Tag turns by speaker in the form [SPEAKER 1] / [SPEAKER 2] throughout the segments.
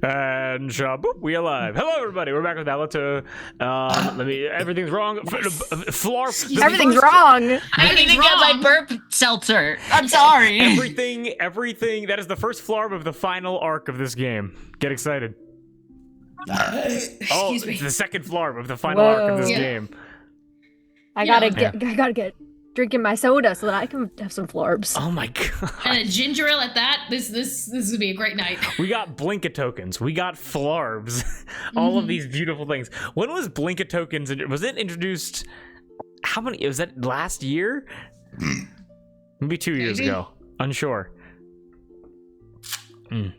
[SPEAKER 1] And boop, we alive. Hello, everybody. We're back with Allatour. Everything's wrong. Flarp.
[SPEAKER 2] Everything's wrong.
[SPEAKER 3] I need to get my burp seltzer. I'm sorry.
[SPEAKER 1] Everything. That is the first flarb of the final arc of this game. Get excited.
[SPEAKER 3] Excuse me.
[SPEAKER 1] It's the second flarb of the final arc of this game.
[SPEAKER 2] I gotta get drinking my soda so that I can have some florbs.
[SPEAKER 1] Oh my god.
[SPEAKER 3] And a ginger ale at that. This is gonna be a great night.
[SPEAKER 1] We got Blinka tokens. We got flarbs. All of these beautiful things. When was Blinka tokens? Was it introduced? How many? Was that last year? Maybe 2 years ago. Unsure.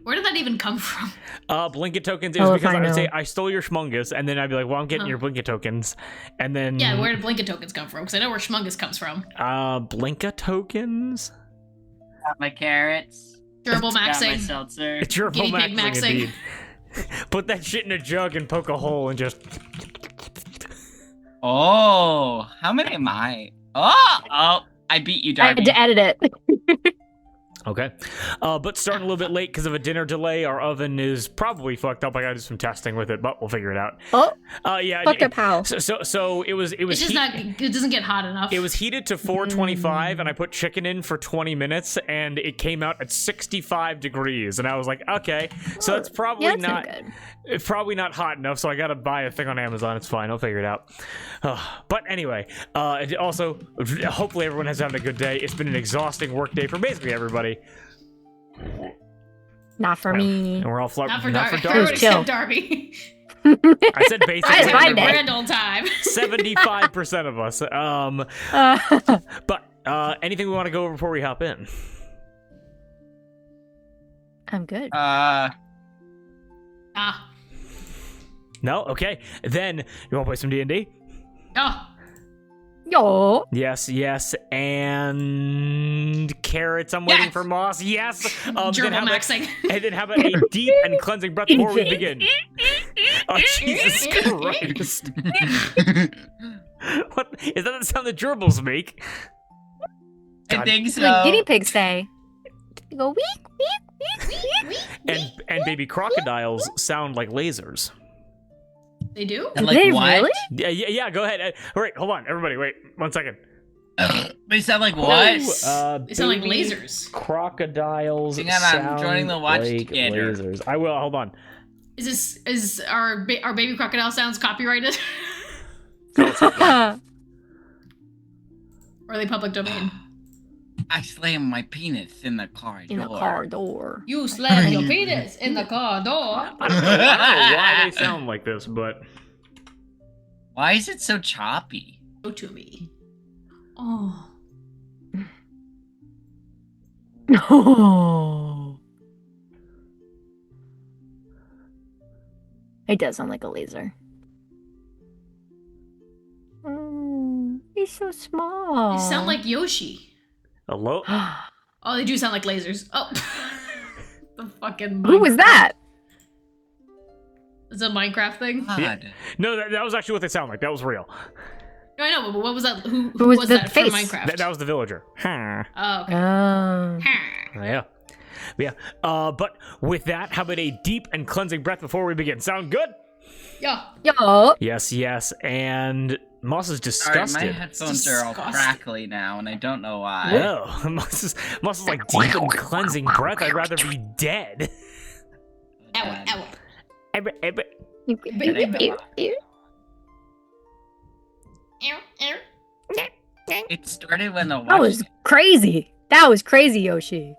[SPEAKER 3] Where did that even come from?
[SPEAKER 1] Blinka tokens is because I would say I stole your schmungus, and then I'd be like, well, I'm getting your Blinka tokens, and then
[SPEAKER 3] where did Blinka tokens come from? Because I know where schmungus comes from.
[SPEAKER 1] Blinka tokens.
[SPEAKER 4] Got my carrots.
[SPEAKER 3] Durable
[SPEAKER 4] Got my
[SPEAKER 3] maxing.
[SPEAKER 4] seltzer.
[SPEAKER 1] Durable
[SPEAKER 3] Guinea pig maxing.
[SPEAKER 1] indeed. Put that shit in a jug and poke a hole and just.
[SPEAKER 4] Oh, how many am I? Oh, I beat you,
[SPEAKER 2] I had
[SPEAKER 4] Darby.
[SPEAKER 2] to edit it.
[SPEAKER 1] Okay. But starting a little bit late because of a dinner delay. Our oven is probably fucked up. I gotta do some testing with it, but we'll figure it out.
[SPEAKER 2] Oh,
[SPEAKER 1] yeah.
[SPEAKER 2] fucked up how?
[SPEAKER 3] It's
[SPEAKER 1] So
[SPEAKER 3] just it doesn't get hot enough.
[SPEAKER 1] It was heated to 425, and I put chicken in for 20 minutes, and it came out at 65 degrees. And I was like, okay, so that's probably not
[SPEAKER 2] good.
[SPEAKER 1] it's probably not hot enough. So I gotta buy a thing on Amazon. It's fine. I'll figure it out. But anyway, also, hopefully everyone has had a good day. It's been an exhausting work day for basically everybody.
[SPEAKER 2] Not for me.
[SPEAKER 1] And we're all
[SPEAKER 3] not for
[SPEAKER 1] Darby.
[SPEAKER 3] Darby. Except Darby.
[SPEAKER 1] I said basically
[SPEAKER 2] It's my day.
[SPEAKER 3] Grand old time.
[SPEAKER 1] 75% of us. But anything we want to go over before we hop in?
[SPEAKER 2] I'm good.
[SPEAKER 1] No? Okay. Then, you want to play some D&D?
[SPEAKER 3] Oh.
[SPEAKER 2] Yo.
[SPEAKER 1] Yes, and carrots. I'm waiting for Moss. Yes.
[SPEAKER 3] Gerbil maxing.
[SPEAKER 1] And then how about a deep and cleansing breath before we begin? Oh, Jesus Christ. What? Is that the sound that gerbils make?
[SPEAKER 4] I think so.
[SPEAKER 2] Like guinea pigs say. You go week.
[SPEAKER 1] And baby crocodiles sound like lasers.
[SPEAKER 3] They do?
[SPEAKER 4] And like
[SPEAKER 2] They
[SPEAKER 4] what?
[SPEAKER 2] really?
[SPEAKER 1] Yeah, go ahead. Wait, hold on. Everybody, wait 1 second.
[SPEAKER 4] They sound like what?
[SPEAKER 3] They sound like lasers.
[SPEAKER 1] Crocodiles
[SPEAKER 4] Hang on, I'm
[SPEAKER 1] sound
[SPEAKER 4] joining the watch
[SPEAKER 1] like
[SPEAKER 4] together.
[SPEAKER 1] lasers. I will. Hold on.
[SPEAKER 3] Is our baby crocodile sounds copyrighted? Or are they public domain?
[SPEAKER 4] I slammed my penis in the car door.
[SPEAKER 2] In the car door.
[SPEAKER 3] You slammed your penis in the car door.
[SPEAKER 1] I don't know why they sound like this, but
[SPEAKER 4] Why is it so choppy?
[SPEAKER 3] Go to me. Oh.
[SPEAKER 2] No. It does sound like a laser. He's so small.
[SPEAKER 3] They sound like Yoshi.
[SPEAKER 1] hello.
[SPEAKER 3] Oh, they do sound like lasers. Oh. The fucking
[SPEAKER 2] Who was that?
[SPEAKER 3] It's a Minecraft thing?
[SPEAKER 4] God.
[SPEAKER 1] No, that was actually what they sound like. That was real.
[SPEAKER 3] No, I know, but what was that? Who
[SPEAKER 2] was
[SPEAKER 3] was
[SPEAKER 2] the
[SPEAKER 3] that
[SPEAKER 2] face?
[SPEAKER 3] from Minecraft?
[SPEAKER 1] That was the villager. Huh.
[SPEAKER 3] Oh, okay.
[SPEAKER 1] Yeah. But with that, how about a deep and cleansing breath before we begin? Sound good?
[SPEAKER 3] Yeah.
[SPEAKER 2] Yo.
[SPEAKER 1] Yes. And Moss is
[SPEAKER 4] Alright,
[SPEAKER 1] disgusted.
[SPEAKER 4] my headphones are all
[SPEAKER 3] Disgusting.
[SPEAKER 4] crackly now, and I don't know why.
[SPEAKER 1] Oh, Moss is like deep and cleansing breath. I'd rather be dead.
[SPEAKER 3] Ow.
[SPEAKER 4] It started when the watch...
[SPEAKER 2] That was crazy. That was crazy, Yoshi.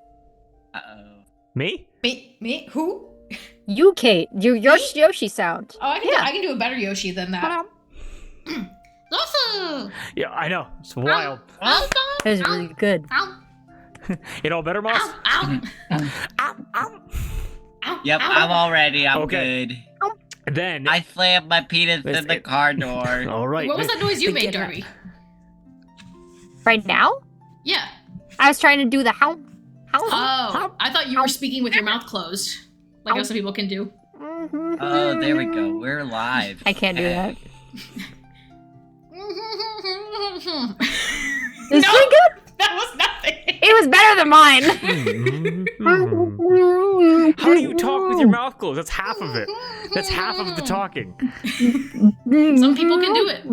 [SPEAKER 4] Uh-oh.
[SPEAKER 1] Me?
[SPEAKER 3] Me? Who?
[SPEAKER 2] You, Kate. Your Yoshi sound.
[SPEAKER 3] Oh, I can do a better Yoshi than that. Awesome.
[SPEAKER 1] Yeah, I know. It's wild.
[SPEAKER 2] That was really good.
[SPEAKER 1] It all better, Moss?
[SPEAKER 3] Ow.
[SPEAKER 4] Yep, I'm all ready. I'm
[SPEAKER 1] Okay.
[SPEAKER 4] good.
[SPEAKER 1] Then
[SPEAKER 4] I slammed my penis in the car door.
[SPEAKER 1] all right.
[SPEAKER 3] What was that noise you made,
[SPEAKER 2] Get up.
[SPEAKER 3] Darby?
[SPEAKER 2] Right now?
[SPEAKER 3] Yeah.
[SPEAKER 2] I was trying to do the how.
[SPEAKER 3] Oh, I thought you were speaking with your mouth closed, like how some people can do.
[SPEAKER 4] Oh, there we go. We're live.
[SPEAKER 2] I can't do that.
[SPEAKER 3] It's
[SPEAKER 2] It's pretty good.
[SPEAKER 3] That was nothing.
[SPEAKER 2] It was better than mine.
[SPEAKER 1] How do you talk with your mouth closed? That's half of it. That's half of the talking.
[SPEAKER 3] Some people can do it.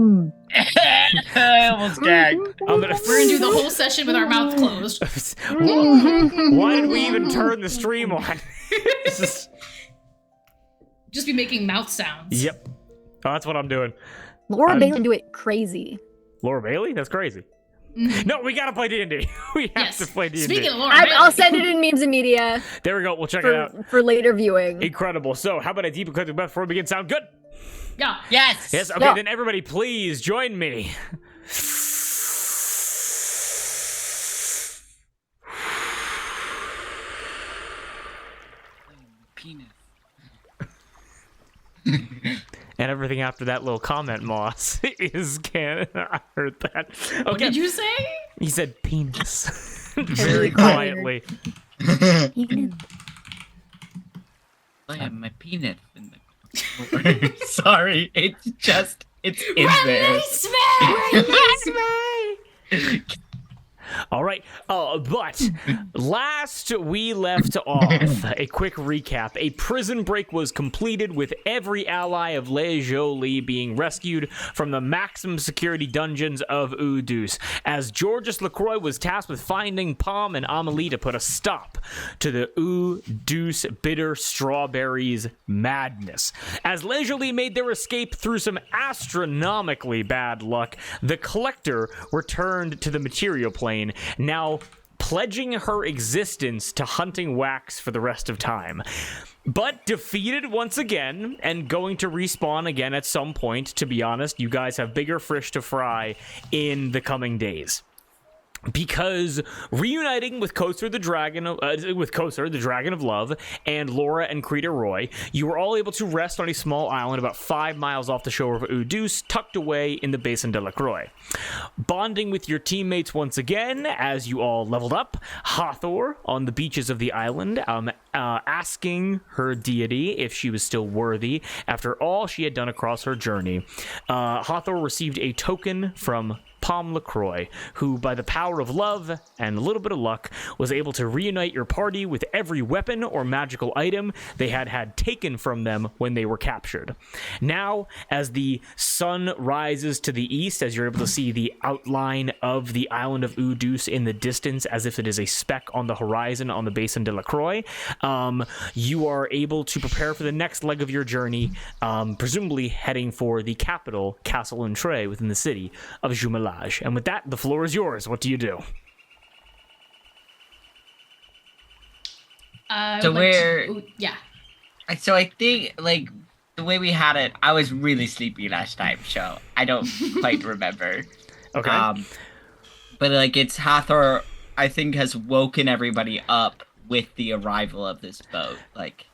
[SPEAKER 4] I almost gagged.
[SPEAKER 3] We're gonna do the whole session with our mouth closed.
[SPEAKER 1] Why did we even turn the stream on?
[SPEAKER 3] Just be making mouth sounds.
[SPEAKER 1] Yep. Oh, that's what I'm doing.
[SPEAKER 2] Laura Bailey do it crazy.
[SPEAKER 1] Laura Bailey? That's crazy. No, we gotta play D&D. We have to play D&D.
[SPEAKER 3] Speaking of Laura Bailey.
[SPEAKER 2] I'll send it in memes and media.
[SPEAKER 1] There we go. We'll check it out.
[SPEAKER 2] For later viewing.
[SPEAKER 1] Incredible. So, how about a deep and collective breath before we begin? Sound good?
[SPEAKER 3] Yeah.
[SPEAKER 4] Yes.
[SPEAKER 1] Yes. Okay,
[SPEAKER 2] Yeah.
[SPEAKER 1] then everybody, please join me.
[SPEAKER 4] Penis.
[SPEAKER 1] And everything after that little comment, Moss, is canon. I heard that. Okay.
[SPEAKER 3] What did you say?
[SPEAKER 1] He said penis. Very quietly.
[SPEAKER 4] I have my penis in the Sorry, it's in there.
[SPEAKER 3] Release me!
[SPEAKER 1] All right, but last we left off, a quick recap. A prison break was completed with every ally of Le Jolie being rescued from the maximum security dungeons of Udus, as Georges Lacroix was tasked with finding Palm and Amelie to put a stop to the Udus bitter strawberries madness. As Le Jolie made their escape through some astronomically bad luck, the Collector returned to the material plane, now pledging her existence to hunting wax for the rest of time. But defeated once again, and going to respawn again at some point. To be honest, you guys have bigger fish to fry in the coming days. Because reuniting with Kosar the Dragon of Love, and Laura and Krita Roy, you were all able to rest on a small island about 5 miles off the shore of Udus, tucked away in the Basin de la Croix. Bonding with your teammates once again, as you all leveled up, Hathor on the beaches of the island, asking her deity if she was still worthy after all she had done across her journey. Hathor received a token from Palm LaCroix, who, by the power of love and a little bit of luck, was able to reunite your party with every weapon or magical item they had taken from them when they were captured. Now, as the sun rises to the east, as you're able to see the outline of the island of Udus in the distance, as if it is a speck on the horizon on the Basin de la Croix, you are able to prepare for the next leg of your journey, presumably heading for the capital, Castle Untre, within the city of Jumelage. And with that, the floor is yours. What do you do?
[SPEAKER 4] So
[SPEAKER 3] yeah.
[SPEAKER 4] So I think, like, the way we had it, I was really sleepy last time, so I don't quite remember.
[SPEAKER 1] Okay.
[SPEAKER 4] But, like, it's Hathor, I think, has woken everybody up with the arrival of this boat. Like,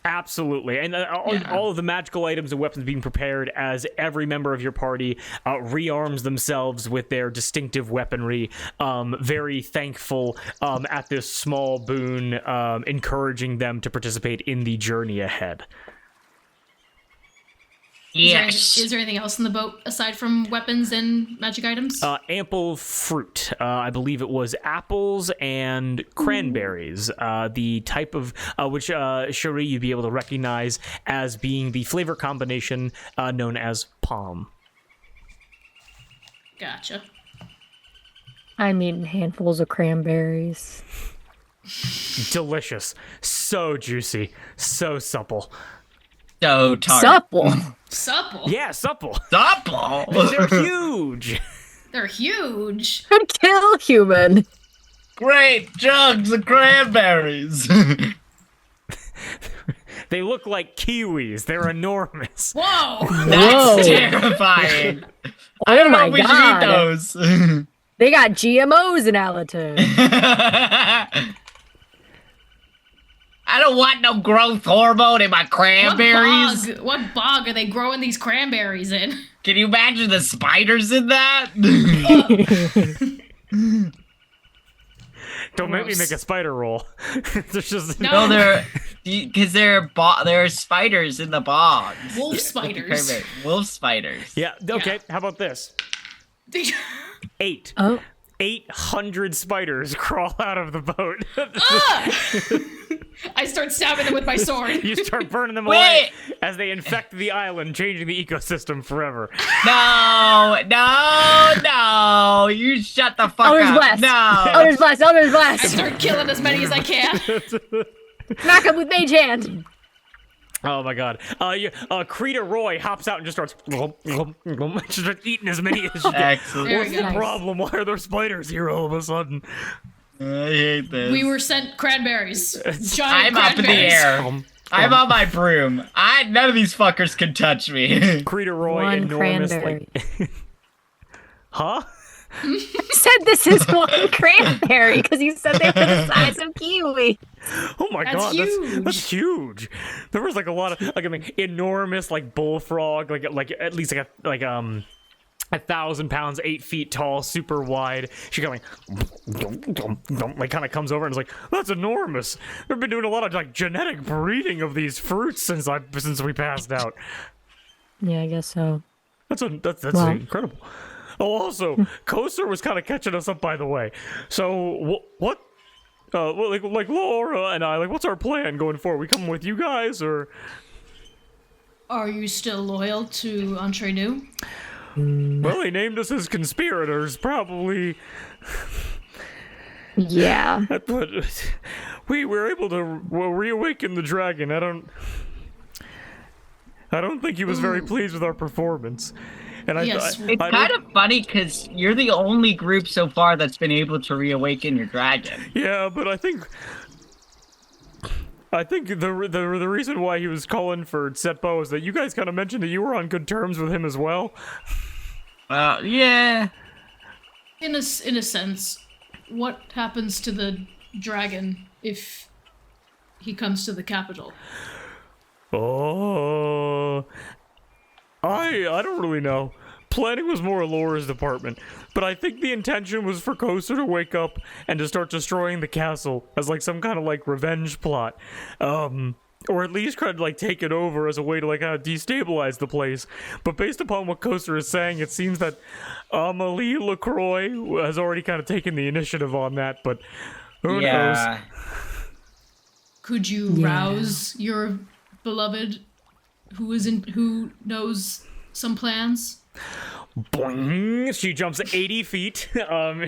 [SPEAKER 1] absolutely. And all of the magical items and weapons being prepared as every member of your party rearms themselves with their distinctive weaponry. Very thankful at this small boon, encouraging them to participate in the journey ahead.
[SPEAKER 4] yes.
[SPEAKER 3] Is there anything else in the boat aside from weapons and magic items?
[SPEAKER 1] Ample fruit. I believe it was apples and cranberries. The type of which Cherie you'd be able to recognize as being the flavor combination known as palm.
[SPEAKER 3] Gotcha.
[SPEAKER 2] I'm eating handfuls of cranberries.
[SPEAKER 1] Delicious. So juicy. So supple.
[SPEAKER 4] So tart.
[SPEAKER 2] Supple.
[SPEAKER 3] Supple.
[SPEAKER 1] Yeah, supple.
[SPEAKER 4] Supple.
[SPEAKER 1] They're huge.
[SPEAKER 3] They're huge.
[SPEAKER 2] Could kill human.
[SPEAKER 4] Great jugs of cranberries.
[SPEAKER 1] They look like kiwis. They're enormous.
[SPEAKER 3] Whoa.
[SPEAKER 4] That's terrifying. I don't know if we should eat those.
[SPEAKER 2] They got GMOs in Allatour.
[SPEAKER 4] I don't want no growth hormone in my cranberries.
[SPEAKER 3] What bog are they growing these cranberries in?
[SPEAKER 4] Can you imagine the spiders in that?
[SPEAKER 1] Don't make me make a spider roll. There's just
[SPEAKER 3] No.
[SPEAKER 4] No, because there are spiders in the bog.
[SPEAKER 3] Wolf spiders.
[SPEAKER 4] Wolf spiders.
[SPEAKER 1] Yeah, okay, how about this? 8.
[SPEAKER 2] Oh.
[SPEAKER 1] 800 spiders crawl out of the boat.
[SPEAKER 3] I start stabbing them with my sword.
[SPEAKER 1] You start burning them away as they infect the island, changing the ecosystem forever.
[SPEAKER 4] No! You shut the fuck
[SPEAKER 2] Eldritch
[SPEAKER 4] up.
[SPEAKER 2] Blast.
[SPEAKER 4] No!
[SPEAKER 2] Eldritch Blast. Eldritch
[SPEAKER 3] I
[SPEAKER 2] Blast.
[SPEAKER 3] start killing as many as I can.
[SPEAKER 2] Smack him with Mage Hand.
[SPEAKER 1] Oh my god. Krita Roy hops out and just starts eating as many as she can.
[SPEAKER 4] Excellent.
[SPEAKER 3] There
[SPEAKER 1] What's
[SPEAKER 3] we
[SPEAKER 1] the
[SPEAKER 3] go.
[SPEAKER 1] problem? Why are there spiders here all of a sudden?
[SPEAKER 4] I hate this.
[SPEAKER 3] We were sent cranberries. Giant
[SPEAKER 4] I'm up in the
[SPEAKER 3] cranberries.
[SPEAKER 4] air. I'm on my broom. None of these fuckers can touch me.
[SPEAKER 1] Krita Roy,
[SPEAKER 2] One
[SPEAKER 1] enormous,
[SPEAKER 2] cranberry.
[SPEAKER 1] like... Huh?
[SPEAKER 2] Said this is one cranberry because you said they were the size of kiwi.
[SPEAKER 1] Oh my
[SPEAKER 3] That's
[SPEAKER 1] god,
[SPEAKER 3] huge.
[SPEAKER 1] that's huge. There was like a lot of enormous like bullfrog, like at least like 1,000 pounds, 8 feet tall, super wide. She kind of like kind of comes over and is like, "That's enormous." We've been doing a lot of like genetic breeding of these fruits since we passed out.
[SPEAKER 2] Yeah, I guess so.
[SPEAKER 1] That's
[SPEAKER 2] Wow.
[SPEAKER 1] incredible. Oh, also, Coaster was kind of catching us up, by the way. So what? Like Laura and I, like, what's our plan going forward? We coming with you guys, or?
[SPEAKER 3] Are you still loyal to Entre Nous?
[SPEAKER 1] Well, he named us as conspirators, probably.
[SPEAKER 2] Yeah.
[SPEAKER 1] But we were able to reawaken the dragon. I don't think he was very pleased with our performance. And
[SPEAKER 3] Yes.
[SPEAKER 4] It's kind of funny because you're the only group so far that's been able to reawaken your dragon.
[SPEAKER 1] Yeah, but I think the reason why he was calling for Setbo is that you guys kind of mentioned that you were on good terms with him as well.
[SPEAKER 4] Yeah.
[SPEAKER 3] In a sense, what happens to the dragon if he comes to the capital?
[SPEAKER 1] Oh, I don't really know. Planning was more Laura's department, but I think the intention was for Coaster to wake up and to start destroying the castle as like some kind of like revenge plot, or at least try to like take it over as a way to like destabilize the place. But based upon what Coaster is saying, it seems that Amelie LaCroix has already kind of taken the initiative on that. But who knows?
[SPEAKER 3] Could you rouse your beloved, who knows some plans?
[SPEAKER 1] Boing! She jumps 80 feet.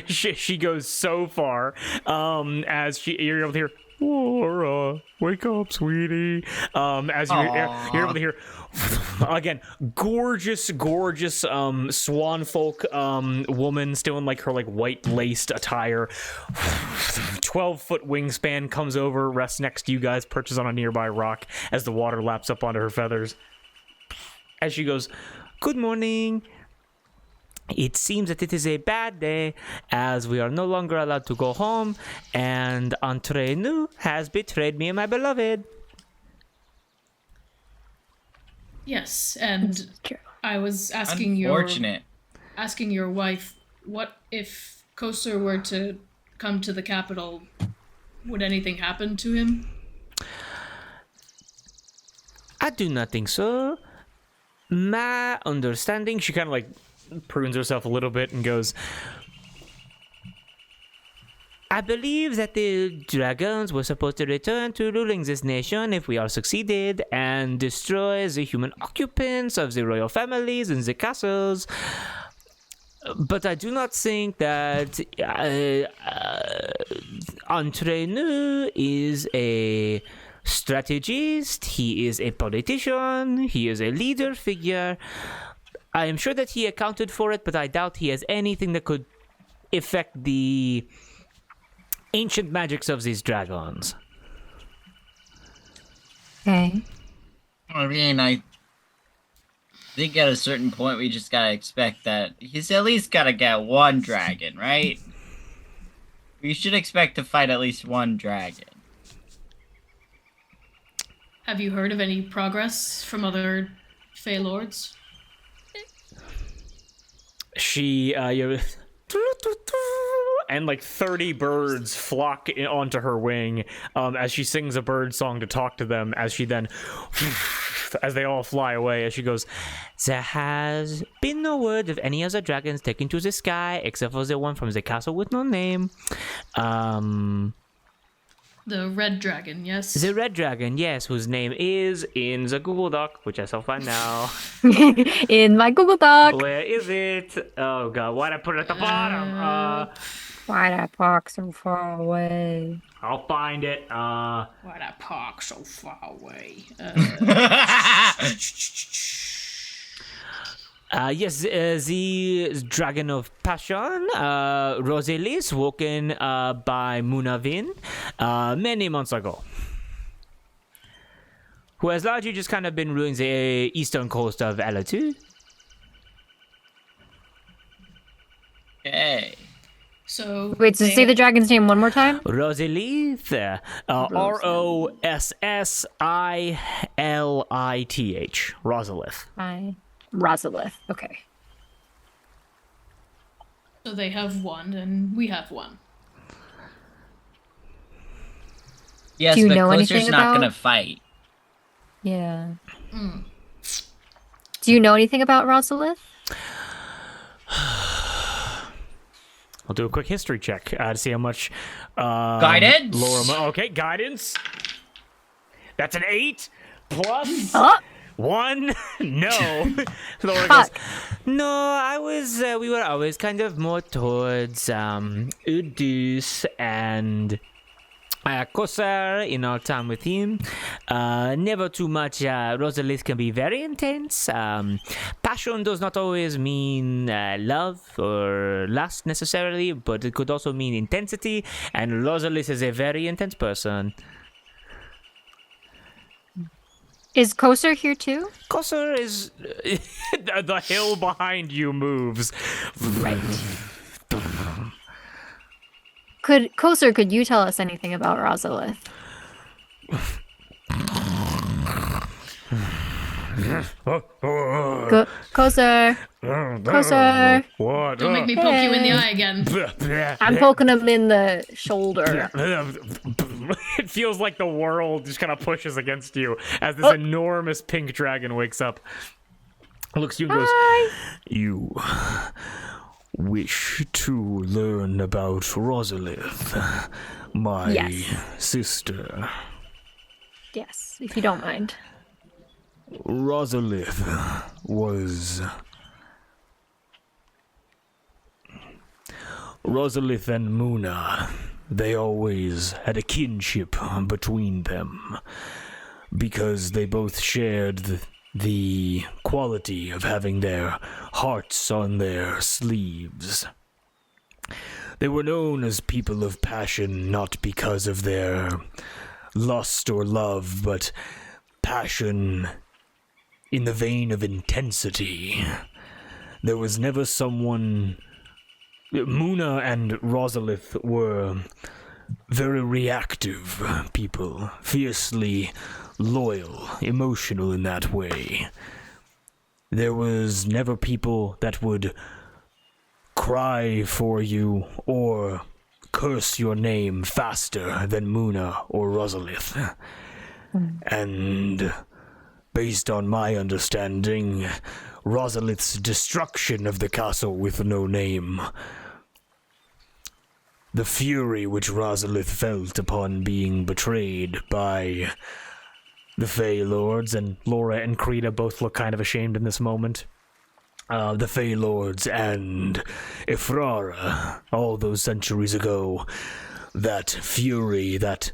[SPEAKER 1] She goes so far. As you're able to hear, Laura, wake up, sweetie. As you're able to hear, again, gorgeous, swan folk woman, still in like her like white laced attire. 12-foot wingspan, comes over, rests next to you guys, perches on a nearby rock as the water laps up onto her feathers. As she goes, "Good morning. It seems that it is a bad day, as we are no longer allowed to go home, and Entre Nous has betrayed me and my beloved."
[SPEAKER 3] Yes, and I was asking
[SPEAKER 4] Unfortunate.
[SPEAKER 3] your wife, what if Coaster were to come to the capital? Would anything happen to him?
[SPEAKER 1] I do not think so. My understanding, she kind of like prunes herself a little bit and goes, "I believe that the dragons were supposed to return to ruling this nation if we are succeeded and destroy the human occupants of the royal families and the castles. But I do not think that Entre Nous is a strategist. He is a politician. He is a leader figure. I am sure that he accounted for it, but I doubt he has anything that could affect the ancient magics of these dragons."
[SPEAKER 2] Okay.
[SPEAKER 4] I mean, I think at a certain point we just gotta expect that he's at least gotta get one dragon, right? We should expect to fight at least one dragon.
[SPEAKER 3] Have you heard of any progress from other Fey Lords?
[SPEAKER 1] She, and like 30 birds flock onto her wing as she sings a bird song to talk to them, as she then as they all fly away. As she goes, there has been no word of any other dragons taken to the sky except for the one from the castle with no name.
[SPEAKER 3] The red dragon, yes.
[SPEAKER 1] The red dragon, yes, whose name is in the Google Doc, which I shall find now.
[SPEAKER 2] In my Google Doc.
[SPEAKER 1] Where is it? Oh god, why'd I put it at the bottom?
[SPEAKER 2] Why'd I park so far away?
[SPEAKER 1] I'll find it.
[SPEAKER 3] Why'd I park so far away?
[SPEAKER 1] Yes, the Dragon of Passion, Rosalis, woken by Munavin many months ago. Who has largely just kind of been ruling the eastern coast of Allatour.
[SPEAKER 4] Okay.
[SPEAKER 3] So
[SPEAKER 2] Wait, so say the dragon's name one more time?
[SPEAKER 1] Rosalith, Rosilith. Rosalith.
[SPEAKER 2] Rosalith. Okay.
[SPEAKER 3] So they have one, and we have one.
[SPEAKER 4] Yes,
[SPEAKER 2] Do you
[SPEAKER 4] but
[SPEAKER 2] know
[SPEAKER 4] Closer's
[SPEAKER 2] anything
[SPEAKER 4] not
[SPEAKER 2] about-
[SPEAKER 4] gonna fight.
[SPEAKER 2] Yeah. Do you know anything about Rosalith?
[SPEAKER 1] I'll do a quick history check to see how much
[SPEAKER 4] Guidance?
[SPEAKER 1] Okay, guidance. That's an 8 plus 1. No. Laura goes, no, we were always kind of more towards Udus and Kosar in our time with him. Never too much. Rosalith can be very intense. Passion does not always mean love or lust necessarily, but it could also mean intensity, and Rosalith is a very intense person.
[SPEAKER 2] Is Kosar here too?
[SPEAKER 1] Kosar is... the hill behind you moves.
[SPEAKER 2] Right. Could you tell us anything about Rosalith? Kosar.
[SPEAKER 1] What?
[SPEAKER 3] Don't make me poke you in the eye again.
[SPEAKER 2] I'm poking him in the shoulder.
[SPEAKER 1] It feels like the world just kind of pushes against you as this enormous pink dragon wakes up. Looks at you and goes, you wish to learn about Rosalith, my sister.
[SPEAKER 2] Yes, if you don't mind.
[SPEAKER 1] Rosalith was... Rosalith and Muna, they always had a kinship between them because they both shared the quality of having their hearts on their sleeves. They were known as people of passion not because of their lust or love, but passion in the vein of intensity. There was never someone... Muna and Rosalith were very reactive people, fiercely loyal, emotional in that way. There was never people that would cry for you or curse your name faster than Muna or Rosalith. And based on my understanding, Rosalith's destruction of the castle with no name, the fury which Rosalith felt upon being betrayed by the Fey Lords, and Laura and Krita both look kind of ashamed in this moment. The Fey Lords and Ifrara, all those centuries ago, that fury, that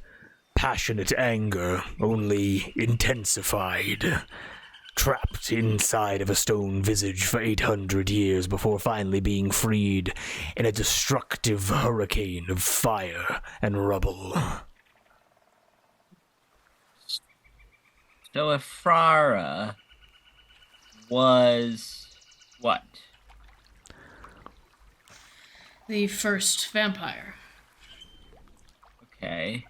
[SPEAKER 1] passionate anger only intensified, trapped inside of a stone visage for 800 years before finally being freed in a destructive hurricane of fire and rubble.
[SPEAKER 4] So Ifrara was what?
[SPEAKER 3] The first vampire.
[SPEAKER 4] Okay.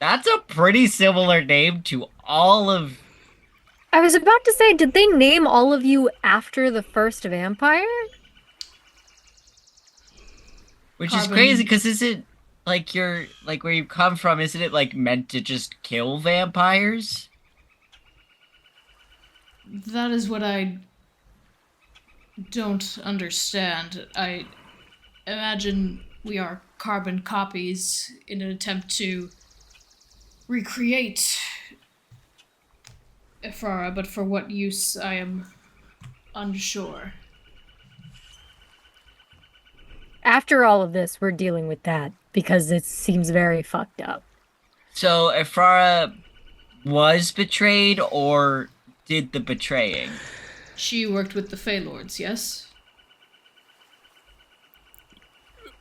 [SPEAKER 4] That's a pretty similar name to all of...
[SPEAKER 2] I was about to say, did they name all of you after the first vampire?
[SPEAKER 4] Which
[SPEAKER 3] Carbon.
[SPEAKER 4] is crazy, because is it... like where you come from, isn't it like meant to just kill vampires?
[SPEAKER 3] That is what I don't understand. I imagine we are carbon copies in an attempt to recreate Efrara, but for what use I am unsure.
[SPEAKER 2] After all of this, we're dealing with that because it seems very fucked up.
[SPEAKER 4] So Efrara was betrayed or did the betraying?
[SPEAKER 3] She worked with the Fey Lords, yes?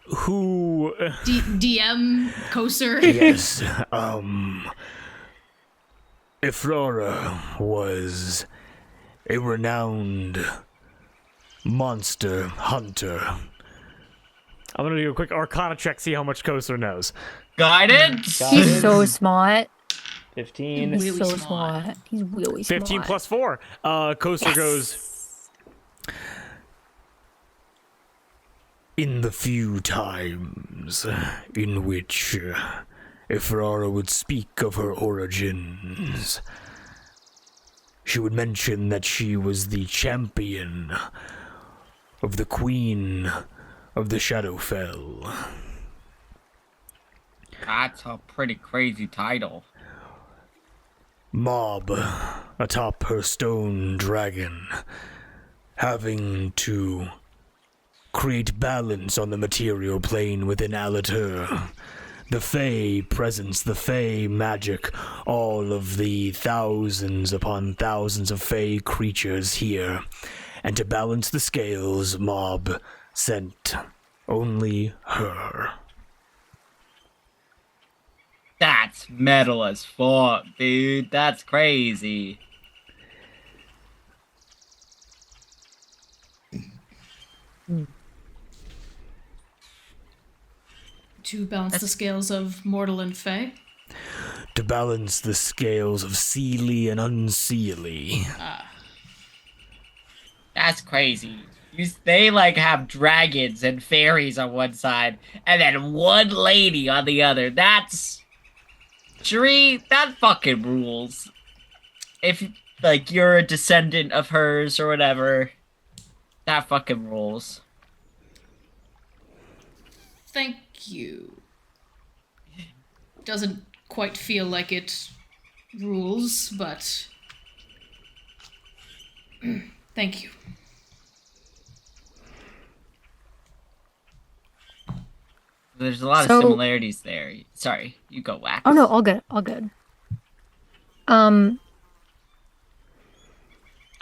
[SPEAKER 1] Who?
[SPEAKER 3] DM Koser?
[SPEAKER 1] Yes. Efrara was a renowned monster hunter. I'm gonna do a quick Arcana check, see how much Koser knows.
[SPEAKER 4] Guidance?
[SPEAKER 2] He's so smart.
[SPEAKER 1] 15.
[SPEAKER 2] He's
[SPEAKER 3] Really
[SPEAKER 2] so
[SPEAKER 3] smart.
[SPEAKER 2] smart. He's really smart.
[SPEAKER 1] 15 plus 4. Koser goes, in the few times in which Efrara would speak of her origins, she would mention that she was the champion of the Queen of the Shadowfell.
[SPEAKER 4] That's a pretty crazy title.
[SPEAKER 1] Mob atop her stone dragon, having to create balance on the material plane within Allatour. The Fey presence, the Fey magic, all of the thousands upon thousands of Fey creatures here. And to balance the scales, Mob sent only her.
[SPEAKER 4] That's metal as fuck, dude. That's crazy.
[SPEAKER 3] To balance the scales of mortal and fey?
[SPEAKER 1] To balance the scales of seelie and unseelie.
[SPEAKER 4] That's crazy. They like have dragons and fairies on one side, and then one lady on the other. That's Sheree, that fucking rules. If like you're a descendant of hers or whatever, that fucking rules.
[SPEAKER 3] Thank you. Doesn't quite feel like it rules, but thank you.
[SPEAKER 4] There's a lot of similarities there. Sorry, you go Wax.
[SPEAKER 2] Oh no, all good, all good. I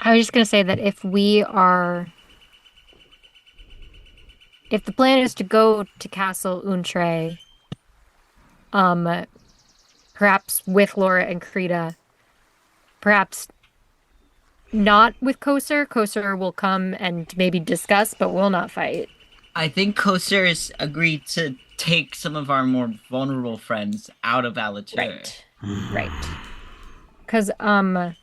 [SPEAKER 2] was just gonna say that if the plan is to go to Castle Untre, perhaps with Laura and Krita, perhaps not with Koser. Koser will come and maybe discuss, but will not fight.
[SPEAKER 4] I think Koser has agreed to take some of our more vulnerable friends out of Allatour.
[SPEAKER 2] Right. Right. Because, I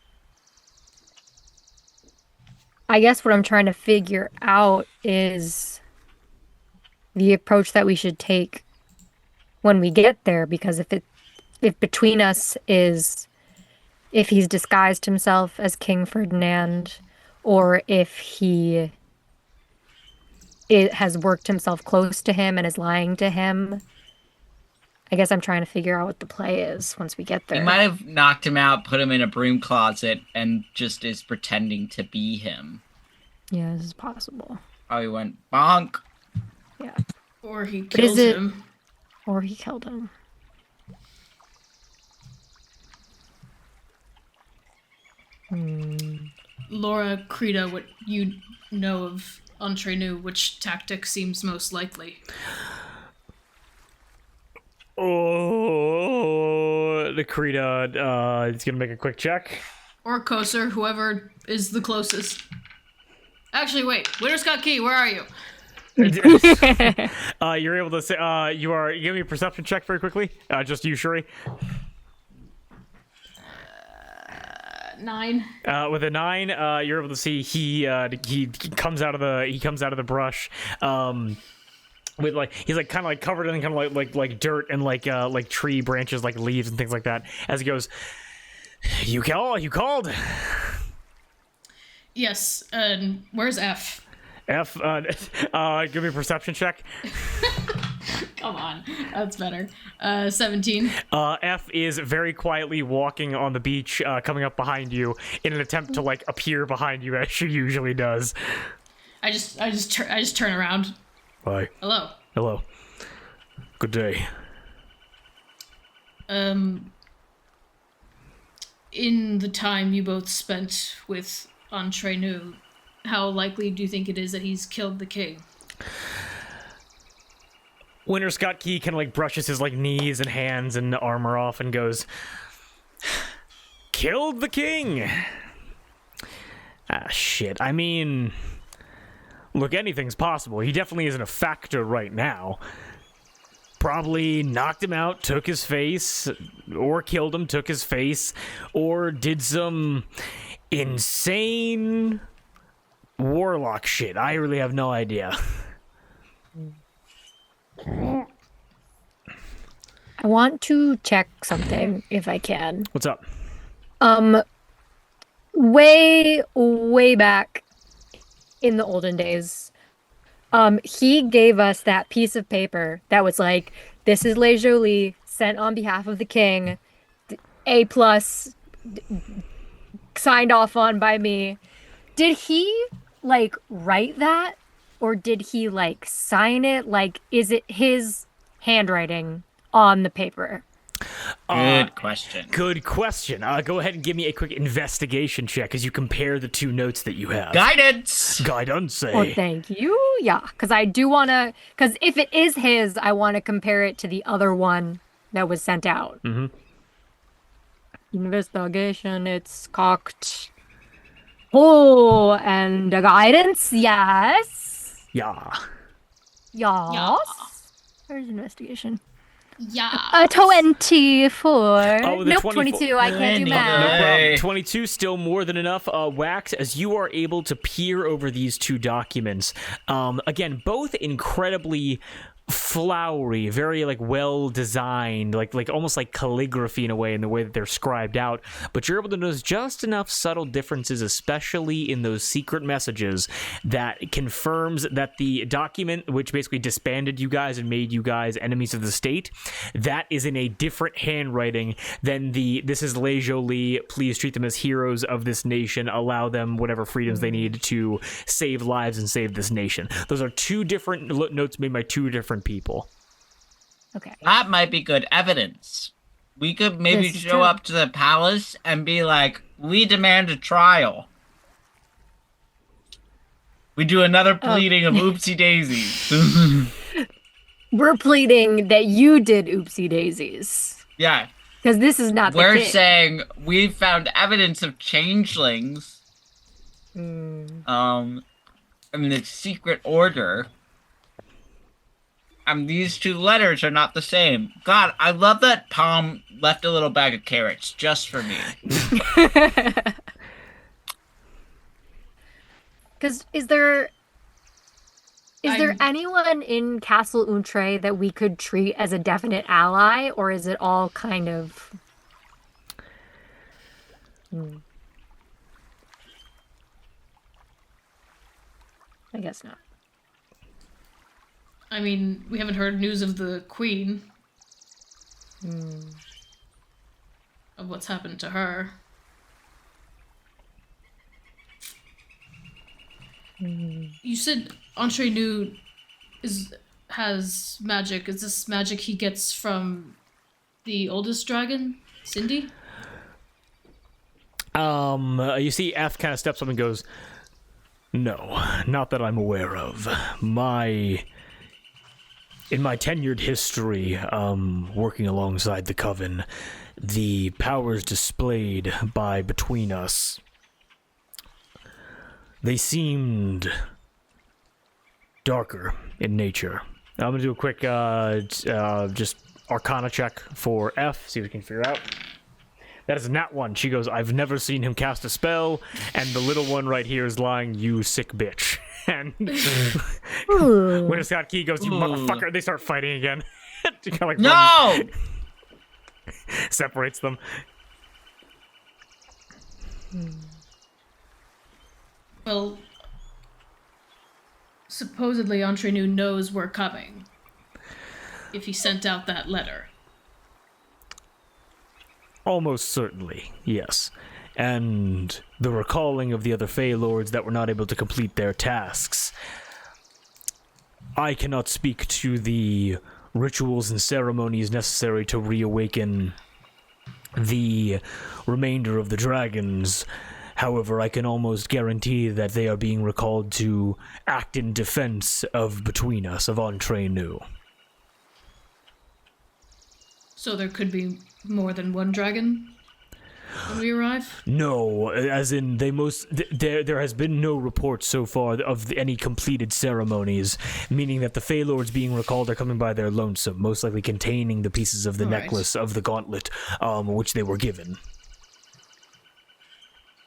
[SPEAKER 2] guess what I'm trying to figure out is the approach that we should take when we get there, because if between us is, if he's disguised himself as King Ferdinand, or if it has worked himself close to him and is lying to him. I guess I'm trying to figure out what the play is once we get there.
[SPEAKER 4] He might have knocked him out, put him in a broom closet, and just is pretending to be him.
[SPEAKER 2] Yeah, this is possible.
[SPEAKER 4] Oh, he went bonk.
[SPEAKER 2] Yeah.
[SPEAKER 3] Or he kills him.
[SPEAKER 2] Or he killed him.
[SPEAKER 3] Laura, Krita, what you know of Entre Nous, which tactic seems most likely?
[SPEAKER 1] Oh, the Krita, he's gonna make a quick check.
[SPEAKER 3] Or Koser, whoever is the closest. Actually, wait. Winter Scott Key, where are you?
[SPEAKER 1] You're able to say, you give me a perception check very quickly. Just you, Shuri.
[SPEAKER 3] 9.
[SPEAKER 1] With a 9, you're able to see he comes out of the brush. with like he's like kind of like covered in kind of like dirt and like tree branches, like leaves and things like that. As he goes, you called.
[SPEAKER 3] Yes, and where's F?
[SPEAKER 1] F, give me a perception check.
[SPEAKER 3] Come on, that's better. 17.
[SPEAKER 1] F is very quietly walking on the beach, coming up behind you in an attempt to like appear behind you as she usually does.
[SPEAKER 3] I just turn around.
[SPEAKER 1] Hi. Hello. Good day.
[SPEAKER 3] In the time you both spent with Entraîneur, how likely do you think it is that he's killed the king?
[SPEAKER 1] Winter Scott Key kind of like brushes his like knees and hands and armor off and goes, killed the king. Ah, shit. I mean, look, anything's possible. He definitely isn't a factor right now. Probably knocked him out, took his face, or killed him, took his face, or did some insane warlock shit. I really have no idea.
[SPEAKER 2] I want to check something if I can.
[SPEAKER 1] What's up?
[SPEAKER 2] Way back in the olden days, he gave us that piece of paper that was like, this is Le Jolie, sent on behalf of the king, A+, signed off on by me. Did he, like, write that? Or did he, like, sign it? Like, is it his handwriting on the paper?
[SPEAKER 4] Good question.
[SPEAKER 1] Good question. Go ahead and give me a quick investigation check as you compare the two notes that you have.
[SPEAKER 4] Guidance!
[SPEAKER 1] Guidance.
[SPEAKER 2] Oh, thank you. Yeah, because I do want to... Because if it is his, I want to compare it to the other one that was sent out.
[SPEAKER 1] Mm-hmm.
[SPEAKER 2] Investigation, it's cocked. Oh, and the guidance, yes.
[SPEAKER 1] Yeah.
[SPEAKER 2] Yes. Where's investigation?
[SPEAKER 3] Yeah.
[SPEAKER 2] A 24.
[SPEAKER 1] Oh, the
[SPEAKER 2] nope,
[SPEAKER 1] 24.
[SPEAKER 2] 22. I can't do
[SPEAKER 1] No
[SPEAKER 2] math.
[SPEAKER 1] problem. 22, still more than enough. Wax, as you are able to peer over these two documents. Again, both incredibly flowery, very like well designed, like almost like calligraphy in a way, in the way that they're scribed out, but you're able to notice just enough subtle differences, especially in those secret messages, that confirms that the document which basically disbanded you guys and made you guys enemies of the state, that is in a different handwriting than the "this is Le Jolie, please treat them as heroes of this nation, allow them whatever freedoms they need to save lives and save this nation." Those are two different notes made by two different people.
[SPEAKER 2] Okay.
[SPEAKER 4] That might be good evidence. We could maybe
[SPEAKER 2] This is
[SPEAKER 4] show
[SPEAKER 2] true.
[SPEAKER 4] up to the palace and be like, we demand a trial. We do another pleading of oopsie daisies.
[SPEAKER 2] We're pleading that you did oopsie daisies.
[SPEAKER 4] Yeah.
[SPEAKER 2] Because this is not the
[SPEAKER 4] We're
[SPEAKER 2] king.
[SPEAKER 4] saying we found evidence of changelings.
[SPEAKER 2] Mm.
[SPEAKER 4] In the secret order. And these two letters are not the same. God, I love that Tom left a little bag of carrots just for me.
[SPEAKER 2] Because is there
[SPEAKER 3] I'm-
[SPEAKER 2] anyone in Castle Untre that we could treat as a definite ally, or is it all kind of... I guess not.
[SPEAKER 3] I mean, we haven't heard news of the queen. Of what's happened to her. You said Entraîneur has magic. Is this magic he gets from the oldest dragon, Cindy?
[SPEAKER 1] You see F kind of steps up and goes, "No, not that I'm aware of. In my tenured history, working alongside the Coven, the powers displayed by between us, they seemed darker in nature." I'm gonna do a quick, just Arcana check for F, see if we can figure it out. That is a nat 1. She goes, "I've never seen him cast a spell," and the little one right here is lying, "You sick bitch." And
[SPEAKER 2] Ooh.
[SPEAKER 1] Winter Scott Key goes, "You
[SPEAKER 4] Ooh.
[SPEAKER 1] motherfucker!" They start fighting again. Kind of like
[SPEAKER 4] No!
[SPEAKER 1] separates them.
[SPEAKER 3] Well, supposedly Entre Nous knows we're coming. If he sent out that letter.
[SPEAKER 1] Almost certainly, yes. And the recalling of the other Fey Lords that were not able to complete their tasks. I cannot speak to the rituals and ceremonies necessary to reawaken the remainder of the dragons. However, I can almost guarantee that they are being recalled to act in defense of between us, of Entre Nous.
[SPEAKER 3] So there could be more than one dragon when we arrive?
[SPEAKER 1] No, as in there has been no report so far of any completed ceremonies, meaning that the Fey Lords being recalled are coming by their lonesome, most likely containing the pieces of the
[SPEAKER 3] All right.
[SPEAKER 1] necklace of the gauntlet, which they were given.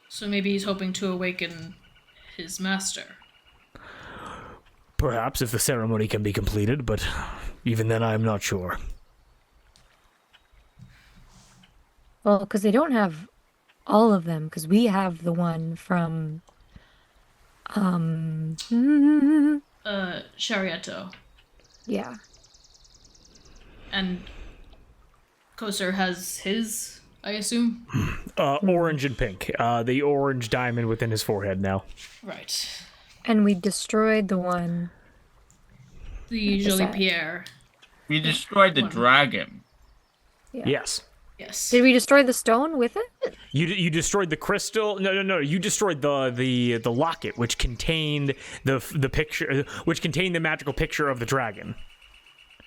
[SPEAKER 3] So maybe he's hoping to awaken his master.
[SPEAKER 1] Perhaps if the ceremony can be completed, but even then I am not sure.
[SPEAKER 2] Well, because they don't have all of them, because we have the one from,
[SPEAKER 3] Shariato.
[SPEAKER 2] yeah.
[SPEAKER 3] And Kosar has his, I assume?
[SPEAKER 1] Orange and pink. The orange diamond within his forehead now.
[SPEAKER 3] Right.
[SPEAKER 2] And we destroyed the one.
[SPEAKER 3] The
[SPEAKER 2] What's
[SPEAKER 3] Jolie
[SPEAKER 2] that?
[SPEAKER 3] Pierre.
[SPEAKER 4] We destroyed the
[SPEAKER 3] One.
[SPEAKER 4] dragon.
[SPEAKER 2] Yeah.
[SPEAKER 1] Yes.
[SPEAKER 3] Yes.
[SPEAKER 2] Did we destroy the stone with it?
[SPEAKER 1] You destroyed the crystal. No. You destroyed the locket, which contained the picture, which contained the magical picture of the dragon.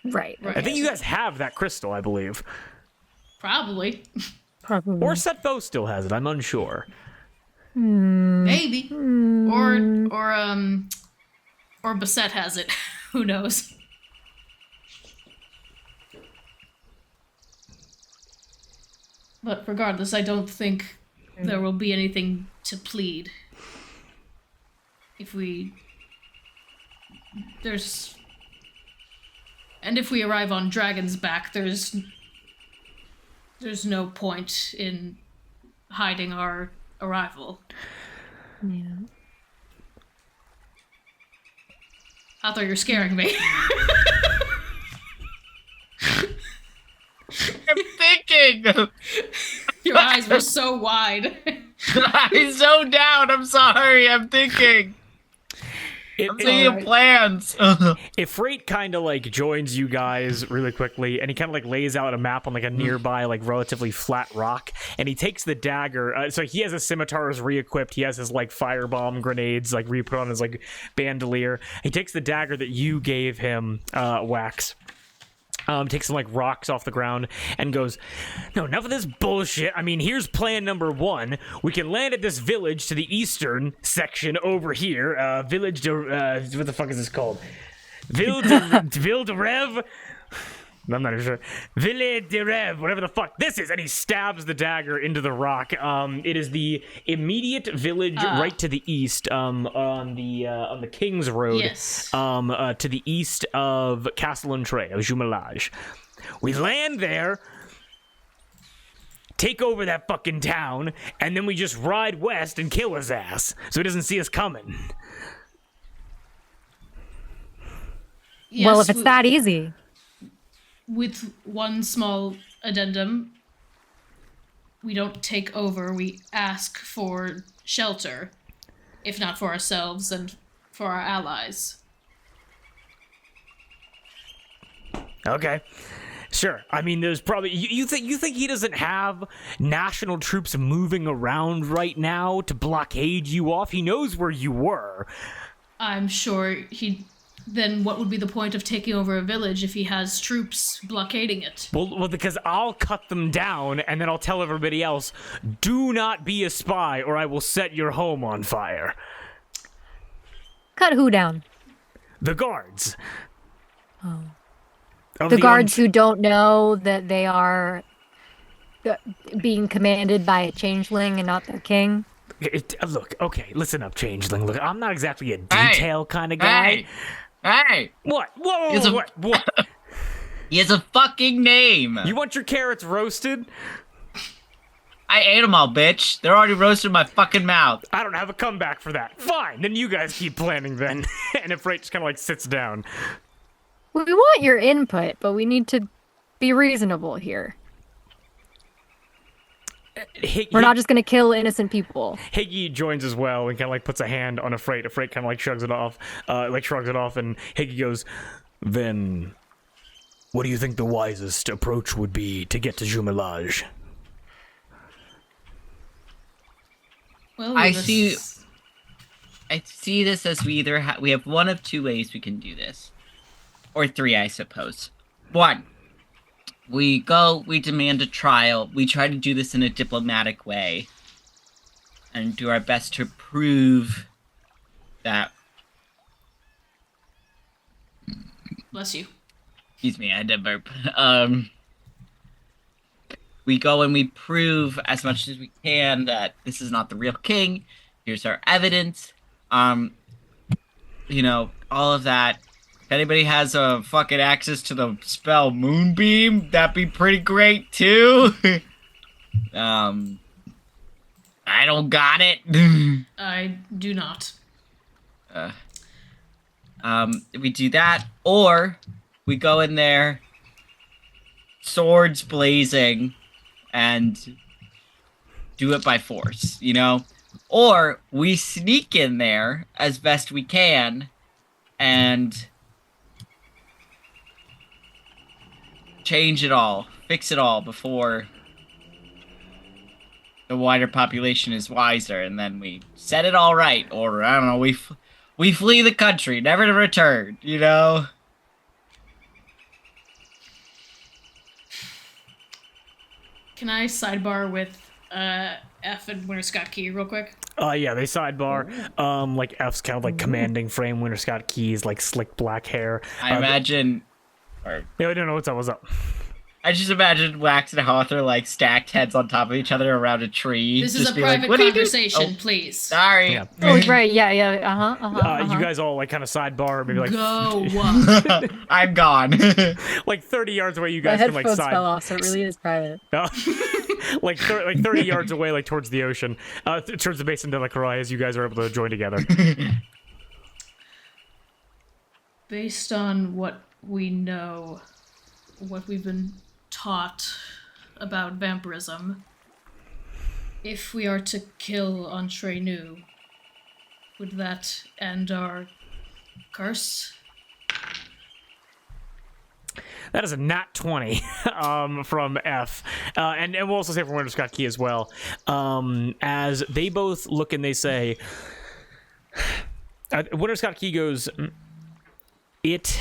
[SPEAKER 2] Right.
[SPEAKER 3] Right.
[SPEAKER 1] I think you guys have that crystal, I believe.
[SPEAKER 3] Probably.
[SPEAKER 2] Probably.
[SPEAKER 1] Or Setbo still has it. I'm unsure.
[SPEAKER 3] Maybe. Or Basset has it. Who knows? But regardless, I don't think there will be anything to plead. If we... And if we arrive on Dragon's Back, there's no point in hiding our arrival.
[SPEAKER 2] Yeah.
[SPEAKER 3] I thought you were scaring me.
[SPEAKER 4] I'm thinking!
[SPEAKER 3] Your eyes were so wide.
[SPEAKER 4] I zoned out, I'm sorry, I'm thinking! I'm thinking of plans!
[SPEAKER 1] If Freight kind of like joins you guys really quickly, and he kind of like lays out a map on like a nearby like relatively flat rock, and he takes the dagger. So he has his scimitars re-equipped. He has his like firebomb grenades like re-put on his like bandolier. He takes the dagger that you gave him, Wax. Takes some like rocks off the ground and goes, "No, enough of this bullshit. I mean, here's plan number one. We can land at this village to the eastern section over here. Village de, what the fuck is this called? Ville de Rev? I'm not even sure. Ville de Rev, whatever the fuck this is." And he stabs the dagger into the rock. It is the immediate village right to the east, on the King's Road.
[SPEAKER 3] Yes.
[SPEAKER 1] To the east of Castle Entree, of Jumelage. We land there, take over that fucking town, and then we just ride west and kill his ass, so he doesn't see us coming.
[SPEAKER 3] Yes,
[SPEAKER 2] Well, if it's that easy.
[SPEAKER 3] with one small addendum, we don't take over, we ask for shelter, if not for ourselves and for our allies.
[SPEAKER 1] Okay. Sure. I mean, there's probably you think he doesn't have national troops moving around right now to blockade you off? He knows where you were.
[SPEAKER 3] I'm sure he... Then what would be the point of taking over a village if he has troops blockading it?
[SPEAKER 1] Well, because I'll cut them down, and then I'll tell everybody else, "Do not be a spy, or I will set your home on fire."
[SPEAKER 2] Cut who down?
[SPEAKER 1] The guards.
[SPEAKER 2] Oh.
[SPEAKER 1] Of
[SPEAKER 2] The guards who don't know that they are being commanded by a changeling and not their king.
[SPEAKER 1] Look, okay, listen up, Changeling. Look, I'm not exactly a detail kind of guy.
[SPEAKER 4] Hey!
[SPEAKER 1] What? Whoa, what?
[SPEAKER 4] He has a fucking name!
[SPEAKER 1] You want your carrots roasted?
[SPEAKER 4] I ate them all, bitch. They're already roasted in my fucking mouth.
[SPEAKER 1] I don't have a comeback for that. Fine, then you guys keep planning then. And Ifrit just kind of like sits down.
[SPEAKER 2] We want your input, but we need to be reasonable here. We're not just gonna kill innocent people.
[SPEAKER 1] Higgy joins as well and kind of like puts a hand on Ifrit. Ifrit kind of like shrugs it off, and Higgy goes, "Then, what do you think the wisest approach would be to get to Jumelage?"
[SPEAKER 3] Well,
[SPEAKER 4] I see this as we have one of two ways we can do this. Or three, I suppose. One, we demand a trial. We try to do this in a diplomatic way. And do our best to prove that...
[SPEAKER 3] Bless you.
[SPEAKER 4] Excuse me, I had to burp. We go and we prove as much as we can that this is not the real king. Here's our evidence. All of that. If anybody has a fucking access to the spell Moonbeam, that'd be pretty great too. I don't got it.
[SPEAKER 3] I do not.
[SPEAKER 4] We do that, or we go in there, swords blazing, and do it by force, Or we sneak in there as best we can and change it all, fix it all before the wider population is wiser, and then we set it all right, or I don't know, we flee the country, never to return,
[SPEAKER 3] Can I sidebar with F and Winter Scott Key real quick?
[SPEAKER 1] Yeah, they sidebar. Like F's kind of like commanding frame. Winter Scott Key's like slick black hair.
[SPEAKER 4] I imagine...
[SPEAKER 1] Yeah, I don't know what's up.
[SPEAKER 4] I just imagine Wax and Hawthorne like stacked heads on top of each other around a tree.
[SPEAKER 3] This is a private conversation, please.
[SPEAKER 4] Sorry.
[SPEAKER 1] Yeah.
[SPEAKER 2] Oh, right, yeah.
[SPEAKER 1] You guys all like kind of sidebar, maybe like
[SPEAKER 3] Go.
[SPEAKER 4] I'm gone.
[SPEAKER 1] like 30 yards away. You
[SPEAKER 2] My
[SPEAKER 1] guys can like
[SPEAKER 2] headphones
[SPEAKER 1] side.
[SPEAKER 2] fell off, so it really is private.
[SPEAKER 1] like 30 yards away, like towards the ocean, towards the basin de la Croix, as you guys are able to join together.
[SPEAKER 3] Based on what we know, what we've been taught about vampirism, if we are to kill Entree Nu, would that end our curse?
[SPEAKER 1] That is a nat 20 from F. And we'll also say from Winter Scott Key as well. As they both look and they say, Winter Scott Key goes, it's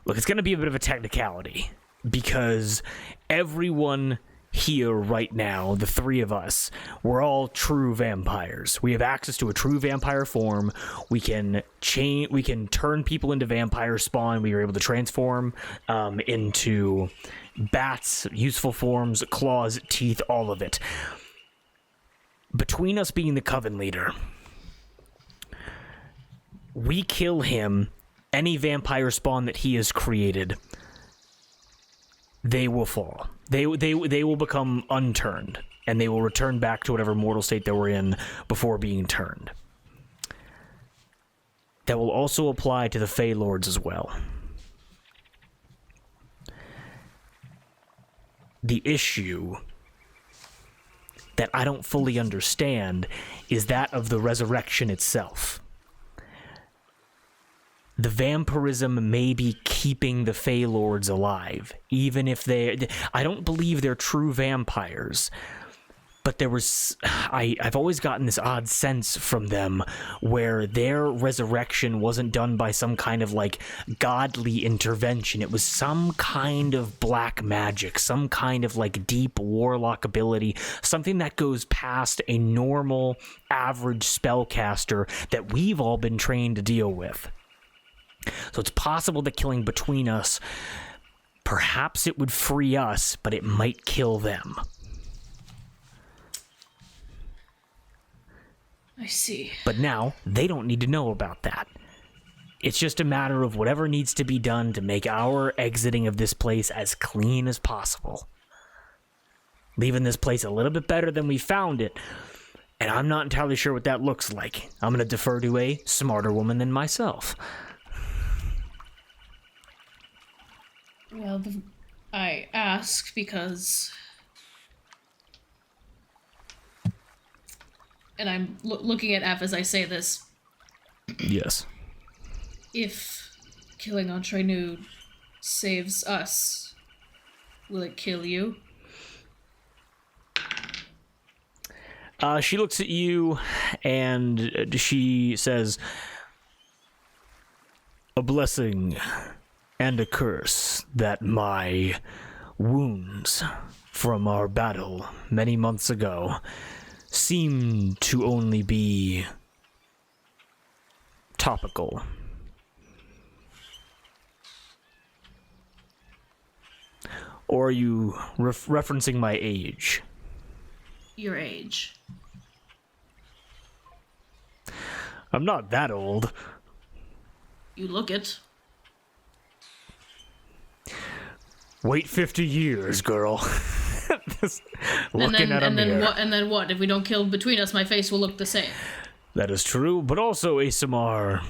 [SPEAKER 1] going to be a bit of a technicality because everyone here right now, the three of us, we're all true vampires. We have access to a true vampire form. We can turn people into vampire spawn. We are able to transform into bats, useful forms, claws, teeth, all of it. Between us being the Coven leader, we kill him, any vampire spawn that he has created, they will fall. They will become unturned, and they will return back to whatever mortal state they were in before being turned. That will also apply to the Fey Lords as well. The issue that I don't fully understand is that of the resurrection itself. The vampirism may be keeping the Fey Lords alive, even if I don't believe they're true vampires, but I've always gotten this odd sense from them where their resurrection wasn't done by some kind of like godly intervention. It was some kind of black magic, some kind of like deep warlock ability, something that goes past a normal average spellcaster that we've all been trained to deal with. So it's possible that killing between us, perhaps it would free us, but it might kill them.
[SPEAKER 3] I see.
[SPEAKER 1] But now, they don't need to know about that. It's just a matter of whatever needs to be done to make our exiting of this place as clean as possible. Leaving this place a little bit better than we found it, and I'm not entirely sure what that looks like. I'm going to defer to a smarter woman than myself.
[SPEAKER 3] Well, I ask because... And I'm looking at F as I say this.
[SPEAKER 1] Yes.
[SPEAKER 3] If killing Entrenu saves us, will it kill you?
[SPEAKER 1] She looks at you and she says, "A blessing and a curse that my wounds from our battle many months ago seem to only be topical. Or are you referencing my age?"
[SPEAKER 3] Your age.
[SPEAKER 1] I'm not that old.
[SPEAKER 3] You look it.
[SPEAKER 1] Wait 50 years, girl.
[SPEAKER 3] And then
[SPEAKER 1] here.
[SPEAKER 3] what? And then what? If we don't kill between us, my face will look the same.
[SPEAKER 1] That is true, but also ASMR,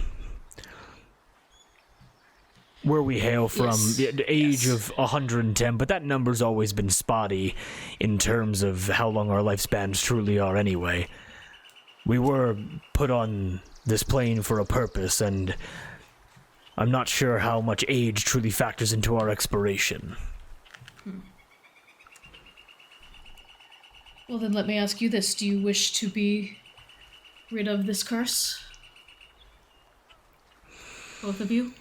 [SPEAKER 1] where we hail from,
[SPEAKER 3] Yes.
[SPEAKER 1] the age
[SPEAKER 3] Yes.
[SPEAKER 1] of 110, but that number's always been spotty in terms of how long our lifespans truly are anyway. We were put on this plane for a purpose, and I'm not sure how much age truly factors into our expiration.
[SPEAKER 3] Well, then let me ask you this. Do you wish to be rid of this curse? Both of you?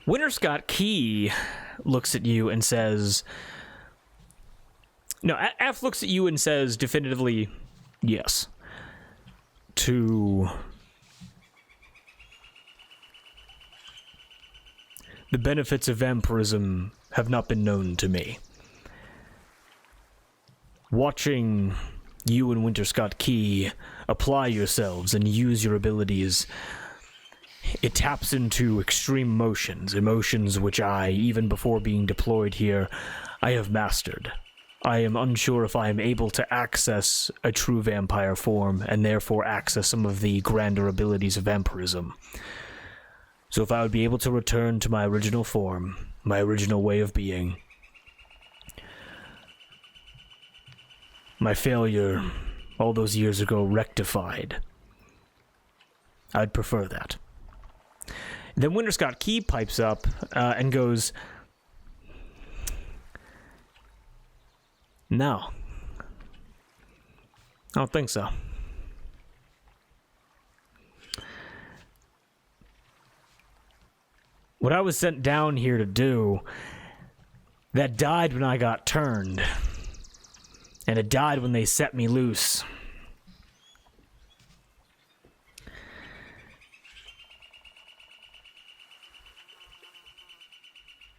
[SPEAKER 1] Winter Scott Key looks at you and says... No, F looks at you and says definitively, yes. To... The benefits of vampirism have not been known to me. Watching you and Winter Scott Key apply yourselves and use your abilities, it taps into extreme emotions which I, even before being deployed here, I have mastered. I am unsure if I am able to access a true vampire form and therefore access some of the grander abilities of vampirism. So if I would be able to return to my original form, my original way of being, my failure all those years ago rectified, I'd prefer that. Then Winter Scott Key pipes up and goes, "No. I don't think so. What I was sent down here to do, that died when I got turned. And it died when they set me loose.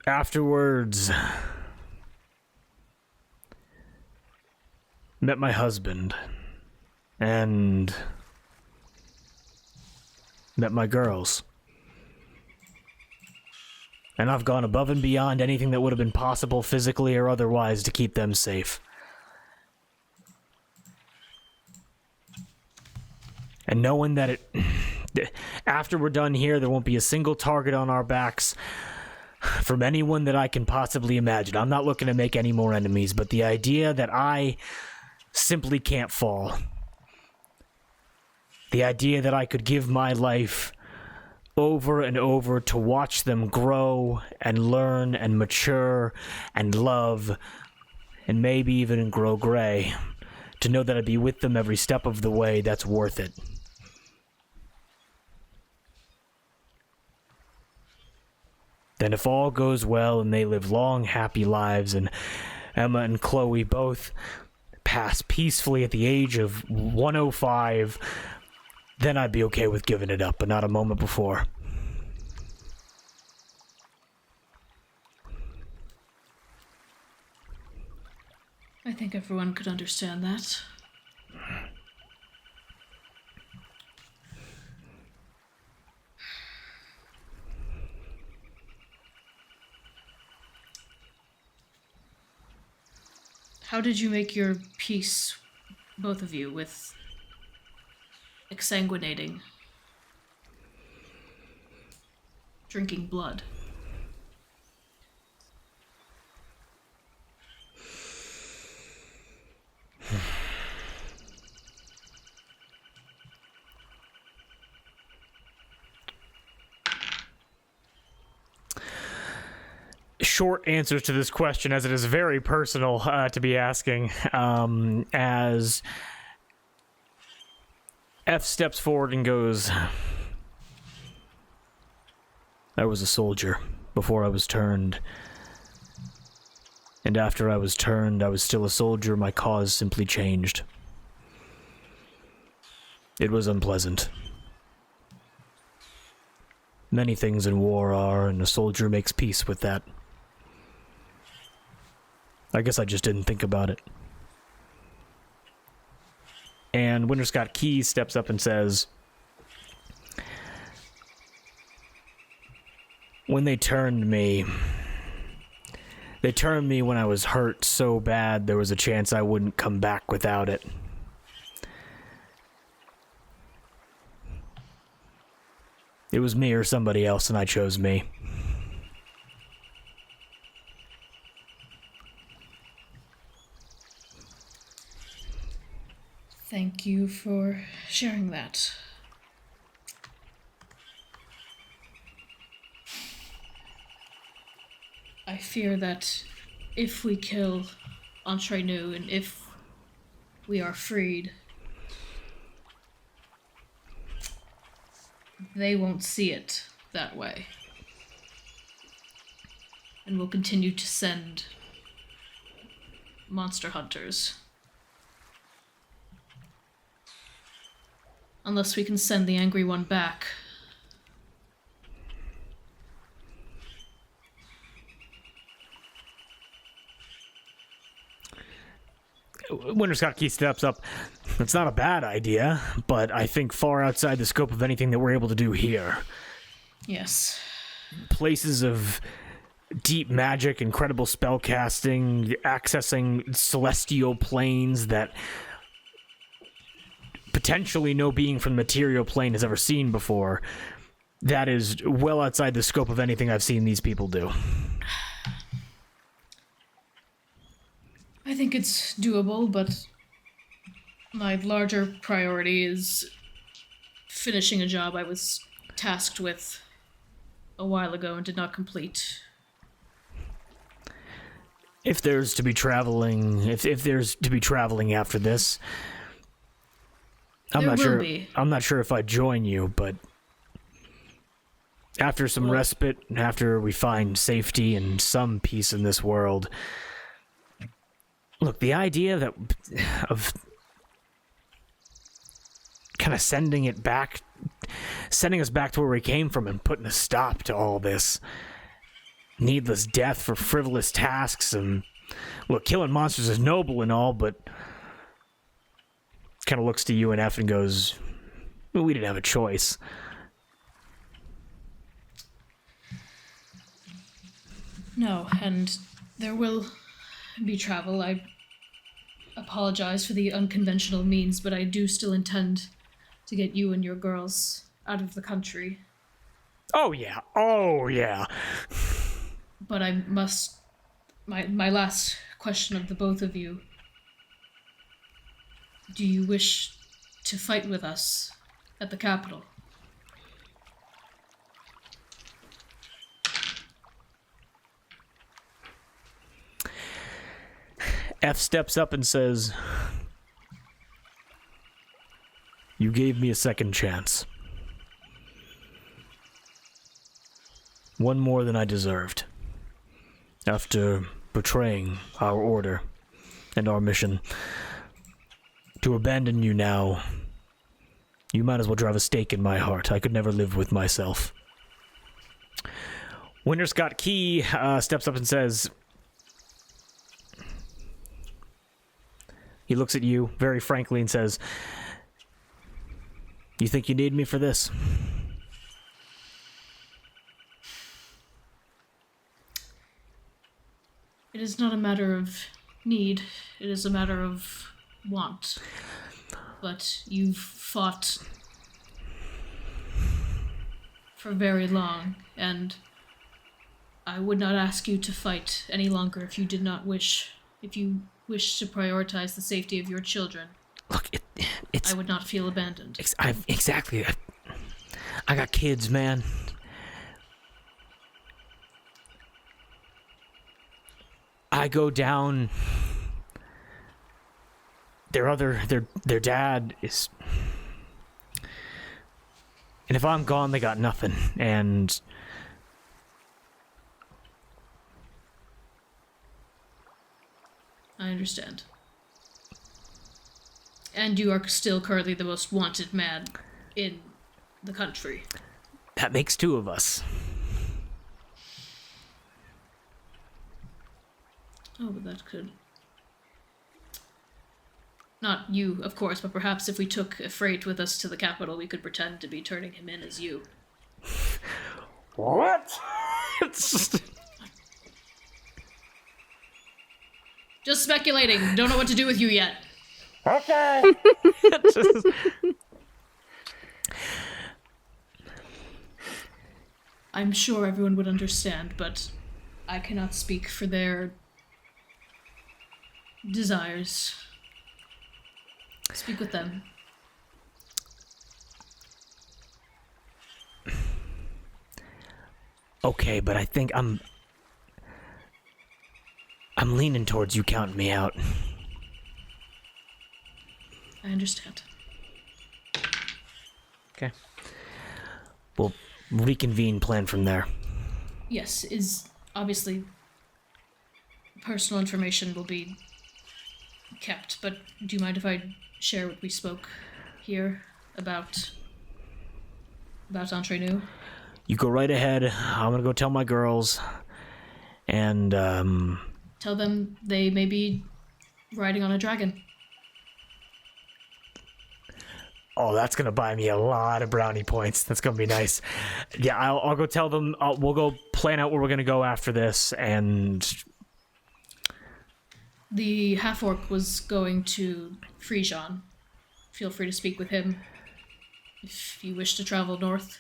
[SPEAKER 1] Afterwards, met my husband, and met my girls. And I've gone above and beyond anything that would have been possible physically or otherwise to keep them safe. And knowing that after we're done here, there won't be a single target on our backs from anyone that I can possibly imagine. I'm not looking to make any more enemies, but the idea that I simply can't fall. The idea that I could give my life over and over to watch them grow and learn and mature and love and maybe even grow gray. To know that I'd be with them every step of the way, that's worth it. Then if all goes well and they live long, happy lives and Emma and Chloe both pass peacefully at the age of 105, then I'd be okay with giving it up, but not a moment before.
[SPEAKER 3] I think everyone could understand that. How did you make your peace, both of you, with exsanguinating? Drinking blood?
[SPEAKER 1] Short answers to this question, as it is very personal to be asking. As F steps forward and goes, I was a soldier before I was turned. And after I was turned, I was still a soldier. My cause simply changed. It was unpleasant. Many things in war are, and a soldier makes peace with that. I guess I just didn't think about it. And Winter Scott Key steps up and says, when they turned me when I was hurt so bad there was a chance I wouldn't come back without it. It was me or somebody else, and I chose me.
[SPEAKER 3] Thank you for sharing that. I fear that if we kill Entrenu and if we are freed, they won't see it that way. And will continue to send monster hunters. Unless we can send the angry one back.
[SPEAKER 1] Winter Scott Key steps up. It's not a bad idea, but I think far outside the scope of anything that we're able to do here.
[SPEAKER 3] Yes.
[SPEAKER 1] Places of deep magic, incredible spellcasting, accessing celestial planes that potentially no being from the material plane has ever seen before. That is well outside the scope of anything I've seen these people do.
[SPEAKER 3] I think it's doable, but my larger priority is finishing a job I was tasked with a while ago and did not complete.
[SPEAKER 1] If there's to be traveling, if there's to be traveling after this, I'm not sure if I'd join you, but after some respite, after we find safety and some peace in this world, look, the idea of kind of sending us back to where we came from and putting a stop to all this needless death for frivolous tasks, and look, killing monsters is noble and all, but kind of looks to you and F and goes, well, we didn't have a choice.
[SPEAKER 3] No, and there will be travel. I apologize for the unconventional means, but I do still intend to get you and your girls out of the country.
[SPEAKER 1] Oh yeah.
[SPEAKER 3] But I must... My last question of the both of you. Do you wish to fight with us at the capital?
[SPEAKER 1] F steps up and says, you gave me a second chance. One more than I deserved. After betraying our order and our mission, to abandon you now, you might as well drive a stake in my heart. I could never live with myself. Winter Scott Key steps up and says, He looks at you very frankly and says, "You think you need me for this?"
[SPEAKER 3] It is not a matter of need, it is a matter of want. But you've fought for very long, and I would not ask you to fight any longer if you did not wish. If you wish to prioritize the safety of your children,
[SPEAKER 1] Look, it's...
[SPEAKER 3] I would not feel abandoned.
[SPEAKER 1] Exactly. I got kids, man. I go down. Their dad is, and if I'm gone, they got nothing. And
[SPEAKER 3] I understand. And you are still currently the most wanted man in the country.
[SPEAKER 1] that makes two of us.
[SPEAKER 3] Oh, but that could... Not you, of course, but perhaps if we took a freight with us to the capital, we could pretend to be turning him in as you.
[SPEAKER 1] What? It's just...
[SPEAKER 3] Just speculating. Don't know what to do with you yet.
[SPEAKER 1] Okay.
[SPEAKER 3] I'm sure everyone would understand, but I cannot speak for their desires. Speak with them.
[SPEAKER 1] Okay, but I think I'm leaning towards you counting me out.
[SPEAKER 3] I understand.
[SPEAKER 1] Okay. We'll reconvene, plan from there.
[SPEAKER 3] Yes, is obviously personal information will be kept, but do you mind if I share what we spoke here about Entre Nous?
[SPEAKER 1] You go right ahead. I'm gonna go tell my girls. And,
[SPEAKER 3] Tell them they may be riding on a dragon.
[SPEAKER 1] oh, that's gonna buy me a lot of brownie points. That's gonna be nice. Yeah, I'll go tell them. We'll go plan out where we're gonna go after this, and...
[SPEAKER 3] The half-orc was going to Frisian. Feel free to speak with him if you wish to travel north.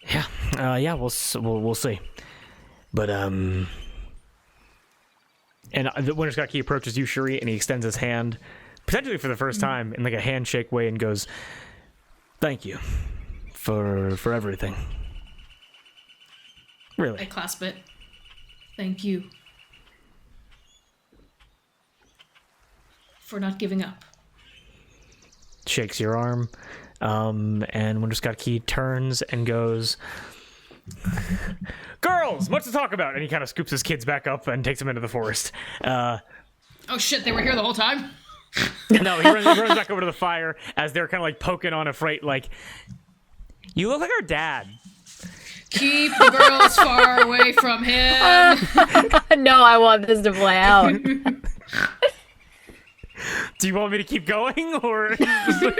[SPEAKER 1] Yeah, we'll see. But, And the Winter Scott Key approaches you, Shuri, and he extends his hand, potentially for the first time, in like a handshake way, and goes, "Thank you for everything."
[SPEAKER 3] I
[SPEAKER 1] Really?
[SPEAKER 3] clasp it. Thank you for not giving up.
[SPEAKER 1] Shakes your arm, and Winter Scott Key turns and goes, "Girls, much to talk about." And he kind of scoops his kids back up and takes them into the forest.
[SPEAKER 3] Oh shit, they were here the whole time?
[SPEAKER 1] No, he runs back over to the fire as they're kind of like poking on a freight, like, "You look like our dad."
[SPEAKER 3] Keep the girls far away from him.
[SPEAKER 2] No, I want this to play out.
[SPEAKER 1] Do you want me to keep going, or
[SPEAKER 2] No,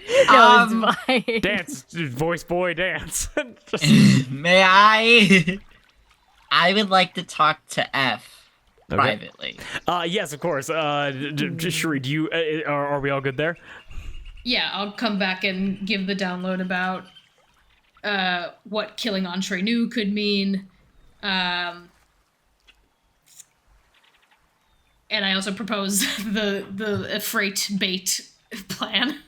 [SPEAKER 2] it's fine.
[SPEAKER 1] dance, voice boy, dance?
[SPEAKER 4] May I? I would like to talk to F privately.
[SPEAKER 1] Yes, of course. Shuri, do you? Are we all good there?
[SPEAKER 3] Yeah, I'll come back and give the download about what killing Entre Nous could mean. And I also propose the freight bait plan.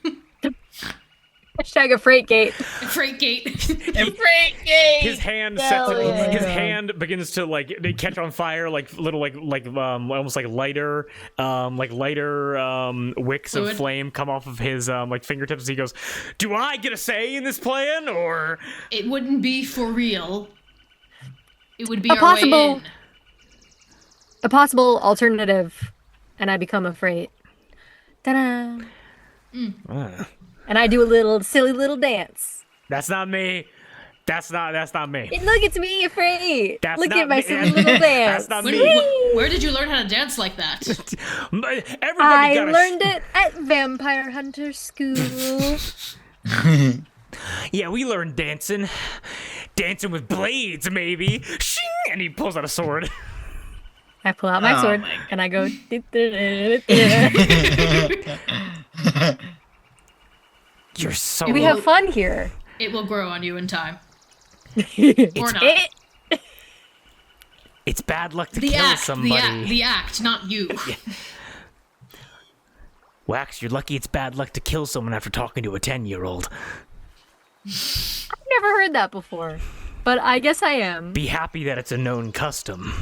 [SPEAKER 2] Hashtag a freight gate.
[SPEAKER 3] Freight gate.
[SPEAKER 1] His hand his hand begins to like catch on fire, like little almost like lighter wicks
[SPEAKER 3] Fluid.
[SPEAKER 1] of flame come off of his like fingertips. He goes, "Do I get a say in this plan, or?"
[SPEAKER 3] It wouldn't be for real. It would be our way in.
[SPEAKER 2] A possible alternative, and I become a freight. Ta-da! And I do a silly little dance.
[SPEAKER 1] That's not me. That's not me.
[SPEAKER 2] Look, it's me, afraid.
[SPEAKER 1] That's
[SPEAKER 2] Look
[SPEAKER 1] not
[SPEAKER 2] at my
[SPEAKER 1] me.
[SPEAKER 2] silly little dance.
[SPEAKER 1] That's not
[SPEAKER 3] When,
[SPEAKER 1] me.
[SPEAKER 3] where did you learn how to dance like that?
[SPEAKER 1] Everybody
[SPEAKER 2] I
[SPEAKER 1] got
[SPEAKER 2] learned it at Vampire Hunter School.
[SPEAKER 1] Yeah, we learned dancing. Dancing with blades, maybe. Shing! And he pulls out a sword.
[SPEAKER 2] I pull out my
[SPEAKER 4] Oh
[SPEAKER 2] sword
[SPEAKER 4] my
[SPEAKER 2] and I go.
[SPEAKER 1] You're so.
[SPEAKER 2] We have fun here.
[SPEAKER 3] It will grow on you in time. Or not.
[SPEAKER 2] It,
[SPEAKER 1] It's bad luck to
[SPEAKER 3] The
[SPEAKER 1] kill
[SPEAKER 3] act,
[SPEAKER 1] somebody.
[SPEAKER 3] the act, not you.
[SPEAKER 1] Wax, you're lucky it's bad luck to kill someone after talking to a 10-year-old.
[SPEAKER 2] I've never heard that before, but I guess I am.
[SPEAKER 1] Be happy that it's a known custom.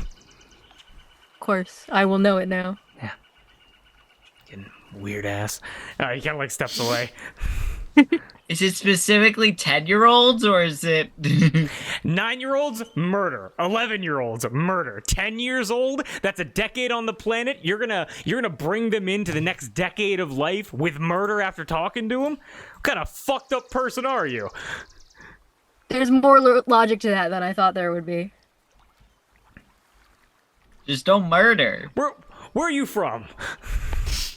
[SPEAKER 2] Of course, I will know it now.
[SPEAKER 1] Yeah. Fucking weird ass. He kind of like steps away.
[SPEAKER 4] Is it specifically 10-year-olds or is it
[SPEAKER 1] 9-year-olds, murder. 11-year-olds, murder. 10 years old, that's a decade on the planet. You're gonna bring them into the next decade of life with murder after talking to them? What kind of fucked up person are you?
[SPEAKER 2] There's more logic to that than I thought there would be.
[SPEAKER 4] just don't murder?
[SPEAKER 1] Where are you from?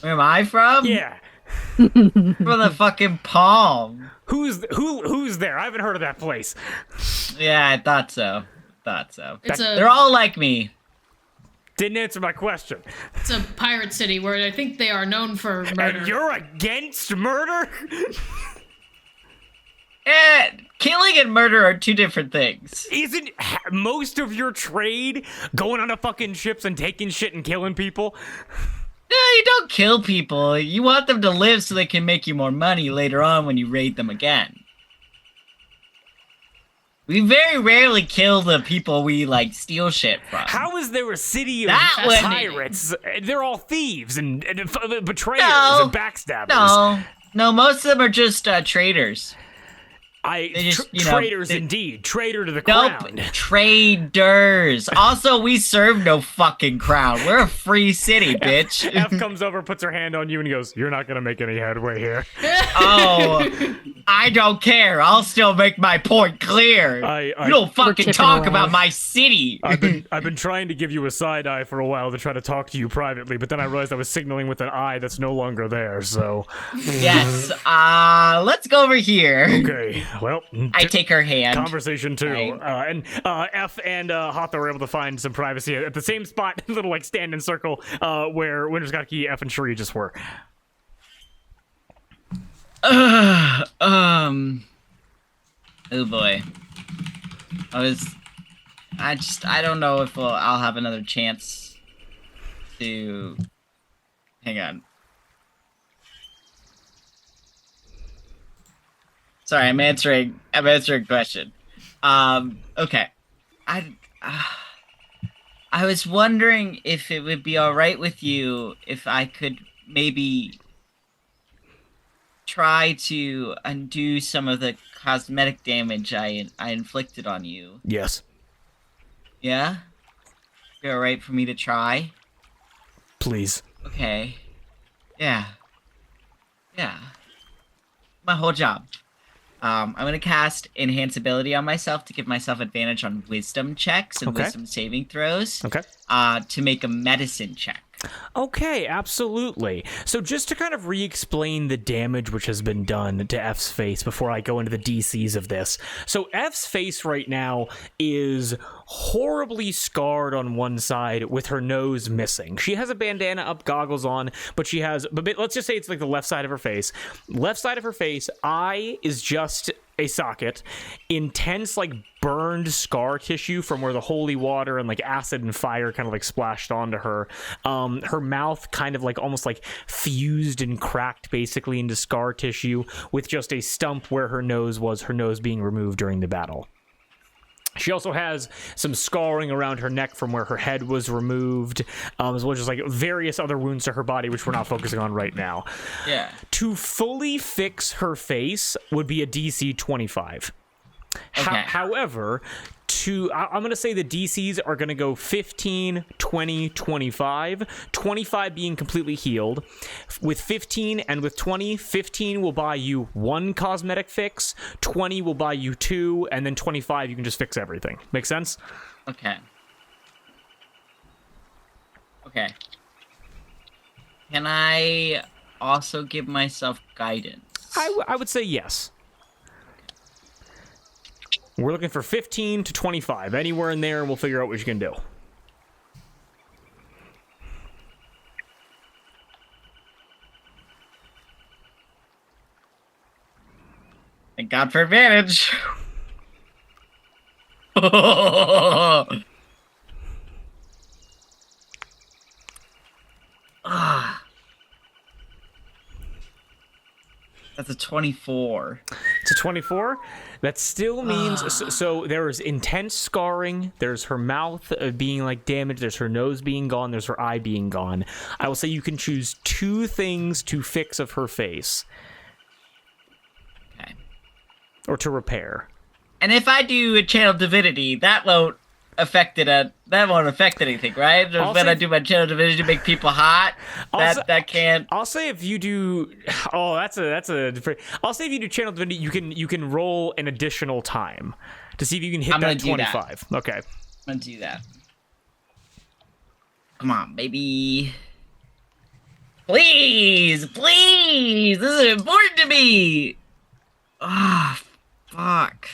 [SPEAKER 4] Where am I from?
[SPEAKER 1] Yeah.
[SPEAKER 4] From the fucking Palm.
[SPEAKER 1] Who's there? I haven't heard of that place.
[SPEAKER 4] Yeah, I thought so. They're all like me.
[SPEAKER 1] Didn't answer my question.
[SPEAKER 3] It's a pirate city where I think they are known for murder.
[SPEAKER 1] And you're against murder?
[SPEAKER 4] Killing and murder are two different things.
[SPEAKER 1] Isn't most of your trade going on to fucking ships and taking shit and killing people?
[SPEAKER 4] No, you don't kill people. You want them to live so they can make you more money later on when you raid them again. We very rarely kill the people we, like, steal shit from.
[SPEAKER 1] How is there a city of
[SPEAKER 4] That would-
[SPEAKER 1] pirates? They're all thieves and betrayers
[SPEAKER 4] No.
[SPEAKER 1] and backstabbers.
[SPEAKER 4] No, most of them are just traders. They just,
[SPEAKER 1] Traitors indeed. Traitor to the
[SPEAKER 4] Nope,
[SPEAKER 1] crown.
[SPEAKER 4] traders. Also, we serve no fucking crown. We're a free city, bitch.
[SPEAKER 1] F comes over, puts her hand on you, and he goes, "You're not gonna make any headway here."
[SPEAKER 4] Oh, I don't care. I'll still make my point clear. You don't fucking
[SPEAKER 2] chipping
[SPEAKER 4] talk
[SPEAKER 2] away.
[SPEAKER 4] about my city.
[SPEAKER 1] I've been trying to give you a side eye for a while to try to talk to you privately, but then I realized I was signaling with an eye that's no longer there. So
[SPEAKER 4] Yes. Let's go over here.
[SPEAKER 1] okay, well,
[SPEAKER 4] I take her hand.
[SPEAKER 1] conversation too,
[SPEAKER 4] Right.
[SPEAKER 1] and F and Hatha were able to find some privacy at the same spot, little like stand and circle, where Winter's Got Key, F and Shuri just were.
[SPEAKER 4] Oh boy. I don't know if I'll have another chance to. Hang on. Sorry, I'm answering a question. Okay. I was wondering if it would be all right with you if I could maybe try to undo some of the cosmetic damage I inflicted on you.
[SPEAKER 1] Yes,
[SPEAKER 4] Yeah? Be all right for me to try?
[SPEAKER 1] please.
[SPEAKER 4] Okay. Yeah. My whole job. I'm gonna cast Enhance Ability on myself to give myself advantage on wisdom checks and
[SPEAKER 1] Okay.
[SPEAKER 4] wisdom saving throws.
[SPEAKER 1] Okay.
[SPEAKER 4] To make a medicine check.
[SPEAKER 1] Okay, absolutely. So just to kind of re-explain the damage which has been done to F's face before I go into the DCs of this. So F's face right now is horribly scarred on one side with her nose missing. She has a bandana up, goggles on, but let's just say it's like the left side of her face. Left side of her face, eye is just a socket, intense like burned scar tissue from where the holy water and like acid and fire kind of like splashed onto her. Her mouth kind of like almost like fused and cracked basically into scar tissue with just a stump where her nose was, her nose being removed during the battle. She also has some scarring around her neck from where her head was removed, as well as just like various other wounds to her body, which we're not focusing on right now.
[SPEAKER 4] Yeah.
[SPEAKER 1] To fully fix her face would be a DC 25.
[SPEAKER 4] Okay.
[SPEAKER 1] However, I'm going to say the DCs are going to go 15, 20, 25. 25 being completely healed. With 15 and with 20, 15 will buy you 1 cosmetic fix, 20 will buy you 2, and then 25 you can just fix everything. Make sense?
[SPEAKER 4] Okay. Okay. Can I also give myself guidance?
[SPEAKER 1] I would say yes. We're looking for 15 to 25. Anywhere in there, and we'll figure out what you can do.
[SPEAKER 4] Thank God for advantage. That's a 24.
[SPEAKER 1] It's a 24. That still means so there's intense scarring. There's her mouth being like damaged. There's her nose being gone. There's her eye being gone. I will say you can choose 2 things to fix of her face.
[SPEAKER 4] Okay.
[SPEAKER 1] Or to repair.
[SPEAKER 4] And if I do a channel divinity, that won't affect anything, right? When I do my channel divinity to make people hot, that can't.
[SPEAKER 1] I'll say if you do. Oh, that's a. I'll say if you do channel divinity, you can roll an additional time to see if you can hit that 25. Okay.
[SPEAKER 4] I'm gonna do that. Come on, baby. Please. This is important to me. Ah, fuck.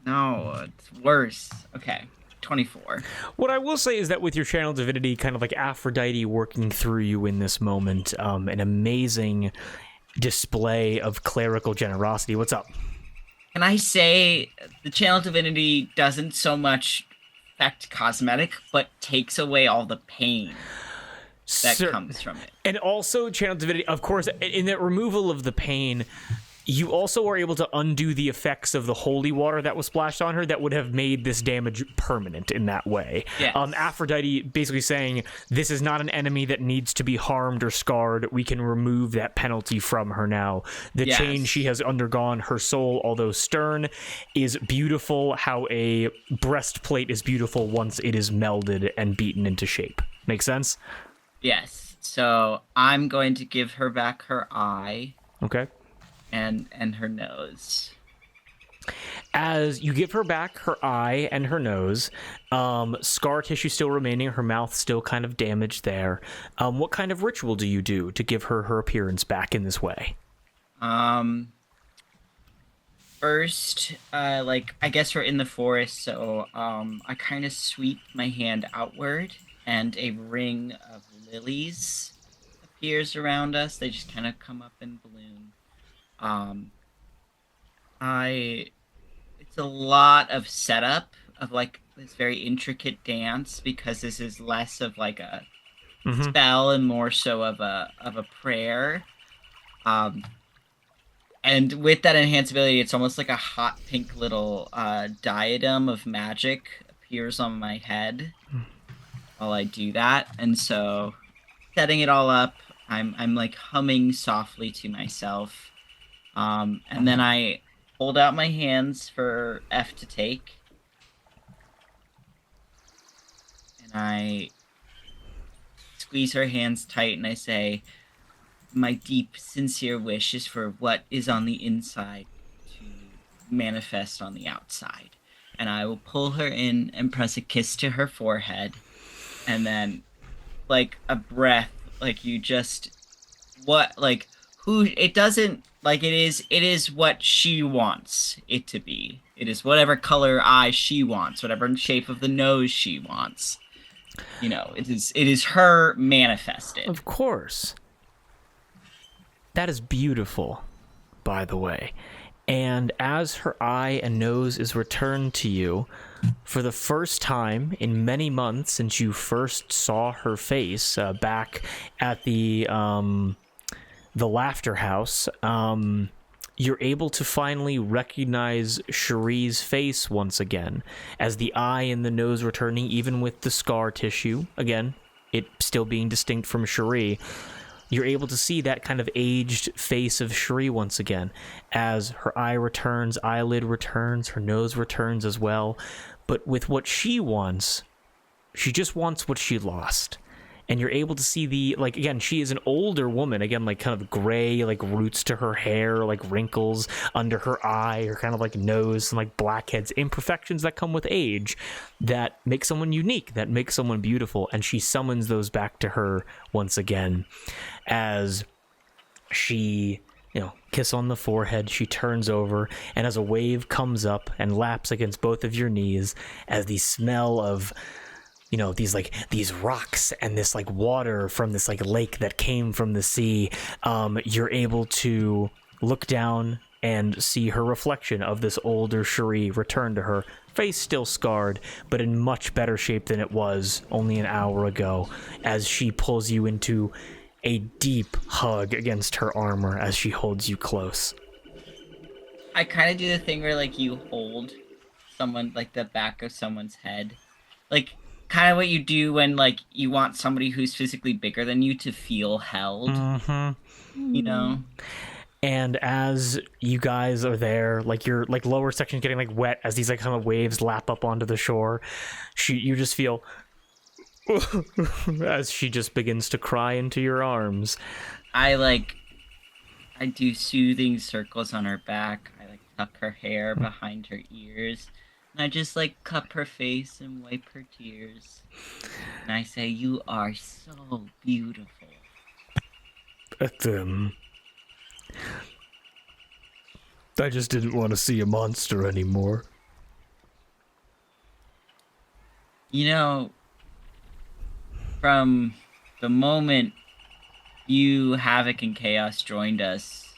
[SPEAKER 4] No, it's worse. Okay, 24.
[SPEAKER 1] What I will say is that with your channel divinity, kind of like Aphrodite working through you in this moment, an amazing display of clerical generosity. What's up?
[SPEAKER 4] Can I say the channel divinity doesn't so much affect cosmetic, but takes away all the pain that comes from it.
[SPEAKER 1] And also channel divinity, of course, in the removal of the pain, you also are able to undo the effects of the holy water that was splashed on her that would have made this damage permanent in that way.
[SPEAKER 4] Yes.
[SPEAKER 1] Aphrodite basically saying, this is not an enemy that needs to be harmed or scarred. We can remove that penalty from her now. The change she has undergone, her soul, although stern, is beautiful. How a breastplate is beautiful once it is melded and beaten into shape. Make sense?
[SPEAKER 4] Yes. So I'm going to give her back her eye.
[SPEAKER 1] Okay.
[SPEAKER 4] And her nose.
[SPEAKER 1] As you give her back her eye and her nose, scar tissue still remaining, her mouth still kind of damaged there. What kind of ritual do you do to give her her appearance back in this way?
[SPEAKER 4] First, I guess we're in the forest, so I kind of sweep my hand outward, and a ring of lilies appears around us. They just kind of come up and bloom. It's a lot of setup of like this very intricate dance because this is less of like a spell and more so of a prayer. And with that enhanced ability, it's almost like a hot pink little diadem of magic appears on my head while I do that. And so setting it all up, I'm like humming softly to myself. And then I hold out my hands for F to take. And I squeeze her hands tight and I say, my deep, sincere wish is for what is on the inside to manifest on the outside. And I will pull her in and press a kiss to her forehead. And then, like a breath, like you just, it doesn't, like it is what she wants it to be. It is whatever color eye she wants, whatever shape of the nose she wants. You know, it is her manifested.
[SPEAKER 1] Of course. That is beautiful, by the way. And as her eye and nose is returned to you, for the first time in many months since you first saw her face back at the Laughter House, you're able to finally recognize Cherie's face once again, as the eye and the nose returning, even with the scar tissue, again, it still being distinct from Cherie. you're able to see that kind of aged face of Shri once again, as her eyelid returns, her nose returns as well. But with what she wants, she just wants what she lost. And you're able to see again, she is an older woman, again, like kind of gray, like roots to her hair, like wrinkles under her eye, her kind of like nose, and like blackheads, imperfections that come with age that make someone unique, that make someone beautiful. And she summons those back to her once again as she, kiss on the forehead, she turns over, and as a wave comes up and laps against both of your knees, as the smell of these rocks and this like water from this like lake that came from the sea, you're able to look down and see her reflection of this older Shri return to her, face still scarred, but in much better shape than it was only an hour ago, as she pulls you into a deep hug against her armor as she holds you close.
[SPEAKER 4] I kind of do the thing where like you hold someone, like the back of someone's head, like kind of what you do when like you want somebody who's physically bigger than you to feel held.
[SPEAKER 1] Mm-hmm. And as you guys are there, like your like lower section getting like wet as these like kind of waves lap up onto the shore, you just feel as she just begins to cry into your arms.
[SPEAKER 4] I do soothing circles on her back. I like tuck her hair behind her ears. And I just like cup her face and wipe her tears. And I say, "You are so beautiful."
[SPEAKER 1] I just didn't want to see a monster anymore.
[SPEAKER 4] From the moment you, Havoc, and Chaos joined us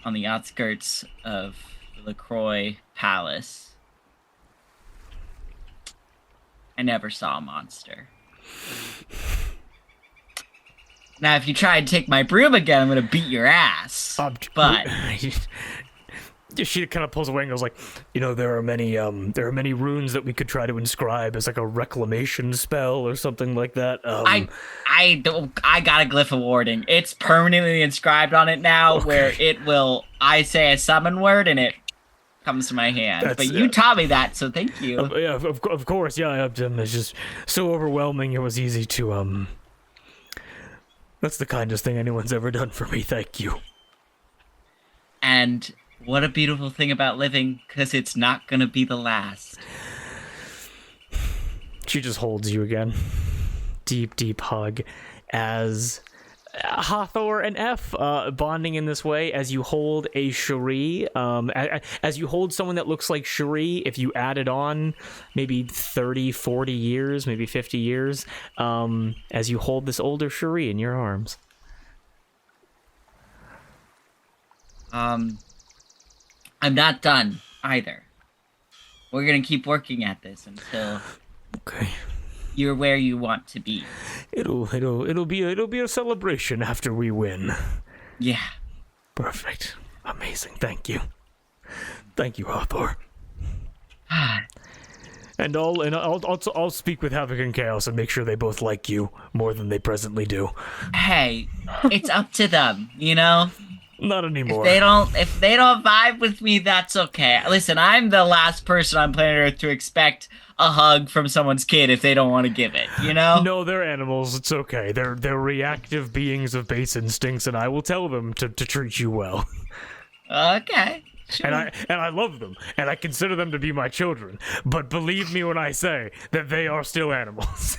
[SPEAKER 4] on the outskirts of the LaCroix Palace, I never saw a monster. Now, if you try and take my broom again, I'm gonna beat your ass. But
[SPEAKER 1] she kind of pulls away and goes like, there are many runes that we could try to inscribe as like a reclamation spell or something like that.
[SPEAKER 4] I got a glyph of warding. It's permanently inscribed on it now,
[SPEAKER 1] okay.
[SPEAKER 4] Where it will. I say a summon word and it comes to my hand. But you taught me that, so thank you.
[SPEAKER 1] Yeah, of course. Yeah, it's just so overwhelming. It was easy to That's the kindest thing anyone's ever done for me. Thank you.
[SPEAKER 4] And what a beautiful thing about living, because it's not gonna be the last.
[SPEAKER 1] She just holds you again. Deep hug as Hathor and F bonding in this way as you hold a Shuri. As you hold someone that looks like Shuri, if you added on maybe 30, 40 years, maybe 50 years, as you hold this older Shuri in your arms.
[SPEAKER 4] I'm not done either. We're gonna keep working at this until you're where you want to be.
[SPEAKER 1] It'll be a celebration after we win.
[SPEAKER 4] Yeah.
[SPEAKER 1] Perfect. Amazing. Thank you, Hathor. And I'll speak with Havoc and Chaos and make sure they both like you more than they presently do.
[SPEAKER 4] Hey, it's up to them,
[SPEAKER 1] Not anymore.
[SPEAKER 4] If they don't vibe with me, that's okay. Listen, I'm the last person on planet Earth to expect a hug from someone's kid if they don't want to give it,
[SPEAKER 1] No, they're animals. It's okay. They're reactive beings of base instincts, and I will tell them to treat you well.
[SPEAKER 4] Okay. Sure.
[SPEAKER 1] And I love them, and I consider them to be my children. But believe me when I say that they are still animals.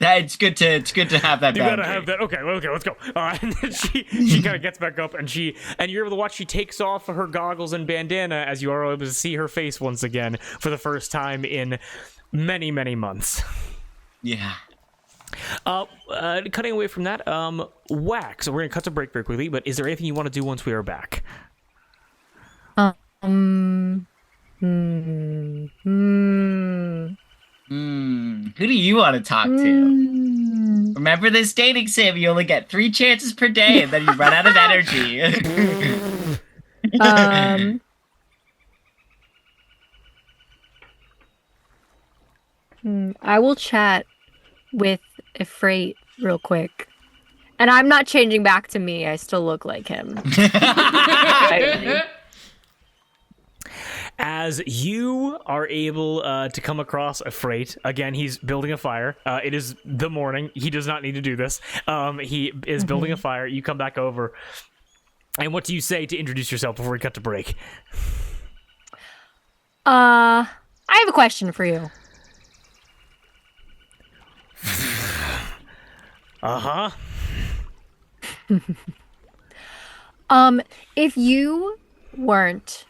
[SPEAKER 4] It's good to have that boundary.
[SPEAKER 1] You gotta have that. Okay, let's go. And then she kind of gets back up, and you're able to watch. She takes off her goggles and bandana as you are able to see her face once again for the first time in many, many months.
[SPEAKER 4] Yeah.
[SPEAKER 1] Cutting away from that, Wax. So we're gonna cut to break very quickly. But is there anything you want to do once we are back?
[SPEAKER 4] Who do you want to talk to? Remember this dating sim, you only get 3 chances per day and then you run out of energy.
[SPEAKER 2] I will chat with Efrate real quick And I'm not changing back to me. I still look like him.
[SPEAKER 1] As you are able to come across a freight, again, he's building a fire. It is the morning. He does not need to do this. He is building a fire. You come back over. And what do you say to introduce yourself before we cut to break?
[SPEAKER 2] I have a question for you.
[SPEAKER 1] Uh-huh.
[SPEAKER 2] If you weren't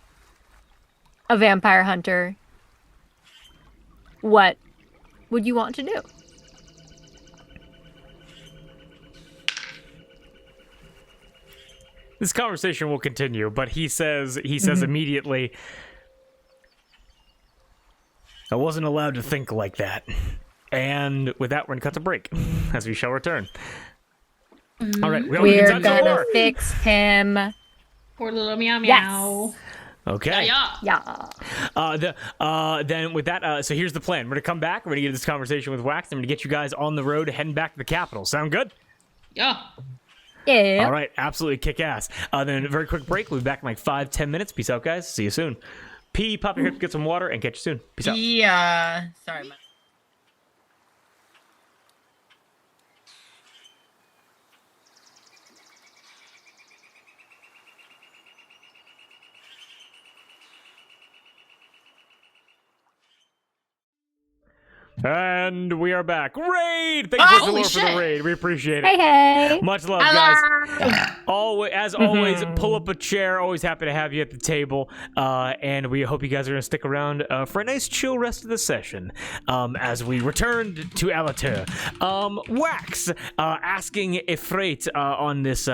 [SPEAKER 2] a vampire hunter, what would you want to do?
[SPEAKER 1] This conversation will continue, but he says immediately, I wasn't allowed to think like that. And with that, we're going to cut to break, as we shall return. All right,
[SPEAKER 2] We're gonna fix him.
[SPEAKER 3] Poor little meow
[SPEAKER 2] Yes.
[SPEAKER 3] meow.
[SPEAKER 1] Okay.
[SPEAKER 3] Yeah.
[SPEAKER 1] Then with that, so here's the plan. We're going to come back. We're going to get this conversation with Wax. And we're going to get you guys on the road heading back to the capital. Sound good?
[SPEAKER 3] Yeah.
[SPEAKER 2] Yeah.
[SPEAKER 1] All right, absolutely kick ass. Then a very quick break. We'll be back in like 5-10 minutes. Peace out, guys. See you soon. Pee, pop your hips, get some water, and catch you soon. Peace out.
[SPEAKER 4] Yeah. Sorry, man.
[SPEAKER 1] And we are back. Raid! Thank you
[SPEAKER 3] Holy
[SPEAKER 1] for the
[SPEAKER 3] shit.
[SPEAKER 1] raid. We appreciate it.
[SPEAKER 2] Hey.
[SPEAKER 1] Much love, guys. As always, pull up a chair. Always happy to have you at the table. And we hope you guys are going to stick around for a nice chill rest of the session as we return to Allatour. Wax asking Ifrit on this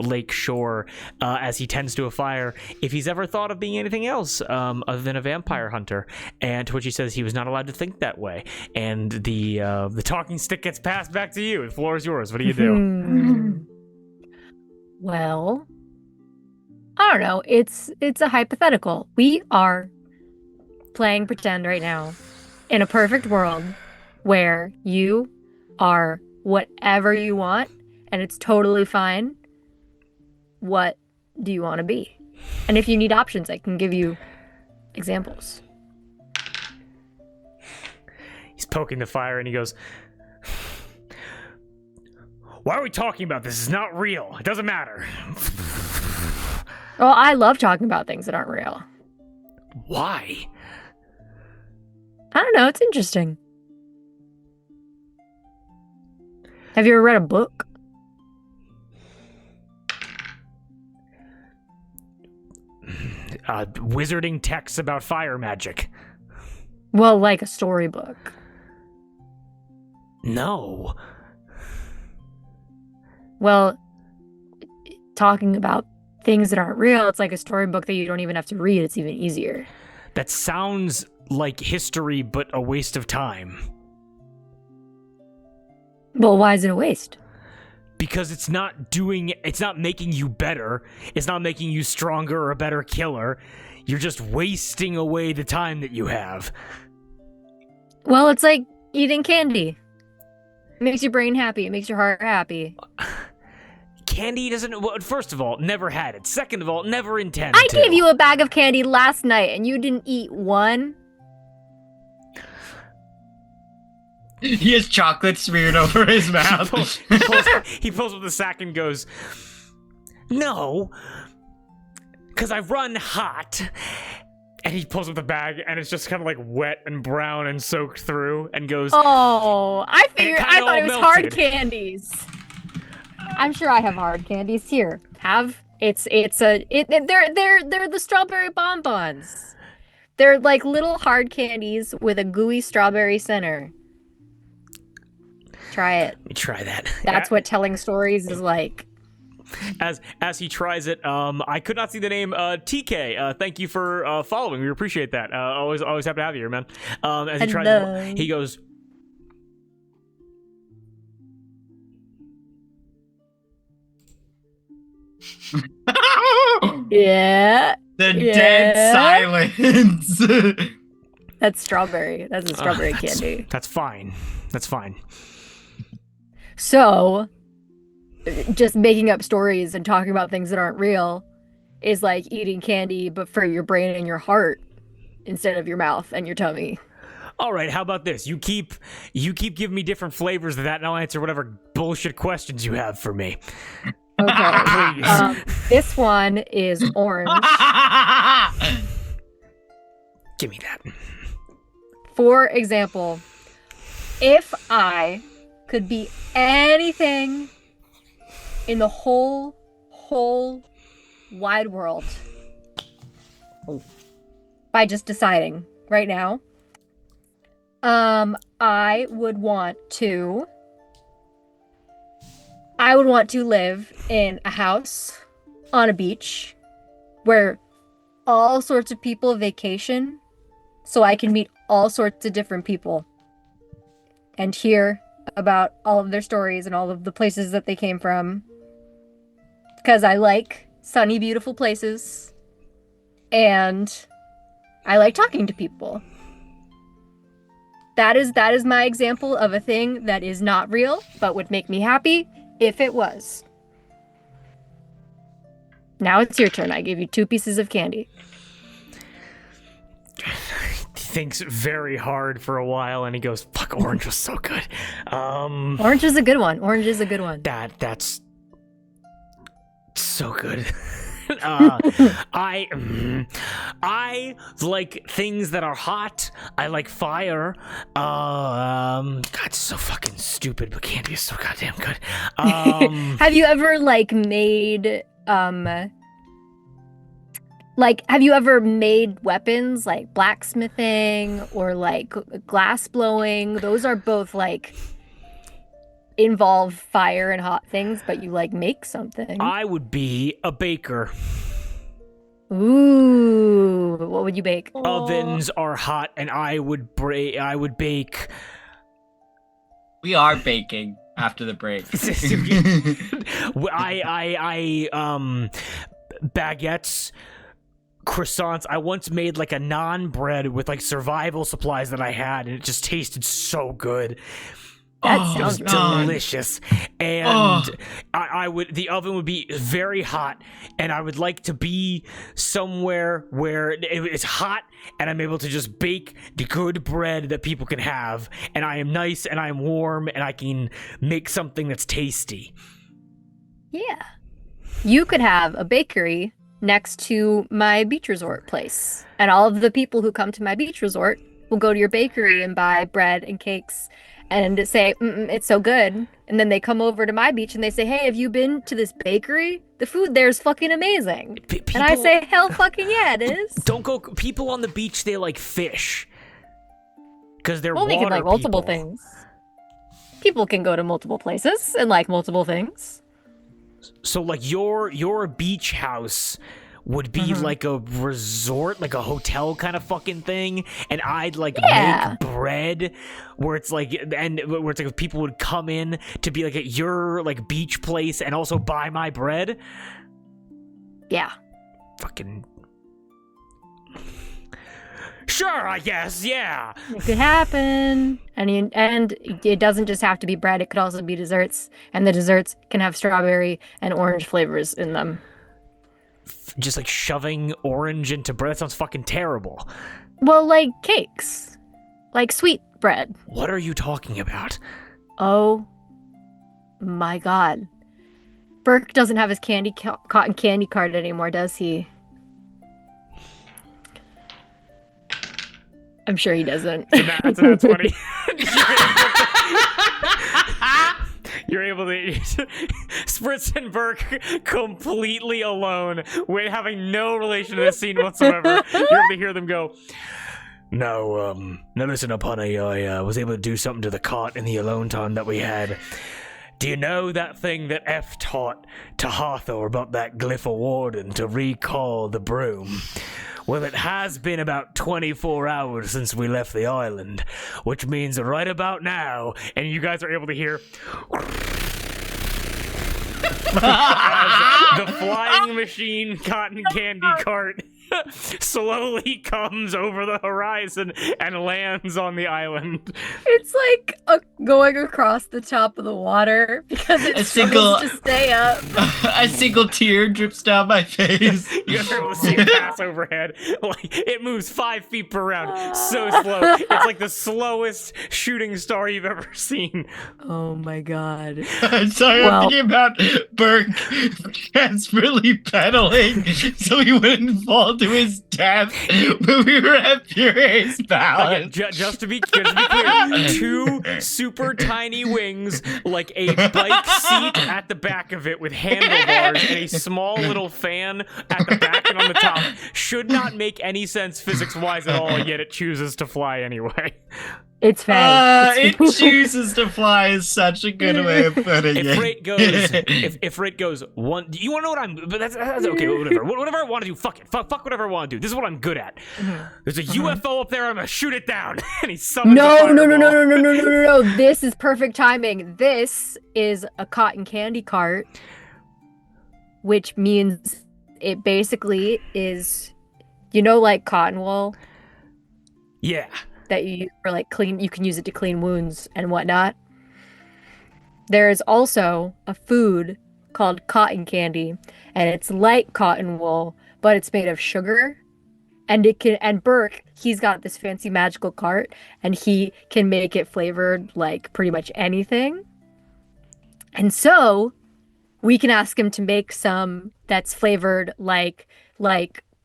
[SPEAKER 1] lake shore as he tends to a fire if he's ever thought of being anything else other than a vampire hunter. And to which he says he was not allowed to think that way. And the talking stick gets passed back to you. The floor is yours. What do you do?
[SPEAKER 2] Well, I don't know. It's a hypothetical. We are playing pretend right now in a perfect world where you are whatever you want and it's totally fine. What do you want to be? And if you need options, I can give you examples.
[SPEAKER 1] He's poking the fire and he goes, why are we talking about this? It's not real. It doesn't matter.
[SPEAKER 2] Well, I love talking about things that aren't real.
[SPEAKER 1] Why?
[SPEAKER 2] I don't know. It's interesting. Have you ever read a book?
[SPEAKER 1] Wizarding texts about fire magic.
[SPEAKER 2] Well, like a storybook.
[SPEAKER 1] No.
[SPEAKER 2] Well, talking about things that aren't real, it's like a storybook that you don't even have to read. It's even easier.
[SPEAKER 1] That sounds like history, but a waste of time.
[SPEAKER 2] Well, why is it a waste?
[SPEAKER 1] Because it's not making you better. It's not making you stronger or a better killer. You're just wasting away the time that you have.
[SPEAKER 2] Well, it's like eating candy. It makes your brain happy. It makes your heart happy.
[SPEAKER 1] Candy doesn't... Well, first of all, never had it. Second of all, never intended
[SPEAKER 2] I
[SPEAKER 1] to.
[SPEAKER 2] gave you a bag of candy last night and you didn't eat one.
[SPEAKER 4] He has chocolate smeared over his mouth.
[SPEAKER 1] He pulls up the sack and goes, no, because I run hot. And he pulls up the bag and it's just kind of like wet and brown and soaked through and goes,
[SPEAKER 2] Oh, I figured.
[SPEAKER 1] kinda
[SPEAKER 2] I thought
[SPEAKER 1] all
[SPEAKER 2] it was
[SPEAKER 1] melted.
[SPEAKER 2] hard candies. I'm sure I have hard candies here. They're the strawberry bonbons. They're like little hard candies with a gooey strawberry center. Try it.
[SPEAKER 1] let me try that.
[SPEAKER 2] That's what telling stories is like.
[SPEAKER 1] As he tries it, I could not see the name TK. Thank you for following. We appreciate that. Always happy to have you here, man. As he tries it, he goes,
[SPEAKER 2] Yeah.
[SPEAKER 4] The
[SPEAKER 2] Yeah.
[SPEAKER 4] dead silence.
[SPEAKER 2] That's strawberry. That's a strawberry candy.
[SPEAKER 1] That's fine. That's fine.
[SPEAKER 2] So, just making up stories and talking about things that aren't real is like eating candy, but for your brain and your heart instead of your mouth and your tummy.
[SPEAKER 1] All right, how about this? You keep giving me different flavors of that, and I'll answer whatever bullshit questions you have for me.
[SPEAKER 2] Okay. This one is orange.
[SPEAKER 1] Give me that.
[SPEAKER 2] For example, if I could be anything in the whole wide world by just deciding right now, I would want to live in a house on a beach where all sorts of people vacation so I can meet all sorts of different people and hear about all of their stories and all of the places that they came from. Because I like sunny, beautiful places. And I like talking to people. That is my example of a thing that is not real, but would make me happy if it was. Now it's your turn. I gave you 2 pieces of candy.
[SPEAKER 1] Thinks very hard for a while, and he goes, "Fuck, orange was so good."
[SPEAKER 2] Orange is a good one. Orange is a good one.
[SPEAKER 1] That's so good. I like things that are hot. I like fire. God, it's so fucking stupid, but candy is so goddamn good.
[SPEAKER 2] Have you ever made have you ever made weapons like blacksmithing or like glass blowing? Those are both involve fire and hot things, but you make something.
[SPEAKER 1] I would be a baker.
[SPEAKER 2] Ooh, what would you bake?
[SPEAKER 1] Ovens are hot, and I would bake.
[SPEAKER 4] We are baking after the break.
[SPEAKER 1] Baguettes, croissants. I once made a naan bread with survival supplies that I had, and it just tasted so good.
[SPEAKER 2] That
[SPEAKER 1] It was
[SPEAKER 2] sounds
[SPEAKER 1] delicious, and I would. The oven would be very hot, and I would like to be somewhere where it's hot, and I'm able to just bake the good bread that people can have, and I am nice, and I am warm, and I can make something that's tasty.
[SPEAKER 2] Yeah. You could have a bakery next to my beach resort place, and all of the people who come to my beach resort will go to your bakery and buy bread and cakes and say, it's so good. And then they come over to my beach and they say, hey, have you been to this bakery? The food there is fucking amazing. And I say, hell fucking yeah, it is.
[SPEAKER 1] Don't go. People on the beach, they like fish. Because they're
[SPEAKER 2] Well, they can
[SPEAKER 1] water
[SPEAKER 2] like multiple
[SPEAKER 1] people.
[SPEAKER 2] things. People can go to multiple places and like multiple things.
[SPEAKER 1] So your beach house would be like a resort, like a hotel kind of fucking thing, and I'd make bread where it's people would come in to be at your beach place and also buy my bread.
[SPEAKER 2] Yeah.
[SPEAKER 1] Fucking sure, I guess, yeah.
[SPEAKER 2] It could happen. And it doesn't just have to be bread, it could also be desserts. And the desserts can have strawberry and orange flavors in them.
[SPEAKER 1] Just shoving orange into bread, that sounds fucking terrible.
[SPEAKER 2] Well, like cakes. Like sweet bread.
[SPEAKER 1] What are you talking about?
[SPEAKER 2] Oh my god. Burke doesn't have his cotton candy card anymore, does he? I'm sure he doesn't.
[SPEAKER 1] That's funny. You're able to Spritz and Burke completely alone, with having no relation to this scene whatsoever. You're able to hear them go, now listen up, honey. I was able to do something to the cart in the alone time that we had. Do you know that thing that F taught to Hathor about that glyph of warden to recall the broom? Well, it has been about 24 hours since we left the island, which means right about now, and you guys are able to hear as the flying machine cotton candy cart slowly comes over the horizon and lands on the island.
[SPEAKER 2] It's like going across the top of the water because it struggles to stay up.
[SPEAKER 4] A single tear drips down my face.
[SPEAKER 1] You're able to see it pass overhead. Like, it moves 5 feet per round. So slow. It's like the slowest shooting star you've ever seen.
[SPEAKER 2] Oh my god.
[SPEAKER 4] I'm sorry, I'm thinking about Burke desperately pedaling so he wouldn't fall to his death when we were at Furie's balance.
[SPEAKER 1] Okay, just to be clear, 2 super tiny wings, like a bike seat at the back of it with handlebars and a small little fan at the back and on the top. Should not make any sense physics-wise at all, yet it chooses to fly anyway.
[SPEAKER 2] It's fast.
[SPEAKER 4] It chooses to fly is such a good way of putting it.
[SPEAKER 1] If rate goes one, you want to know what I'm? But that's okay. Whatever. Whatever I want to do. Fuck it. Fuck whatever I want to do. This is what I'm good at. There's a UFO up there. I'm gonna shoot it down. And he summons.
[SPEAKER 2] No. This is perfect timing. This is a cotton candy cart, which means it basically is, like cotton wool.
[SPEAKER 1] Yeah.
[SPEAKER 2] That you use for like clean, you can use it to clean wounds and whatnot. There is also a food called cotton candy, and it's like cotton wool, but it's made of sugar. And Burke, he's got this fancy magical cart, and he can make it flavored like pretty much anything. And so we can ask him to make some that's flavored like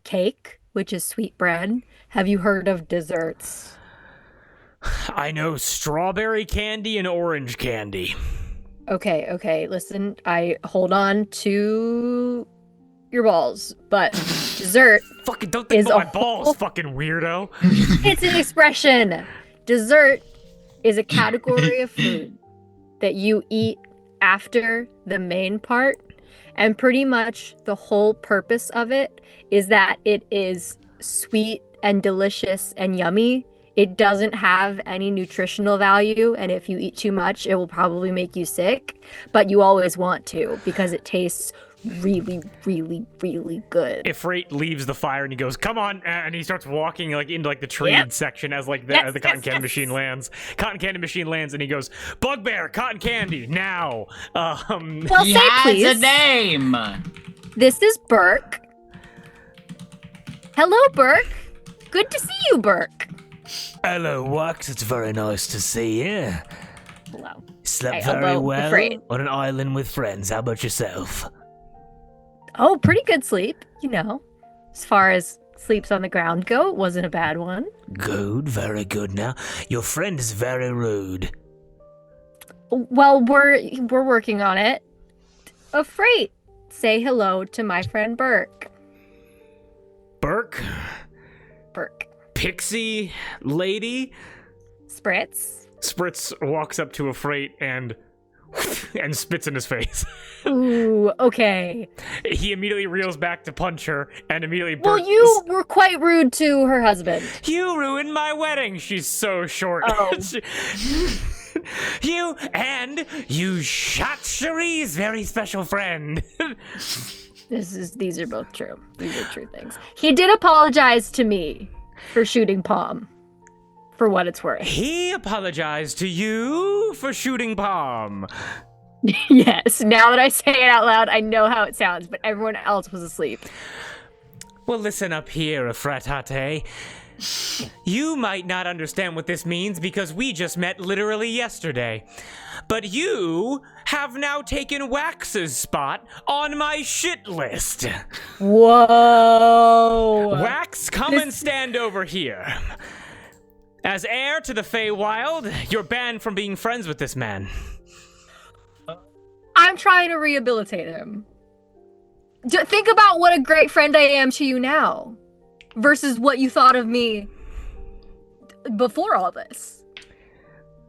[SPEAKER 2] cake, which is sweet bread. Have you heard of desserts?
[SPEAKER 1] I know strawberry candy and orange candy.
[SPEAKER 2] Okay, listen, I hold on to your balls, but dessert
[SPEAKER 1] fucking don't think about my balls, fucking weirdo.
[SPEAKER 2] It's an expression. Dessert is a category of food that you eat after the main part, and pretty much the whole purpose of it is that it is sweet and delicious and yummy. It doesn't have any nutritional value, and if you eat too much, it will probably make you sick, but you always want to because it tastes really, really, really good.
[SPEAKER 1] Ifrit leaves the fire and he goes, "Come on!" and he starts walking like into like the trade section as like the cotton candy machine lands. Cotton candy machine lands, and he goes, "Bugbear, cotton candy now."
[SPEAKER 2] Well,
[SPEAKER 4] he
[SPEAKER 2] say
[SPEAKER 4] has
[SPEAKER 2] please.
[SPEAKER 4] a name.
[SPEAKER 2] This is Burke. Hello, Burke. Good to see you, Burke.
[SPEAKER 1] Hello, Wax. It's very nice to see you.
[SPEAKER 2] Hello.
[SPEAKER 1] Slept very well on an island with friends. How about yourself?
[SPEAKER 2] Oh, pretty good sleep, As far as sleeps on the ground go, it wasn't a bad one.
[SPEAKER 1] Good, very good. Now, your friend is very rude.
[SPEAKER 2] Well, we're working on it. Afraid. Say hello to my friend Burke.
[SPEAKER 1] Burke?
[SPEAKER 2] Burke.
[SPEAKER 1] Pixie lady?
[SPEAKER 2] Spritz.
[SPEAKER 1] Spritz walks up to Afraid and spits in his face.
[SPEAKER 2] Ooh, okay.
[SPEAKER 1] He immediately reels back to punch her and immediately
[SPEAKER 2] Well, you were quite rude to her husband.
[SPEAKER 1] You ruined my wedding. She's so short.
[SPEAKER 2] Oh.
[SPEAKER 1] You shot Cherie's very special friend.
[SPEAKER 2] These are both true. These are true things. He did apologize to me for shooting Palm, for what it's worth.
[SPEAKER 1] He apologized to you for shooting Palm.
[SPEAKER 2] Yes, now that I say it out loud, I know how it sounds, but everyone else was asleep.
[SPEAKER 1] Well, listen up here, Afratate. You might not understand what this means because we just met literally yesterday. But you have now taken Wax's spot on my shit list.
[SPEAKER 2] Whoa!
[SPEAKER 1] Wax, come and stand over here. As heir to the Feywild, you're banned from being friends with this man.
[SPEAKER 2] I'm trying to rehabilitate him. Think about what a great friend I am to you now versus what you thought of me before all this.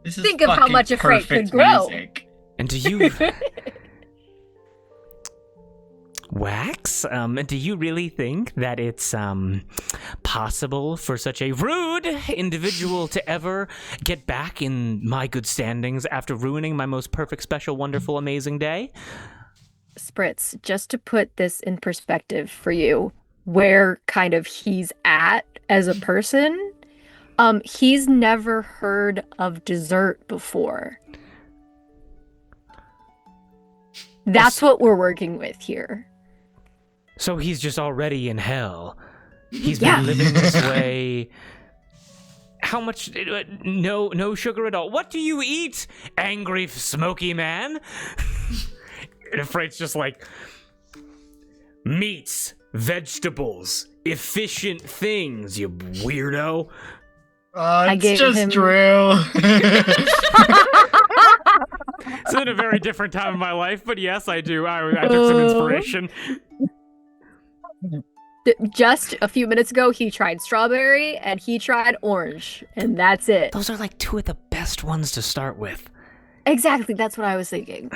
[SPEAKER 2] Think of how much a Frank could grow.
[SPEAKER 1] Music. And do you... Wax, do you really think that it's possible for such a rude individual to ever get back in my good standings after ruining my most perfect, special, wonderful, amazing day?
[SPEAKER 2] Spritz, just to put this in perspective for you, where kind of he's at as a person. He's never heard of dessert before. That's what we're working with here.
[SPEAKER 1] So he's just already in hell. He's been living this way. How much? No sugar at all. What do you eat, angry, smoky man? And Freight's just like, meats, vegetables, efficient things, you weirdo.
[SPEAKER 4] It's just Drew.
[SPEAKER 1] It's in a very different time of my life, but yes, I do. I took some inspiration.
[SPEAKER 2] Just a few minutes ago, he tried strawberry and he tried orange, and that's it.
[SPEAKER 1] Those are like two of the best ones to start with.
[SPEAKER 2] Exactly, that's what I was thinking.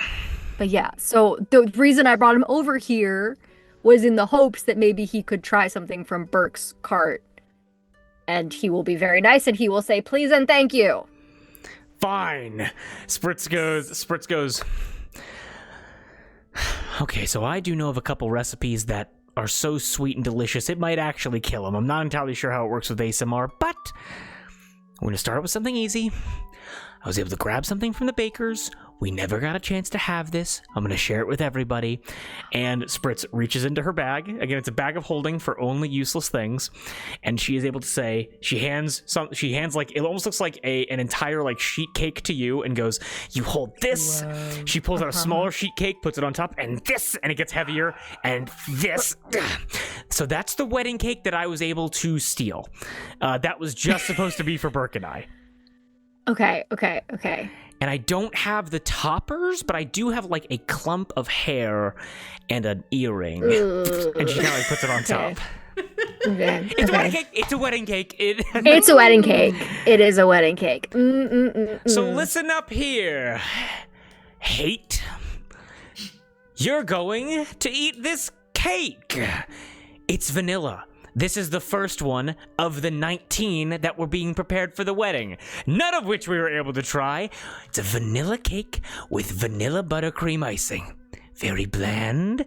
[SPEAKER 2] But yeah, so the reason I brought him over here was in the hopes that maybe he could try something from Burke's cart. And he will be very nice and he will say please and thank you.
[SPEAKER 1] Fine. Spritz goes, okay, so I do know of a couple recipes that are so sweet and delicious, it might actually kill him. I'm not entirely sure how it works with ASMR, but we're going to start with something easy. I was able to grab something from the baker's. We never got a chance to have this. I'm going to share it with everybody. And Spritz reaches into her bag. Again, it's a bag of holding for only useless things. And she is able to say, she hands like, it almost looks like an entire like sheet cake to you and goes, you hold this. Whoa. She pulls out a smaller sheet cake, puts it on top, and this, and it gets heavier, and this. So that's the wedding cake that I was able to steal. That was just supposed to be for Burke and I.
[SPEAKER 2] Okay.
[SPEAKER 1] And I don't have the toppers, but I do have like a clump of hair and an earring. And she kind of like puts it on top.
[SPEAKER 2] Okay.
[SPEAKER 1] It's a wedding cake. It's a wedding cake.
[SPEAKER 2] It's a wedding cake. It is a wedding cake.
[SPEAKER 1] So listen up here. Hate. You're going to eat this cake. It's vanilla. This is the first one of the 19 that were being prepared for the wedding, none of which we were able to try. It's a vanilla cake with vanilla buttercream icing. Very bland.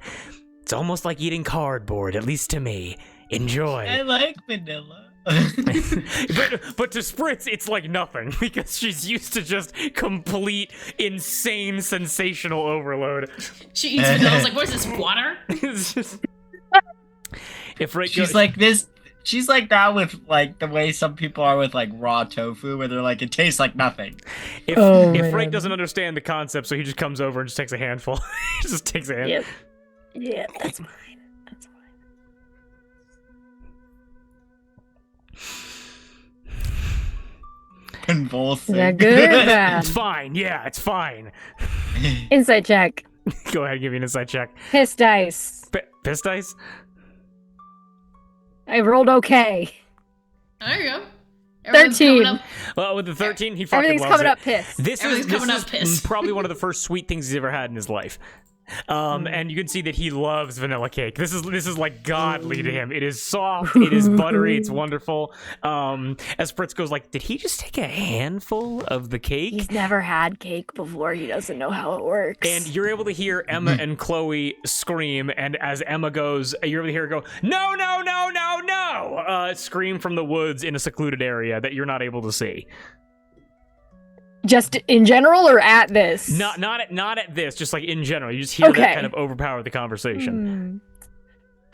[SPEAKER 1] It's almost like eating cardboard, at least to me. Enjoy.
[SPEAKER 4] I like vanilla.
[SPEAKER 1] but to Spritz, it's like nothing, because she's used to just complete, insane, sensational overload.
[SPEAKER 3] She eats vanilla. I was like, what is this, water?
[SPEAKER 1] It's just...
[SPEAKER 4] She's like this. She's like that with like the way some people are with like raw tofu, where they're like, it tastes like nothing.
[SPEAKER 1] If Frank doesn't understand the concept, so he just comes over and just takes a handful. He just takes a handful.
[SPEAKER 2] Yeah, that's fine. That's fine.
[SPEAKER 4] Convulsing.
[SPEAKER 2] Is that good or bad?
[SPEAKER 1] It's fine. Yeah, it's fine.
[SPEAKER 2] Insight check.
[SPEAKER 1] Go ahead, give me an insight check.
[SPEAKER 2] Piss dice.
[SPEAKER 1] Piss dice?
[SPEAKER 2] I rolled okay.
[SPEAKER 3] There you go.
[SPEAKER 2] 13.
[SPEAKER 1] Well, with the 13, he fucking
[SPEAKER 2] Everything's
[SPEAKER 1] loves
[SPEAKER 2] coming
[SPEAKER 1] it.
[SPEAKER 2] up piss.
[SPEAKER 1] This
[SPEAKER 3] Everything's
[SPEAKER 1] is
[SPEAKER 3] coming up piss.
[SPEAKER 1] probably one of the first sweet things he's ever had in his life. And you can see that he loves vanilla cake. This is like godly to him. It is soft, it is buttery, it's wonderful. As Fritz goes like, did he just take a handful of the cake?
[SPEAKER 2] He's never had cake before. He doesn't know how it works.
[SPEAKER 1] And you're able to hear Emma and Chloe scream, and as Emma goes, you're able to hear her go, no, no, no, no, no! Scream from the woods in a secluded area that you're not able to see.
[SPEAKER 2] Just in general or at this?
[SPEAKER 1] Not at this, just like in general. You just hear that kind of overpower the conversation.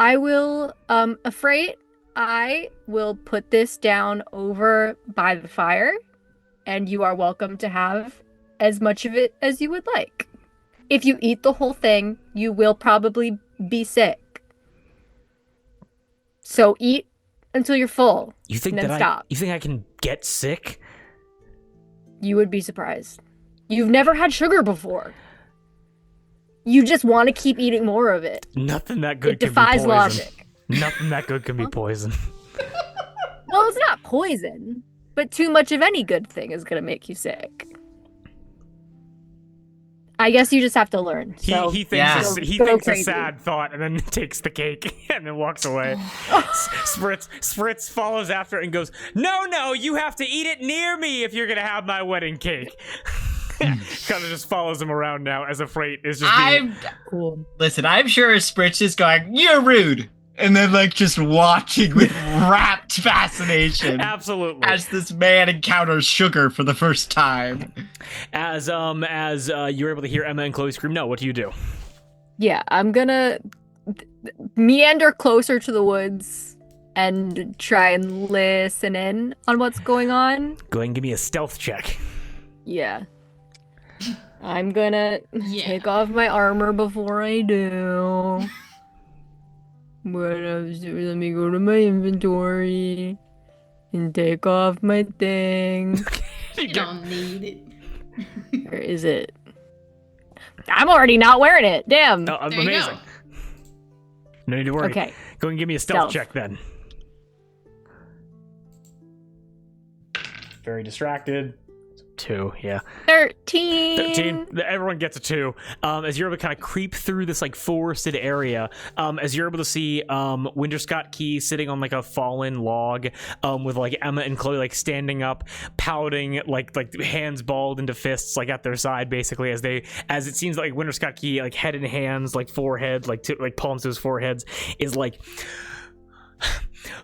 [SPEAKER 2] I will, afraid I will put this down over by the fire, and you are welcome to have as much of it as you would like. If you eat the whole thing, you will probably be sick. So eat until you're full.
[SPEAKER 1] You think
[SPEAKER 2] and then
[SPEAKER 1] that
[SPEAKER 2] stop.
[SPEAKER 1] you think I can get sick?
[SPEAKER 2] You would be surprised. You've never had sugar before. You just want to keep eating more of it.
[SPEAKER 1] Nothing that good
[SPEAKER 2] It
[SPEAKER 1] can be
[SPEAKER 2] defies
[SPEAKER 1] poison.
[SPEAKER 2] logic.
[SPEAKER 1] Nothing that good can be poison.
[SPEAKER 2] Well, it's not poison, but too much of any good thing is going to make you sick. I guess you just have to learn. So
[SPEAKER 1] He thinks a
[SPEAKER 2] crazy.
[SPEAKER 1] sad thought and then takes the cake and then walks away. Spritz follows after and goes, no, you have to eat it near me if you're going to have my wedding cake. Kind of just follows him around now as a freight is just being...
[SPEAKER 2] Cool.
[SPEAKER 4] Listen, I'm sure Spritz is going, you're rude. And then, like, just watching with rapt fascination
[SPEAKER 1] Absolutely.
[SPEAKER 4] as this man encounters sugar for the first time.
[SPEAKER 1] As you're able to hear Emma and Chloe scream, no, what do you do?
[SPEAKER 2] Yeah, I'm gonna meander closer to the woods and try and listen in on what's going on.
[SPEAKER 1] Go ahead and give me a stealth check.
[SPEAKER 2] Yeah. I'm gonna
[SPEAKER 3] Yeah.
[SPEAKER 2] take off my armor before I do. Let me go to my inventory and take off my thing.
[SPEAKER 3] You don't need it.
[SPEAKER 2] Where is it? I'm already not wearing it. Damn.
[SPEAKER 1] Oh,
[SPEAKER 3] There you
[SPEAKER 1] amazing.
[SPEAKER 3] go.
[SPEAKER 1] No need to worry.
[SPEAKER 2] Okay.
[SPEAKER 1] Go and give me a stealth
[SPEAKER 2] Stealth.
[SPEAKER 1] check then. Very distracted. 2, yeah.
[SPEAKER 2] 13.
[SPEAKER 1] 13. Everyone gets a 2. As you're able to kind of creep through this like forested area, as you're able to see Winter Scott Key sitting on like a fallen log, with like Emma and Chloe like standing up, pouting, like hands balled into fists, like at their side, basically, as it seems like Winter Scott Key, like head in hands, like forehead, like palms to his foreheads, is like,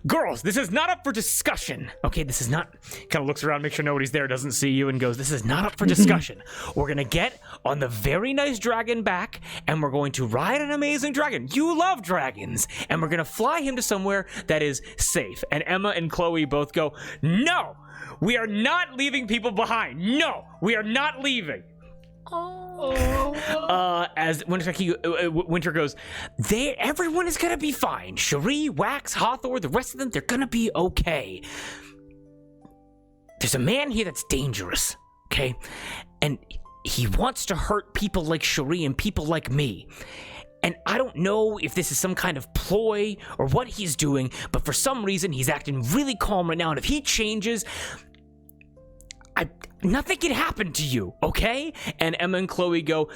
[SPEAKER 1] girls, this is not up for discussion. Okay, this is not. Kind of looks around, make sure nobody's there, doesn't see you, and goes, this is not up for discussion. We're gonna get on the very nice dragon back, and we're going to ride an amazing dragon. You love dragons, and we're gonna fly him to somewhere that is safe. And Emma and Chloe both go, no, we are not leaving people behind. No, we are not leaving. As Winter goes, everyone is gonna be fine. Cherie, Wax, Hawthorne, the rest of them, they're gonna be okay. There's a man here that's dangerous, okay? And he wants to hurt people like Cherie and people like me. And I don't know if this is some kind of ploy or what he's doing, but for some reason he's acting really calm right now. And if he changes, nothing can happen to you, okay? And Emma and Chloe go,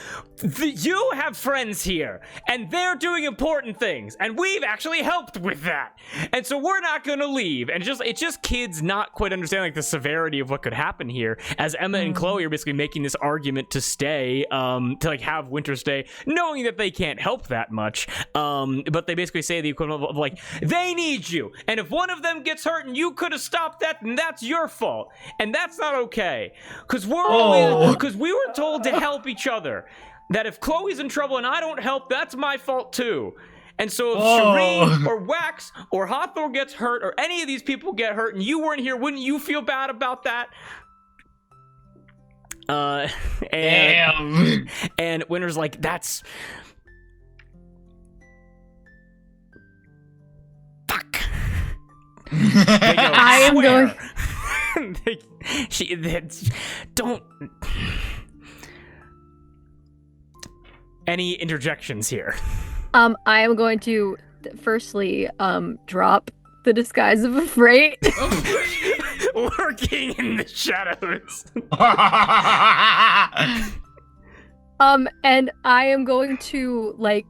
[SPEAKER 1] you have friends here, and they're doing important things, and we've actually helped with that, and so we're not gonna leave. And it's just kids not quite understanding like the severity of what could happen here, as Emma and Chloe are basically making this argument to stay, to like have Winter stay, knowing that they can't help that much, but they basically say the equivalent of like, they need you, and if one of them gets hurt and you could have stopped that, then that's your fault, and that's not okay. Because we were told to help each other. That if Chloe's in trouble and I don't help, that's my fault too. And so if Cherie or Wax or Hawthorne gets hurt or any of these people get hurt and you weren't here, wouldn't you feel bad about that?
[SPEAKER 4] Damn.
[SPEAKER 1] And Winter's like, that's... Fuck. They go,
[SPEAKER 2] I am
[SPEAKER 1] swear.
[SPEAKER 2] going...
[SPEAKER 1] Don't. Any interjections here?
[SPEAKER 2] I am going to firstly drop the disguise of afraid.
[SPEAKER 1] Lurking in the shadows.
[SPEAKER 2] And I am going to like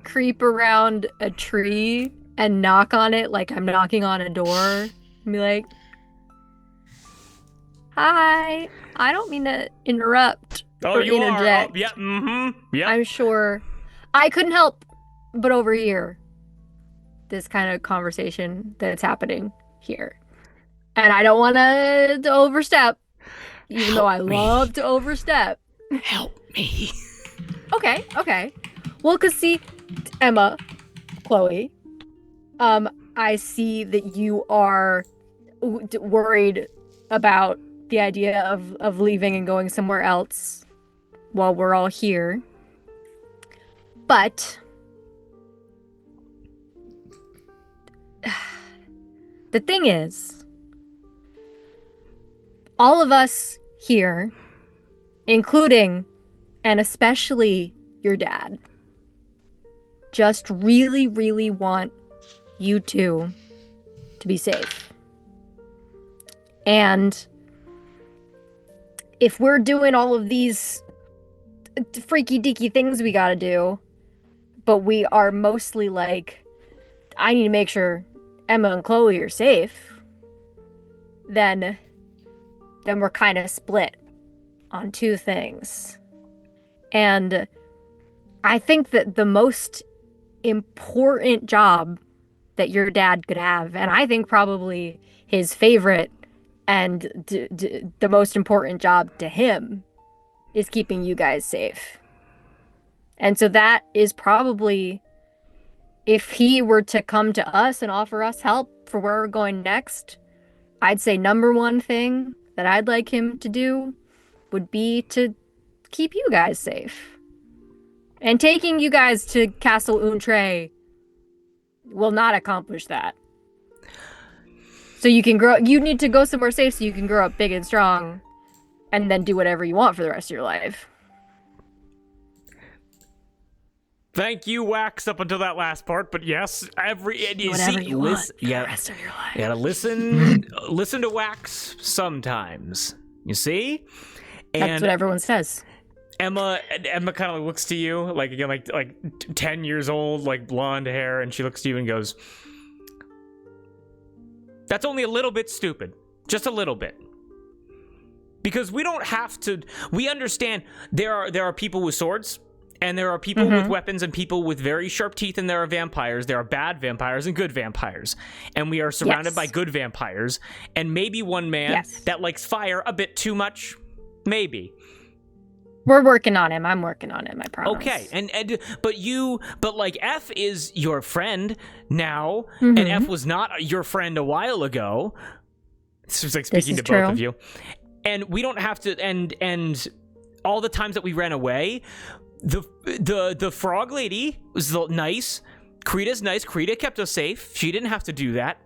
[SPEAKER 2] creep around a tree and knock on it like I'm knocking on a door and be like, hi, I don't mean to interrupt or
[SPEAKER 1] you
[SPEAKER 2] interject.
[SPEAKER 1] are. Oh, yeah, mm-hmm. Yeah.
[SPEAKER 2] I'm sure I couldn't help but overhear this kind of conversation that's happening here. And I don't want to overstep, even though I love to overstep.
[SPEAKER 1] Help me.
[SPEAKER 2] Okay. Well, because see, Emma, Chloe, I see that you are worried about the idea of leaving and going somewhere else while we're all here. But the thing is, all of us here, including and especially your dad, just really, really want you two to be safe. And if we're doing all of these freaky deaky things we gotta do, but we are mostly like, I need to make sure Emma and Chloe are safe, then we're kind of split on two things. And I think that the most important job that your dad could have, and I think probably his favorite and the most important job to him is keeping you guys safe. And so that is probably, if he were to come to us and offer us help for where we're going next, I'd say number one thing that I'd like him to do would be to keep you guys safe. And taking you guys to Castle Untre will not accomplish that. So you can grow, you need to go somewhere safe so you can grow up big and strong and then do whatever you want for the rest of your life.
[SPEAKER 1] Thank you, Wax, up until that last part, but yes,
[SPEAKER 2] Whatever you want for the rest of your life.
[SPEAKER 1] You gotta listen to Wax sometimes. You see?
[SPEAKER 2] That's what everyone says.
[SPEAKER 1] Emma kind of looks to you, like, again, like 10 years old, like blonde hair, and she looks to you and goes, "That's only a little bit stupid. Just a little bit. Because we don't have to, we understand there are people with swords, and there are people with weapons and people with very sharp teeth, and there are vampires. There are bad vampires and good vampires. And we are surrounded by good vampires, and maybe one man that likes fire a bit too much. Maybe.
[SPEAKER 2] We're working on him. I'm working on him, I promise.
[SPEAKER 1] Okay, but like F is your friend now, and F was not your friend a while ago. This was like speaking to both of you. And we don't have to, and all the times that we ran away, the frog lady was nice. Krita's nice. Krita kept us safe. She didn't have to do that.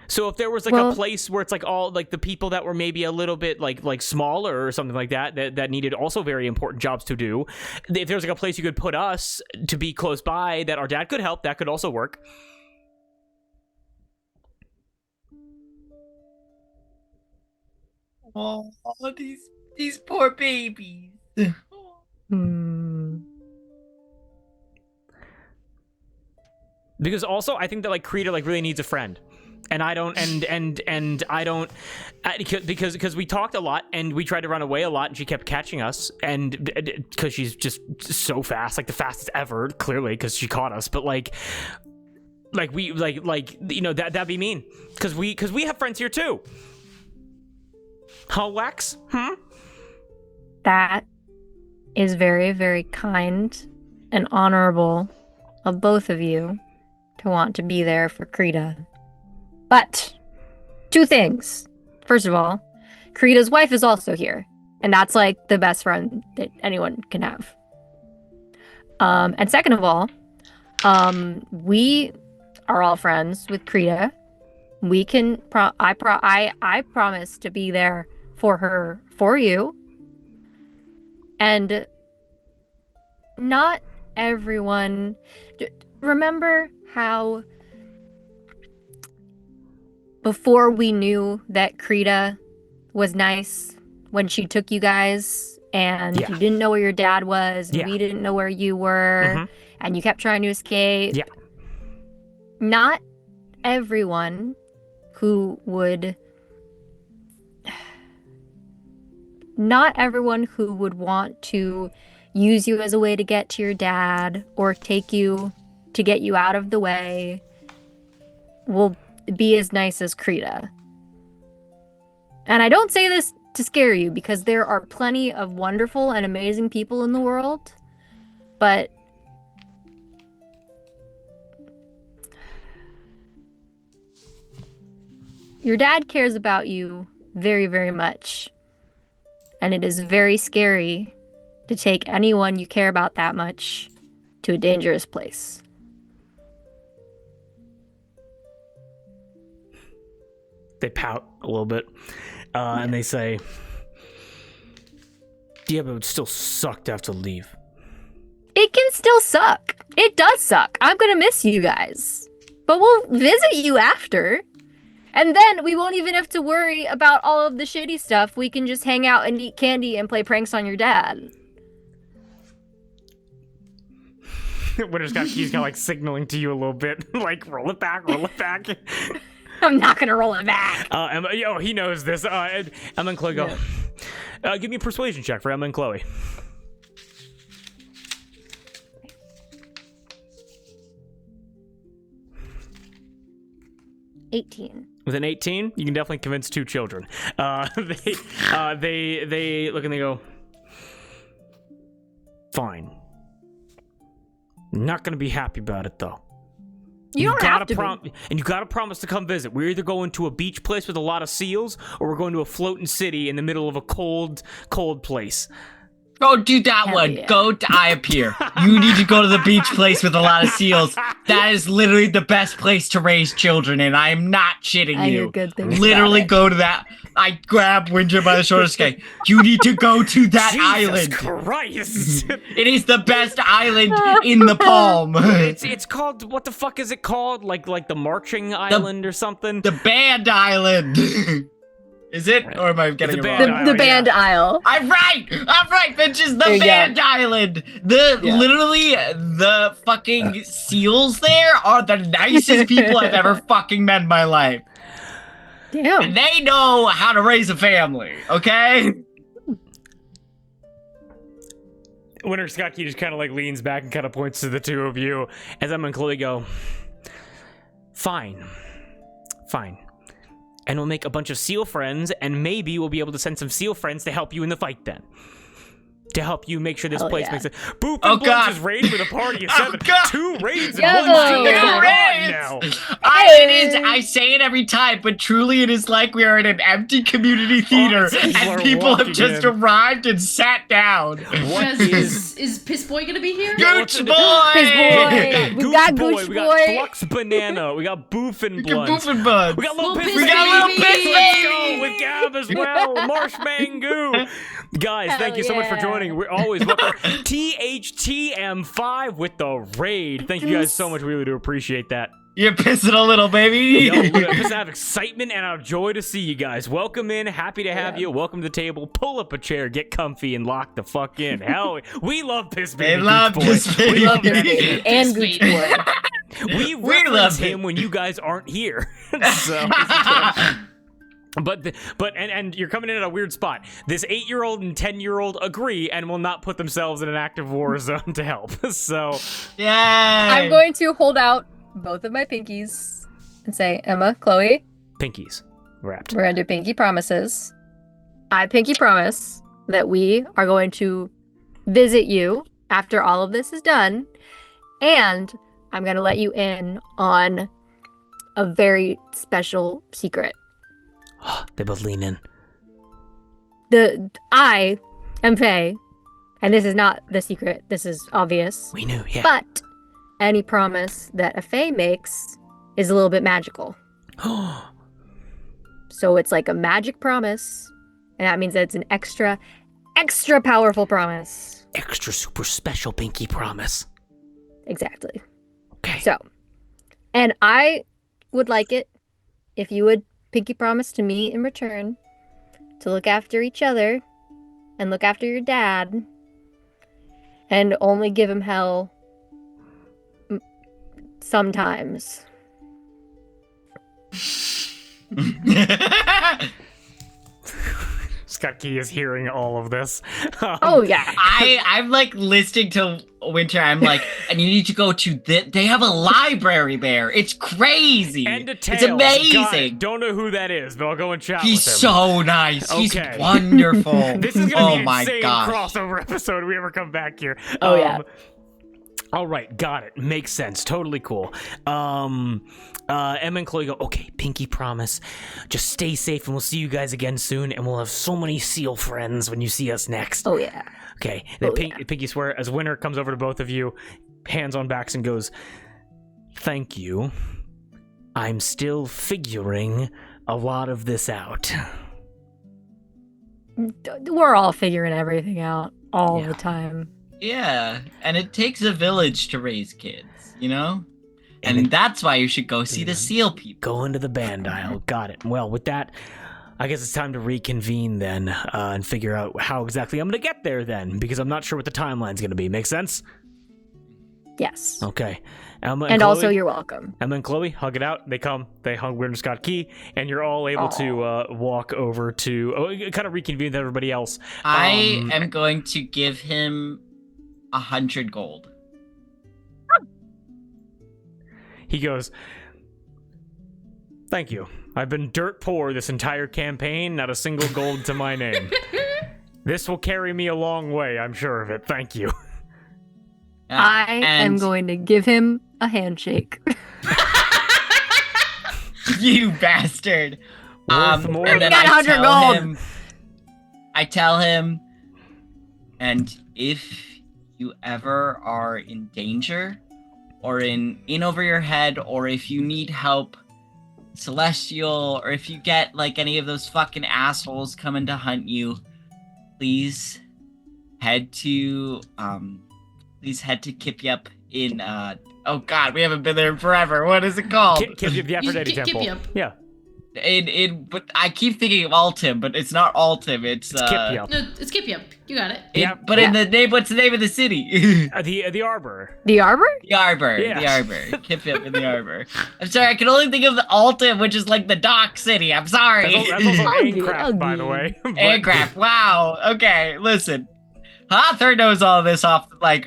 [SPEAKER 1] So if there was like a place where it's like all like the people that were maybe a little bit like smaller or something like that needed also very important jobs to do, if there's like a place you could put us to be close by that our dad could help, that could also work.
[SPEAKER 4] Oh, these poor babies.
[SPEAKER 1] Because also I think that like Krita like really needs a friend. And I don't, and I don't, because we talked a lot and we tried to run away a lot and she kept catching us, and because she's just so fast, like the fastest ever, clearly, because she caught us. But like we you know, that'd be mean, because we have friends here too. Huh, Wax?
[SPEAKER 2] That is very, very kind and honorable of both of you to want to be there for Krita. But, two things. First of all, Krita's wife is also here. And that's like the best friend that anyone can have. And second of all, we are all friends with Krita. We can, I promise to be there for her, for you. And not everyone, remember how before we knew that Krita was nice when she took you guys, and you didn't know where your dad was, and we didn't know where you were, and you kept trying to escape. Yeah. Not everyone who would want to use you as a way to get to your dad or take you to get you out of the way will be as nice as Krita. And I don't say this to scare you, because there are plenty of wonderful and amazing people in the world, but your dad cares about you very, very much, and it is very scary to take anyone you care about that much to a dangerous place.
[SPEAKER 1] They pout a little bit, and they say, "Yeah, but it would still suck to have to leave."
[SPEAKER 2] It can still suck. It does suck. I'm gonna miss you guys. But we'll visit you after. And then we won't even have to worry about all of the shitty stuff. We can just hang out and eat candy and play pranks on your dad.
[SPEAKER 1] Winter's he's got like signaling to you a little bit, like roll it back, roll it back.
[SPEAKER 2] I'm not gonna roll it back.
[SPEAKER 1] Emma, he knows this. Emma and Chloe go. Give me a persuasion check for Emma and Chloe.
[SPEAKER 2] 18.
[SPEAKER 1] With an 18, you can definitely convince 2 children. They look and they go, fine. Not gonna be happy about it though.
[SPEAKER 2] You don't have to be.
[SPEAKER 1] And you gotta promise to come visit. We're either going to a beach place with a lot of seals, or we're going to a floating city in the middle of a cold place.
[SPEAKER 4] Go do that one.
[SPEAKER 2] Yeah.
[SPEAKER 4] Go to Allatour. You need to go to the beach place with a lot of seals. That is literally the best place to raise children, and I am not shitting
[SPEAKER 2] I
[SPEAKER 4] you.
[SPEAKER 2] hear good things
[SPEAKER 4] Literally
[SPEAKER 2] about it.
[SPEAKER 4] go to that. I grab Winter by the shoulders. Okay, you need to go to that
[SPEAKER 1] Jesus
[SPEAKER 4] island.
[SPEAKER 1] Christ!
[SPEAKER 4] It is the best island in the palm.
[SPEAKER 1] It's called, what the fuck is it called? Like the marching island or something?
[SPEAKER 4] The band island. Is it? Or am I getting
[SPEAKER 1] It's
[SPEAKER 4] it
[SPEAKER 1] a
[SPEAKER 4] wrong?
[SPEAKER 1] band
[SPEAKER 2] The
[SPEAKER 1] island,
[SPEAKER 2] band aisle.
[SPEAKER 4] I'm right, bitch, is the
[SPEAKER 2] There you go.
[SPEAKER 4] band island. Literally, the fucking seals there are the nicest people I've ever fucking met in my life.
[SPEAKER 2] Damn.
[SPEAKER 4] And they know how to raise a family, okay?
[SPEAKER 1] Winter Scott Key just kind of like leans back and kind of points to the 2 of you as Emma and Chloe go, fine. And we'll make a bunch of seal friends, and maybe we'll be able to send some seal friends to help you in the fight then. To help you make sure this
[SPEAKER 2] Hell
[SPEAKER 1] place
[SPEAKER 2] yeah.
[SPEAKER 1] makes it. Boop
[SPEAKER 4] Oh,
[SPEAKER 1] and
[SPEAKER 4] God.
[SPEAKER 1] Blunch's raid with a party of
[SPEAKER 4] Oh,
[SPEAKER 1] 7.
[SPEAKER 4] God.
[SPEAKER 1] 2 raids in
[SPEAKER 2] Yo.
[SPEAKER 1] 1 stream.
[SPEAKER 2] Two
[SPEAKER 1] Come on
[SPEAKER 4] raids.
[SPEAKER 1] now.
[SPEAKER 4] I say it every time, but truly it is like we are in an empty community theater,
[SPEAKER 1] Honestly, people are
[SPEAKER 4] and people have
[SPEAKER 1] walking
[SPEAKER 4] just
[SPEAKER 1] in.
[SPEAKER 4] arrived and sat down.
[SPEAKER 1] What
[SPEAKER 3] Because is Piss Boy gonna be here?
[SPEAKER 4] Gooch
[SPEAKER 1] what's
[SPEAKER 4] boy!
[SPEAKER 2] His boy. We got Gooch
[SPEAKER 1] we
[SPEAKER 2] Boy.
[SPEAKER 1] got Flux Banana, we got Boof and Blunt.
[SPEAKER 4] Boofing buds.
[SPEAKER 1] We got Little
[SPEAKER 3] Little
[SPEAKER 1] Piss
[SPEAKER 3] Piss
[SPEAKER 1] Baby.
[SPEAKER 3] Baby.
[SPEAKER 1] Let's
[SPEAKER 4] Piss
[SPEAKER 1] go
[SPEAKER 4] Baby.
[SPEAKER 1] with Gab as well. Marsh Mangoo. Guys, thank
[SPEAKER 2] Hell
[SPEAKER 1] you so much for
[SPEAKER 2] yeah.
[SPEAKER 1] joining. We're always welcome. THTM5 with the raid. Thank you guys so much. We really do appreciate that.
[SPEAKER 4] You're pissing a little, baby.
[SPEAKER 1] Yo, look, just have excitement and out of joy to see you guys. Welcome in. Happy to have you. Welcome to the table. Pull up a chair, get comfy, and lock the fuck in. Hell, we love Piss Baby.
[SPEAKER 4] They love
[SPEAKER 1] Gooch Boy.
[SPEAKER 4] Piss Baby.
[SPEAKER 1] We love
[SPEAKER 2] Piss
[SPEAKER 1] that
[SPEAKER 2] Baby.
[SPEAKER 1] shit.
[SPEAKER 2] And Gooch Boy.
[SPEAKER 1] We
[SPEAKER 4] We
[SPEAKER 1] reference
[SPEAKER 4] love
[SPEAKER 1] him
[SPEAKER 4] it.
[SPEAKER 1] when you guys aren't here. So, and you're coming in at a weird spot. This 8-year-old and 10-year-old agree and will not put themselves in an active war zone to help. So,
[SPEAKER 4] Yay!
[SPEAKER 2] I'm going to hold out both of my pinkies and say, Emma, Chloe,
[SPEAKER 1] pinkies wrapped.
[SPEAKER 2] we're going to do pinky promises. I pinky promise that we are going to visit you after all of this is done. And I'm going to let you in on a very special secret.
[SPEAKER 1] They both lean in.
[SPEAKER 2] I am Faye, and this is not the secret. This is obvious.
[SPEAKER 1] We knew, yeah.
[SPEAKER 2] But any promise that a Fae makes is a little bit magical. So it's like a magic promise, and that means that it's an extra powerful promise.
[SPEAKER 1] Extra super special pinky promise.
[SPEAKER 2] Exactly.
[SPEAKER 1] Okay.
[SPEAKER 2] So, and I would like it if you would pinky promise to me in return to look after each other and look after your dad and only give him hell sometimes.
[SPEAKER 1] Scott Key is hearing all of this.
[SPEAKER 2] Oh yeah.
[SPEAKER 4] I'm like listening to Winter. I'm like, and you need to go to they have a library there. It's crazy.
[SPEAKER 1] End of
[SPEAKER 4] It's
[SPEAKER 1] Tails. Got it.
[SPEAKER 4] amazing.
[SPEAKER 1] Don't know who that is, but I'll go and chat
[SPEAKER 4] He's
[SPEAKER 1] with him.
[SPEAKER 4] so nice.
[SPEAKER 1] Okay.
[SPEAKER 4] He's wonderful.
[SPEAKER 1] This is gonna
[SPEAKER 4] oh
[SPEAKER 1] be an
[SPEAKER 4] my
[SPEAKER 1] insane
[SPEAKER 4] gosh.
[SPEAKER 1] crossover episode if we ever come back here.
[SPEAKER 2] Oh, yeah.
[SPEAKER 1] All right, got it. Makes sense. Totally cool. Emma and Chloe go, okay, pinky promise. Just stay safe and we'll see you guys again soon and we'll have so many seal friends when you see us next.
[SPEAKER 2] Oh yeah.
[SPEAKER 1] Okay, then Pinky swear as Winter comes over to both of you, hands on backs and goes, thank you. I'm still figuring a lot of this out.
[SPEAKER 2] We're all figuring everything out all
[SPEAKER 1] Yeah.
[SPEAKER 2] the time.
[SPEAKER 4] Yeah, and it takes a village to raise kids, you know? And
[SPEAKER 1] And
[SPEAKER 4] that's why you should go see the seal people.
[SPEAKER 1] Go into the band aisle. Got it. Well, with that, I guess it's time to reconvene then and figure out how exactly I'm going to get there then, because I'm not sure what the timeline's going to be. Make sense?
[SPEAKER 2] Yes.
[SPEAKER 1] Okay. Emma
[SPEAKER 2] And
[SPEAKER 1] Chloe,
[SPEAKER 2] also, you're welcome.
[SPEAKER 1] Emma and Chloe, hug it out. They come. They hug Winter Scott Key, and you're all able to walk over to kind of reconvene with everybody else.
[SPEAKER 4] I am going to give him 100 gold.
[SPEAKER 1] He goes, Thank you. I've been dirt poor this entire campaign, not a single gold to my name. This will carry me a long way, I'm sure of it. Thank you.
[SPEAKER 2] I am going to give him a handshake.
[SPEAKER 4] You bastard.
[SPEAKER 1] Worth more
[SPEAKER 4] And then
[SPEAKER 2] got 100 gold.
[SPEAKER 4] I tell him, and if you ever are in danger, or in over your head, or if you need help, Celestial, or if you get like any of those fucking assholes coming to hunt you, please head to Kipiup in oh god, we haven't been there in forever. What is it called?
[SPEAKER 1] Kipiup, the Aphrodite Temple.
[SPEAKER 3] Kipiup.
[SPEAKER 1] Yeah.
[SPEAKER 4] But I keep thinking of Altim, but it's not Altim. It's
[SPEAKER 1] Kipiup.
[SPEAKER 3] No, it's Kipiup. You got it.
[SPEAKER 4] In the name, what's the name of the city?
[SPEAKER 1] The Arbor.
[SPEAKER 2] The Arbor?
[SPEAKER 4] The Arbor.
[SPEAKER 1] Yeah.
[SPEAKER 4] The Arbor. Kipiup in the Arbor. I'm sorry, I can only think of the Altim, which is like the dock city. I'm sorry.
[SPEAKER 1] That's also
[SPEAKER 2] Ugly,
[SPEAKER 1] Aincraft, by
[SPEAKER 2] ugly.
[SPEAKER 1] the way. But-
[SPEAKER 4] Aircraft. Wow. Okay, listen. Hathor knows all this off, like...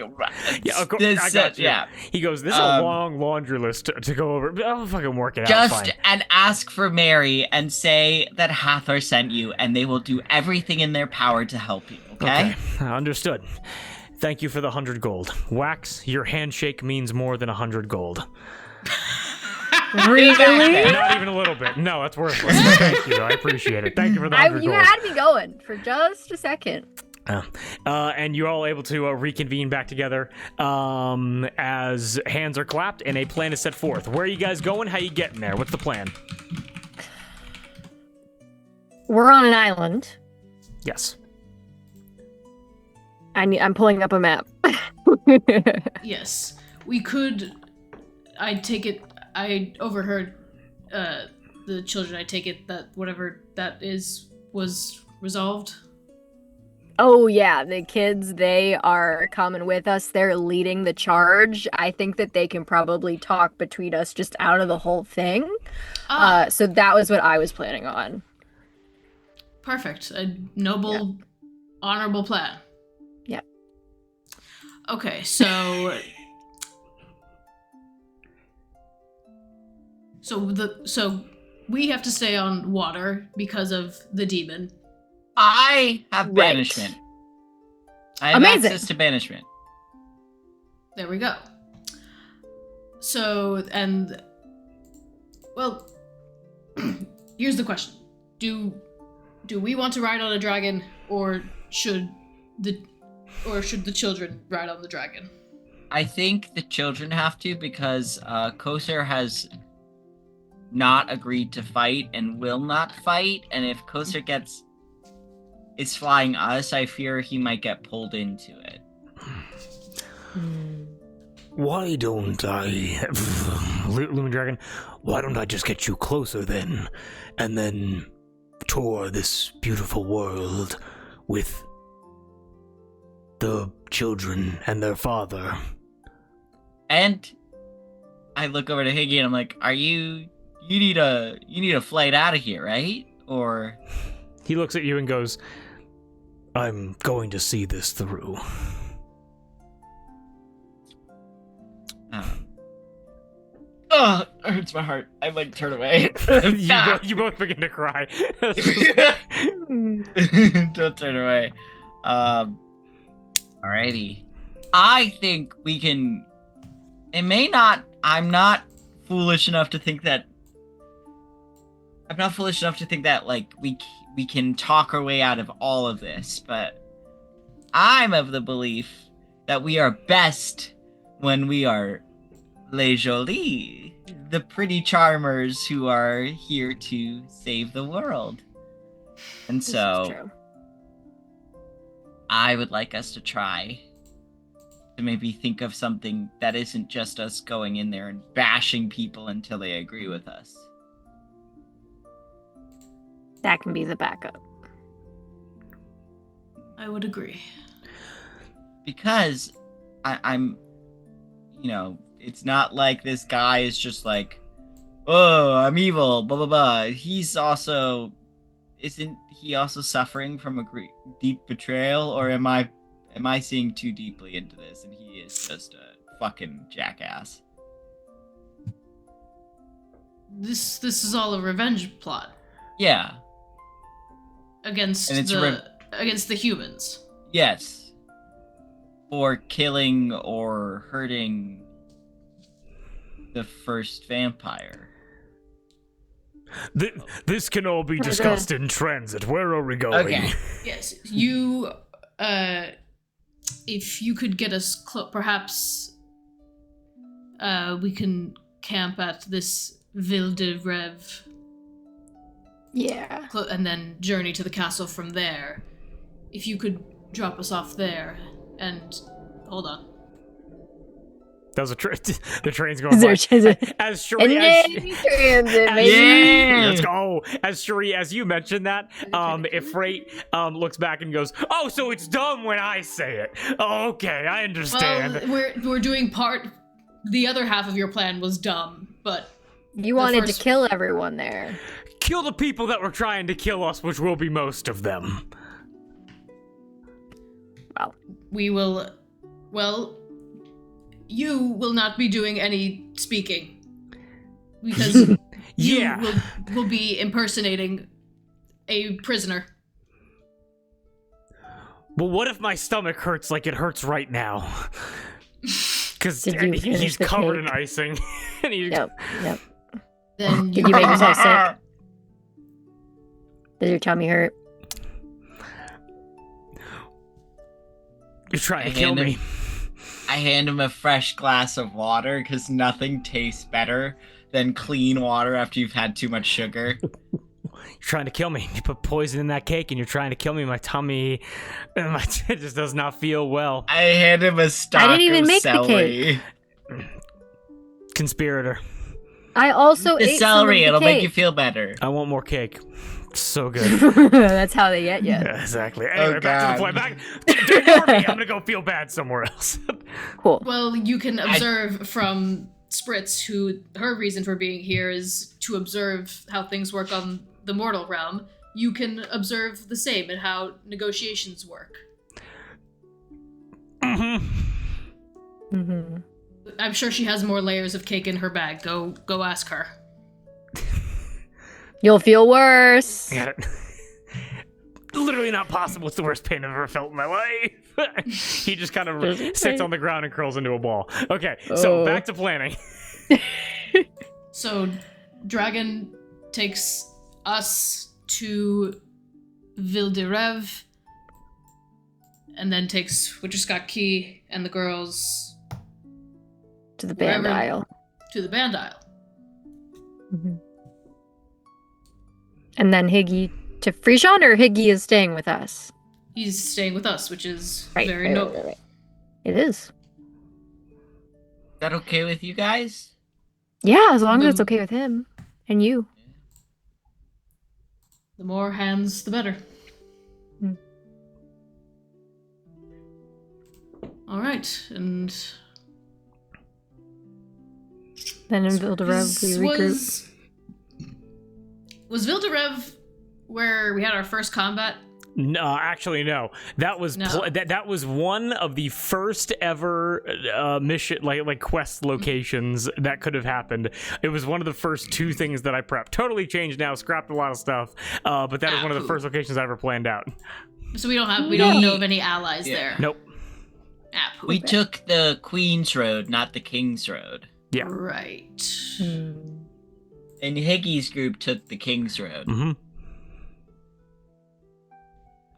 [SPEAKER 1] Yeah, of course,
[SPEAKER 4] this,
[SPEAKER 1] I got you.
[SPEAKER 4] yeah.
[SPEAKER 1] He goes, this is a long laundry list to go over. But I'll fucking work it out fine.
[SPEAKER 4] And ask for Mary and say that Hathor sent you, and they will do everything in their power to help you, okay?
[SPEAKER 1] Understood. Thank you for the 100 gold. Wax, your handshake means more than 100 gold.
[SPEAKER 2] Really?
[SPEAKER 1] Not even a little bit. No, that's worthless. Thank you. I appreciate it. Thank you for the 100
[SPEAKER 2] You
[SPEAKER 1] gold.
[SPEAKER 2] had me going for just a second.
[SPEAKER 1] And you're all able to reconvene back together as hands are clapped and a plan is set forth. Where are you guys going? How you getting there? What's the plan?
[SPEAKER 2] We're on an island.
[SPEAKER 1] Yes.
[SPEAKER 2] I'm pulling up a map.
[SPEAKER 3] Yes. We could. I take it. I overheard the children. I take it that whatever that is was resolved.
[SPEAKER 2] Oh yeah, the kids, they are coming with us. They're leading the charge. I think that they can probably talk between us just out of the whole thing. So that was what I was planning on.
[SPEAKER 3] Perfect. A noble, honorable plan.
[SPEAKER 2] Yeah.
[SPEAKER 3] Okay, so so we have to stay on water because of the demon.
[SPEAKER 4] I have
[SPEAKER 2] Right.
[SPEAKER 4] banishment. I have
[SPEAKER 2] Amazing.
[SPEAKER 4] access to banishment.
[SPEAKER 3] There we go. So, and well, here's the question: Do we want to ride on a dragon, or should the children ride on the dragon?
[SPEAKER 4] I think the children have to because Kosar has not agreed to fight and will not fight, and if Kosar is flying us, I fear he might get pulled into it.
[SPEAKER 5] Why don't I...
[SPEAKER 1] Lumen Dragon.
[SPEAKER 5] Why don't I just get you closer then, and then tour this beautiful world with the children and their father?
[SPEAKER 4] And I look over to Higgy and I'm like, you need a flight out of here, right? Or
[SPEAKER 1] He looks at you and goes,
[SPEAKER 5] I'm going to see this through.
[SPEAKER 4] oh, it hurts my heart. I like turn away.
[SPEAKER 1] you both begin to cry.
[SPEAKER 4] Don't turn away. Alrighty. I think we can. It may not. I'm not foolish enough to think that. I'm not foolish enough to think that like we can talk our way out of all of this, but I'm of the belief that we are best when we are les jolies, the pretty charmers who are here to save the world. And
[SPEAKER 2] This is
[SPEAKER 4] so
[SPEAKER 2] true.
[SPEAKER 4] I would like us to try to maybe think of something that isn't just us going in there and bashing people until they agree with us.
[SPEAKER 2] That can be the backup.
[SPEAKER 3] I would agree.
[SPEAKER 4] Because I'm, it's not like this guy is just like, oh, I'm evil, blah, blah, blah. Isn't he also suffering from a deep betrayal, or am I seeing too deeply into this and he is just a fucking jackass?
[SPEAKER 3] This is all a revenge plot
[SPEAKER 4] Yeah.
[SPEAKER 3] against
[SPEAKER 4] And it's
[SPEAKER 3] against the humans.
[SPEAKER 4] Yes. For killing or hurting the first vampire.
[SPEAKER 5] This can all be discussed in transit. Where are we going?
[SPEAKER 4] Okay.
[SPEAKER 3] Yes, you. If you could get us perhaps. We can camp at this Ville de Rêve.
[SPEAKER 2] Yeah.
[SPEAKER 3] And then journey to the castle from there. If you could drop us off there, and hold on.
[SPEAKER 1] That was the train's going
[SPEAKER 2] Is
[SPEAKER 1] by.
[SPEAKER 2] there
[SPEAKER 1] As Cherie, let's go. As Cherie, as you mentioned that, if Freight looks back and goes, "Oh, so it's dumb when I say it." Okay, I understand.
[SPEAKER 3] Well, we're doing part. The other half of your plan was dumb, but
[SPEAKER 2] You wanted to kill everyone there.
[SPEAKER 1] Kill the people that were trying to kill us, which will be most of them.
[SPEAKER 2] Well,
[SPEAKER 3] we will. Well, you will not be doing any speaking because
[SPEAKER 1] Yeah.
[SPEAKER 3] you will be impersonating a prisoner.
[SPEAKER 1] Well, what if my stomach hurts like it hurts right now? Because
[SPEAKER 2] Did you finish
[SPEAKER 1] he's
[SPEAKER 2] the
[SPEAKER 1] covered
[SPEAKER 2] cake?
[SPEAKER 1] in icing. And he,
[SPEAKER 2] Yep.
[SPEAKER 3] Then
[SPEAKER 2] Did you make yourself sick? Does your tummy hurt?
[SPEAKER 1] You're trying to kill me.
[SPEAKER 4] I hand him a fresh glass of water because nothing tastes better than clean water after you've had too much sugar.
[SPEAKER 1] You're trying to kill me. You put poison in that cake and you're trying to kill me. My tummy it just does not feel well.
[SPEAKER 4] I hand him a stalk
[SPEAKER 2] I didn't even
[SPEAKER 4] of
[SPEAKER 2] make the
[SPEAKER 4] celery.
[SPEAKER 1] Conspirator.
[SPEAKER 2] I also
[SPEAKER 4] The
[SPEAKER 2] ate
[SPEAKER 4] celery,
[SPEAKER 2] some
[SPEAKER 4] it'll
[SPEAKER 2] of the
[SPEAKER 4] make
[SPEAKER 2] cake.
[SPEAKER 4] you feel better.
[SPEAKER 1] I want more cake. So good.
[SPEAKER 2] That's how they get you.
[SPEAKER 1] Yeah, exactly. Anyway, back to the
[SPEAKER 4] God.
[SPEAKER 1] point. Ignore me. I'm gonna go feel bad somewhere else.
[SPEAKER 2] Cool.
[SPEAKER 3] Well, you can observe from Spritz, who her reason for being here is to observe how things work on the mortal realm. You can observe the same and how negotiations work.
[SPEAKER 2] Mm-hmm.
[SPEAKER 3] I'm sure she has more layers of cake in her bag. Go ask her.
[SPEAKER 2] You'll feel worse.
[SPEAKER 1] Got it. Literally not possible. It's the worst pain I've ever felt in my life. He just kind of sits on the ground and curls into a ball. Okay, so back to planning.
[SPEAKER 3] So, Dragon takes us to Ville de Rêve, and then takes Witcher Scott Key and the girls
[SPEAKER 2] To the band
[SPEAKER 3] wherever-
[SPEAKER 2] aisle.
[SPEAKER 3] to the band aisle.
[SPEAKER 2] Mm-hmm. And then Higgy to Frisian, or Higgy is staying with us?
[SPEAKER 3] He's staying with us, which is
[SPEAKER 2] Right,
[SPEAKER 3] very
[SPEAKER 2] right,
[SPEAKER 3] noble.
[SPEAKER 2] right, right. It is.
[SPEAKER 4] Is that okay with you guys?
[SPEAKER 2] Yeah, as long as it's
[SPEAKER 3] The-
[SPEAKER 2] okay with him. And you.
[SPEAKER 3] The more hands, the better.
[SPEAKER 2] Hmm.
[SPEAKER 3] All right, and
[SPEAKER 2] Then in Ville de Rêve, we regroup.
[SPEAKER 3] Was Ville de Rêve where we had our first combat?
[SPEAKER 1] No, actually, no. That was
[SPEAKER 3] No.
[SPEAKER 1] that was one of the first ever mission, like quest locations that could have happened. It was one of the first two things that I prepped. Totally changed now, scrapped a lot of stuff. But that is one of the first locations I ever planned out.
[SPEAKER 3] So we don't know of any allies there.
[SPEAKER 1] Nope.
[SPEAKER 3] Ah, poop.
[SPEAKER 4] We took the Queen's Road, not the King's Road.
[SPEAKER 1] Yeah.
[SPEAKER 3] Right.
[SPEAKER 2] Hmm.
[SPEAKER 4] And Higgy's group took the King's Road.
[SPEAKER 1] Mm-hmm.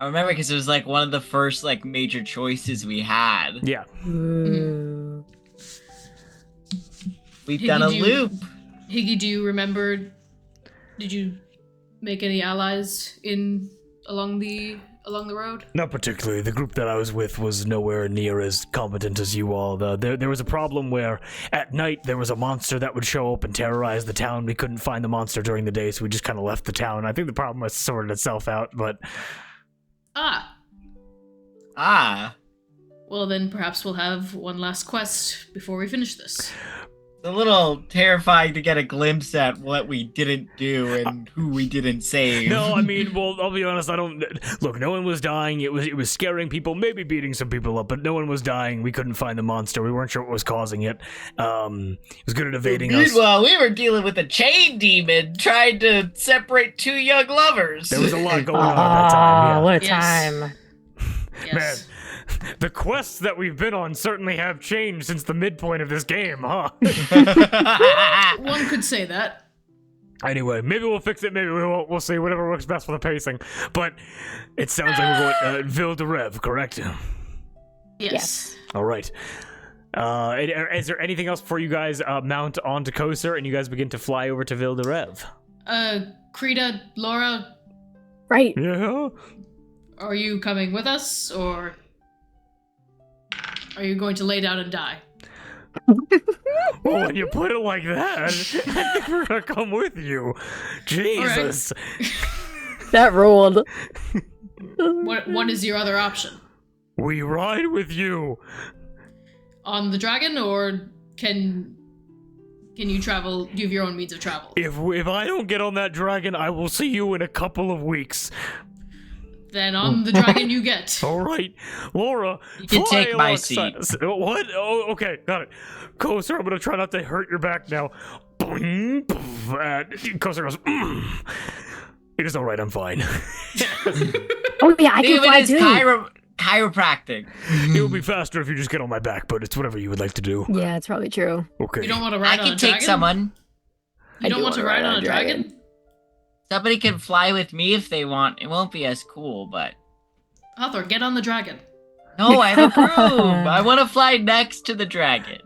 [SPEAKER 4] I remember because it was like one of the first like major choices we had.
[SPEAKER 1] Yeah.
[SPEAKER 2] Ooh.
[SPEAKER 4] We've done a
[SPEAKER 3] Higgy,
[SPEAKER 4] loop.
[SPEAKER 3] Higgy, do you remember? Did you make any allies along the road?
[SPEAKER 5] Not particularly. The group that I was with was nowhere near as competent as you all. There was a problem where at night there was a monster that would show up and terrorize the town. We couldn't find the monster during the day, so we just kind of left the town. I think the problem has sorted itself out, but
[SPEAKER 4] Ah.
[SPEAKER 3] Well, then perhaps we'll have one last quest before we finish this.
[SPEAKER 4] It's a little terrifying to get a glimpse at what we didn't do and who we didn't save.
[SPEAKER 5] No, I mean, well, I'll be honest. I don't look. No one was dying. It was scaring people, maybe beating some people up, but no one was dying. We couldn't find the monster. We weren't sure what was causing it. It was good at evading us.
[SPEAKER 4] Meanwhile, we were dealing with a chain demon trying to separate two young lovers.
[SPEAKER 5] There was a lot going on at that time. Yeah.
[SPEAKER 2] What a
[SPEAKER 3] Yes.
[SPEAKER 2] time.
[SPEAKER 3] Yes.
[SPEAKER 5] Man, the quests that we've been on certainly have changed since the midpoint of this game, huh?
[SPEAKER 3] One could say that.
[SPEAKER 5] Anyway, maybe we'll fix it, maybe we won't. We'll see, whatever works best for the pacing. But it sounds like we're going Ville de Rev, correct?
[SPEAKER 3] Yes.
[SPEAKER 5] All right. Is there anything else before you guys mount onto Kosar and you guys begin to fly over to Ville de Rev?
[SPEAKER 3] Krita, Laura,
[SPEAKER 2] Right.
[SPEAKER 5] Yeah?
[SPEAKER 3] are you coming with us, or are you going to lay down and die?
[SPEAKER 5] Well, when you put it like that, I think we're gonna come with you. Jesus.
[SPEAKER 2] That ruled.
[SPEAKER 3] What is your other option?
[SPEAKER 5] We ride with you.
[SPEAKER 3] On the dragon, or can you travel? Do you have your own means of travel?
[SPEAKER 5] If I don't get on that dragon, I will see you in a couple of weeks.
[SPEAKER 3] Then on the dragon you get.
[SPEAKER 5] All right, Laura.
[SPEAKER 4] You can
[SPEAKER 5] fly
[SPEAKER 4] take my
[SPEAKER 5] alongside us. What? Oh, okay, got it. Kosar, I'm gonna try not to hurt your back now. Boing, poof, Kosar goes. It is all right. I'm fine.
[SPEAKER 2] Oh yeah, I can
[SPEAKER 4] Even
[SPEAKER 2] fly
[SPEAKER 4] his
[SPEAKER 2] too.
[SPEAKER 4] chiropractic.
[SPEAKER 5] It will be faster if you just get on my back, but it's whatever you would like to do.
[SPEAKER 2] Yeah, it's probably true.
[SPEAKER 5] Okay.
[SPEAKER 3] You don't want to
[SPEAKER 4] I
[SPEAKER 3] ride on
[SPEAKER 4] can
[SPEAKER 3] a
[SPEAKER 4] take
[SPEAKER 3] dragon?
[SPEAKER 4] someone.
[SPEAKER 3] You don't want to ride on a dragon?
[SPEAKER 4] Somebody can fly with me if they want. It won't be as cool, but
[SPEAKER 3] Allatour, get on the dragon.
[SPEAKER 4] no, I approve. I want to fly next to the dragon.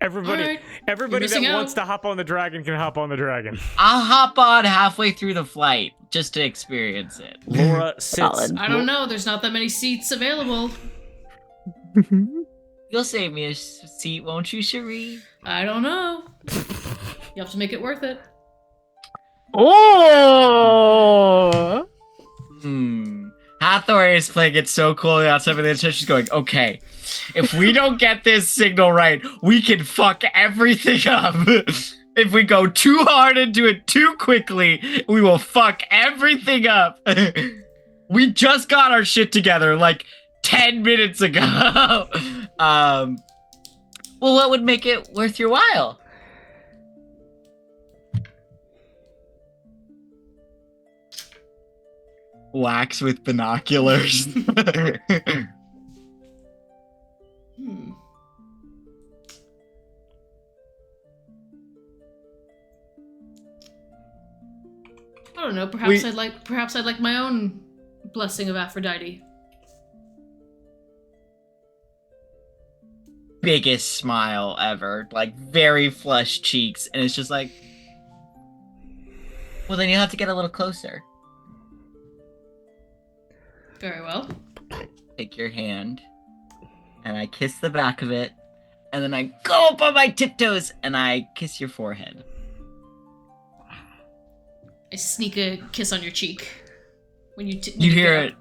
[SPEAKER 5] Everybody,
[SPEAKER 3] Alright.
[SPEAKER 5] everybody
[SPEAKER 3] You're
[SPEAKER 5] that
[SPEAKER 3] missing
[SPEAKER 5] wants
[SPEAKER 3] out.
[SPEAKER 5] to hop on the dragon can hop on the dragon.
[SPEAKER 4] I'll hop on halfway through the flight just to experience it.
[SPEAKER 5] Laura sits.
[SPEAKER 2] Solid.
[SPEAKER 3] I don't know. There's not that many seats available.
[SPEAKER 4] You'll save me a seat, won't you, Cherie?
[SPEAKER 3] I don't know. You have to make it worth it.
[SPEAKER 2] Oh.
[SPEAKER 4] Hathor is playing it so cool outside of the she's going, okay, if we don't get this signal right, we can fuck everything up. If we go too hard and do it too quickly, we will fuck everything up. We just got our shit together like 10 minutes ago. Well, what would make it worth your while? Wax with binoculars.
[SPEAKER 3] I don't know. Perhaps I'd like my own blessing of Aphrodite.
[SPEAKER 4] Biggest smile ever, like very flushed cheeks, and it's just like, well, then you'll have to get a little closer.
[SPEAKER 3] Very well.
[SPEAKER 4] Take your hand, and I kiss the back of it, and then I go up on my tiptoes and I kiss your forehead.
[SPEAKER 3] I sneak a kiss on your cheek when you.
[SPEAKER 4] You hear it.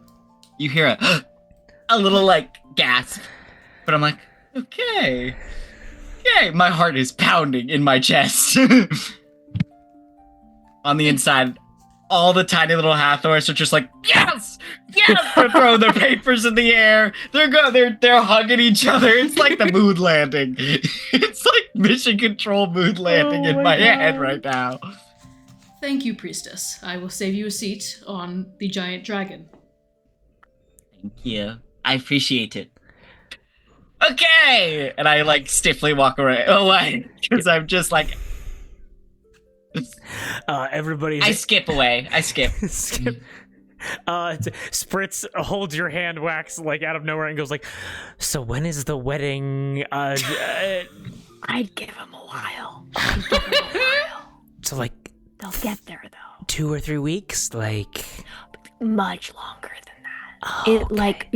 [SPEAKER 4] You hear a little like gasp, but I'm like, okay. My heart is pounding in my chest. On the inside, all the tiny little Hathors are just like, yes! They're throwing their papers in the air. They're hugging each other. It's like the moon landing. It's like Mission Control moon landing in my head right now.
[SPEAKER 3] Thank you, priestess. I will save you a seat on the giant dragon.
[SPEAKER 4] Thank you. I appreciate it. Okay! And I like stiffly walk away because I'm just like,
[SPEAKER 5] Everybody.
[SPEAKER 4] I skip away. I skip.
[SPEAKER 5] Skip. Spritz holds your hand, Wax, like out of nowhere, and goes like, "So when is the wedding?"
[SPEAKER 2] I'd give him a while. I'd give him a while.
[SPEAKER 5] So like
[SPEAKER 2] They'll get there though.
[SPEAKER 5] 2 or 3 weeks, like.
[SPEAKER 2] Much longer than that.
[SPEAKER 5] Oh,
[SPEAKER 2] It like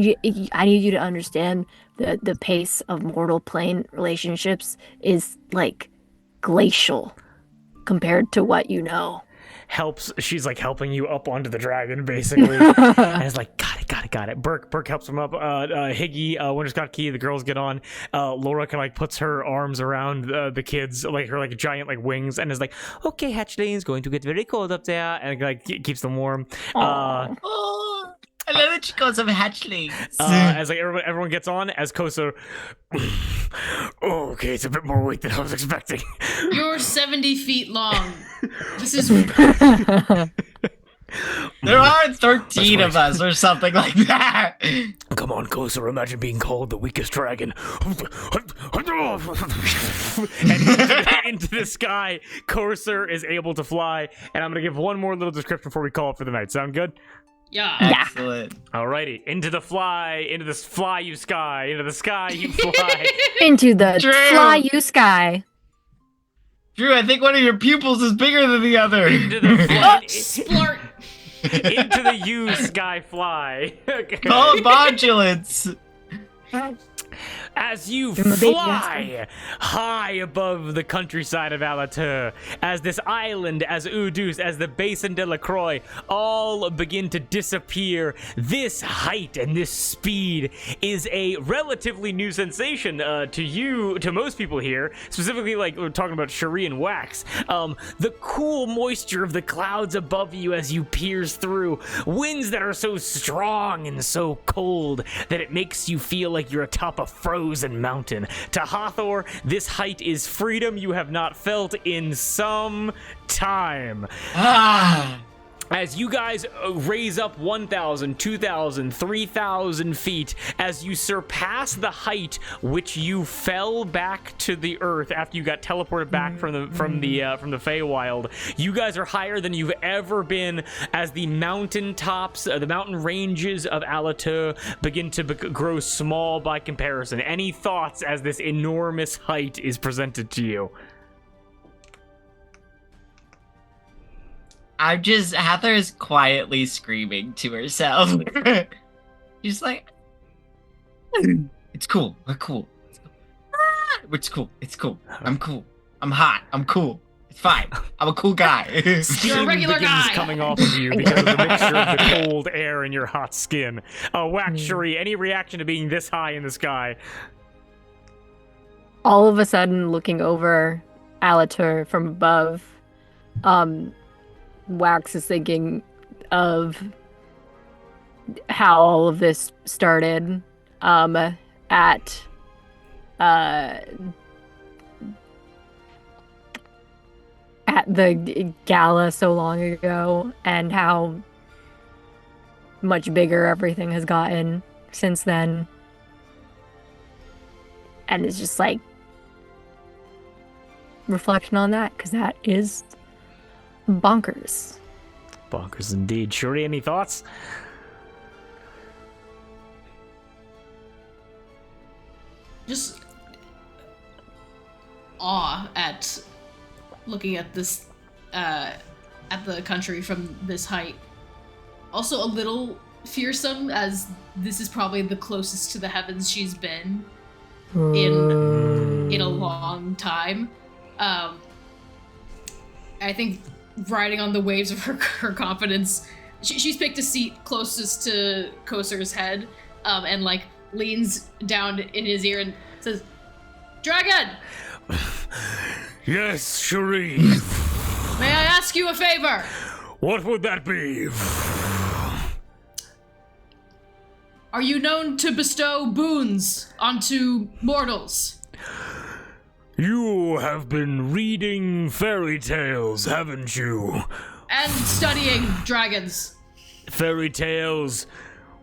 [SPEAKER 2] I need you to understand the pace of mortal plane relationships is like glacial compared to what you know.
[SPEAKER 1] she's like helping you up onto the dragon, basically. And it's like, got it. Burke helps him up. Higgy, Winter Scott Key, the girls get on. Laura kind of like puts her arms around the kids, like her like giant like wings, and is like, okay, hatchlings, going to get very cold up there, and like keeps them warm.
[SPEAKER 4] Oh, I love that she calls them hatchlings.
[SPEAKER 1] As like everyone gets on, as Kosa, okay, it's a bit more weight than I was expecting.
[SPEAKER 3] You're 70 feet long. This is
[SPEAKER 4] There are 13 of us or something like that.
[SPEAKER 5] Come on, Kosa, imagine being called the weakest dragon.
[SPEAKER 1] And into the sky, Corsair is able to fly. And I'm gonna give one more little description before we call it for the night. Sound good?
[SPEAKER 3] yeah.
[SPEAKER 4] Excellent.
[SPEAKER 1] Alrighty, into the sky you fly.
[SPEAKER 2] Into the
[SPEAKER 4] Drew.
[SPEAKER 2] fly you sky.
[SPEAKER 4] Drew, I think one of your pupils is bigger than the other.
[SPEAKER 1] Into the fly,
[SPEAKER 3] Splart.
[SPEAKER 1] into the you sky fly. Okay.
[SPEAKER 4] Call it modulance.
[SPEAKER 1] As you
[SPEAKER 2] You're my baby,
[SPEAKER 1] fly high above the countryside of Allatour, as this island, as Udus, as the Basin de la Croix, all begin to disappear, this height and this speed is a relatively new sensation to most people here, specifically like we're talking about Cherie and Wax. The cool moisture of the clouds above you as you pierce through, winds that are so strong and so cold that it makes you feel like you're atop a frozen mountain. To Hathor, this height is freedom you have not felt in some time. As you guys raise up 1,000, 2,000, 3,000 feet, as you surpass the height which you fell back to the earth after you got teleported back from the Feywild, you guys are higher than you've ever been. As the mountain tops, the mountain ranges of Allatour begin to grow small by comparison. Any thoughts as this enormous height is presented to you?
[SPEAKER 4] Hathor is quietly screaming to herself. She's like, it's cool. We're cool. It's cool. It's cool. I'm cool. I'm hot. I'm cool. It's fine. I'm a cool guy.
[SPEAKER 3] You're a regular
[SPEAKER 1] begins
[SPEAKER 3] guy.
[SPEAKER 1] coming off of you because of the mixture of the cold air and your hot skin. Wax, Cherie, any reaction to being this high in the sky?
[SPEAKER 2] All of a sudden, looking over Allatour from above, Wax is thinking of how all of this started at the gala so long ago, and how much bigger everything has gotten since then. And it's just like reflection on that, because that is bonkers.
[SPEAKER 1] Bonkers indeed. Cherie, any thoughts?
[SPEAKER 3] Just awe at looking at this, at the country from this height. Also a little fearsome, as this is probably the closest to the heavens she's been in a long time. I think riding on the waves of her confidence, she's picked a seat closest to Koser's head, and like leans down in his ear and says, "Dragon!
[SPEAKER 5] Yes, Cherie.
[SPEAKER 3] May I ask you a favor?"
[SPEAKER 5] What would that be?
[SPEAKER 3] Are you known to bestow boons onto mortals?
[SPEAKER 5] You have been reading fairy tales, haven't you?
[SPEAKER 3] And studying dragons.
[SPEAKER 5] Fairy tales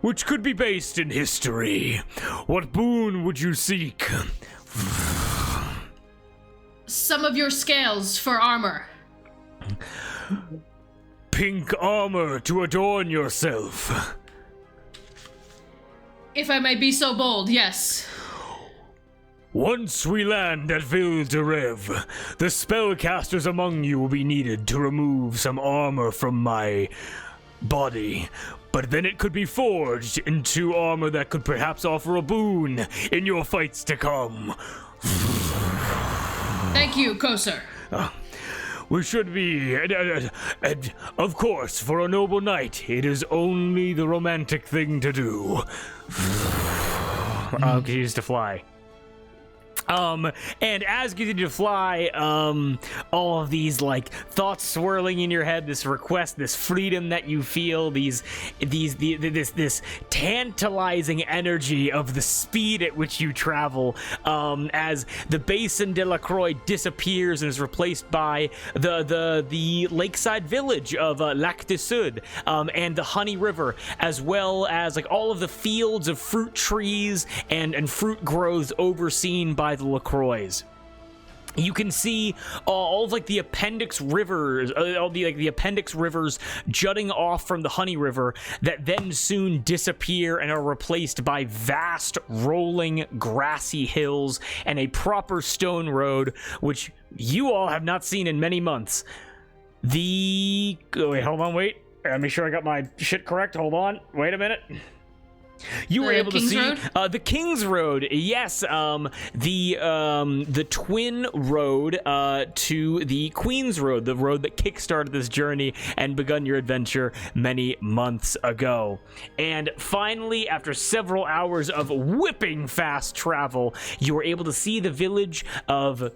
[SPEAKER 5] which could be based in history. What boon would you seek?
[SPEAKER 3] Some of your scales for armor.
[SPEAKER 5] Pink armor to adorn yourself.
[SPEAKER 3] If I may be so bold, yes.
[SPEAKER 5] Once we land at Ville de Rêve, the spellcasters among you will be needed to remove some armor from my body. But then it could be forged into armor that could perhaps offer a boon in your fights to come.
[SPEAKER 3] Thank you, Koser.
[SPEAKER 5] we should be. And of course, for a noble knight, it is only the romantic thing to do.
[SPEAKER 1] Continues to fly. And as you continue to fly, all of these like thoughts swirling in your head, this request, this freedom that you feel, this tantalizing energy of the speed at which you travel, as the Basin de la Croix disappears and is replaced by the lakeside village of Lac du Sud, and the Honey River, as well as like all of the fields of fruit trees and fruit groves overseen by the LaCroix. You can see all of like the appendix rivers, all the appendix rivers jutting off from the Honey River that then soon disappear and are replaced by vast rolling grassy hills and a proper stone road, which you all have not seen in many months. Wait, hold on, wait. Let me make sure I got my shit correct. Hold on. Wait a minute. You were able to see the King's Road, yes, the twin road to the Queen's Road, the road that kickstarted this journey and begun your adventure many months ago. And finally, after several hours of whipping fast travel, you were able to see the village of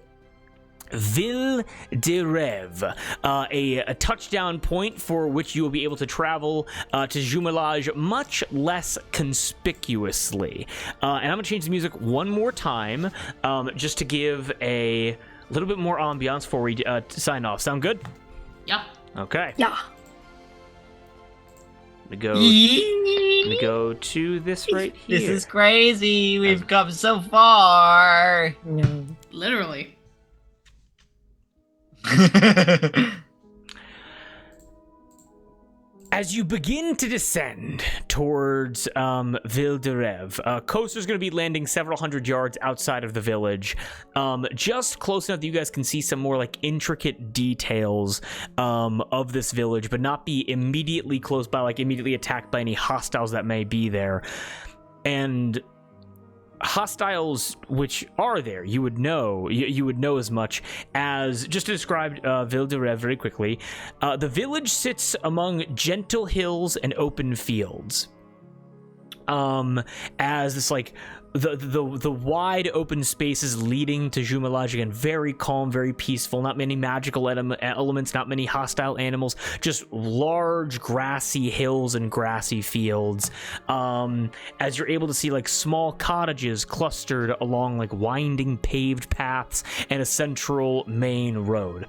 [SPEAKER 1] Ville de Rêve, a touchdown point for which you will be able to travel to Jumelage much less conspicuously. And I'm going to change the music one more time, just to give a little bit more ambiance before we sign off. Sound good?
[SPEAKER 3] Yeah.
[SPEAKER 1] Okay.
[SPEAKER 2] Yeah.
[SPEAKER 1] I'm gonna go to this right here.
[SPEAKER 4] This is crazy. We've come so far.
[SPEAKER 2] No.
[SPEAKER 3] Literally.
[SPEAKER 1] As you begin to descend towards Ville de Rêve, coaster's going to be landing several hundred yards outside of the village, just close enough that you guys can see some more like intricate details of this village, but not be immediately close by, like immediately attacked by any hostiles that may be there. And hostiles which are there, you would know as much as, just to describe Ville de Rêve very quickly, the village sits among gentle hills and open fields, as this like the wide open spaces leading to Jumelage, again, very calm, very peaceful, not many magical elements, not many hostile animals, just large grassy hills and grassy fields, as you're able to see like small cottages clustered along like winding paved paths and a central main road.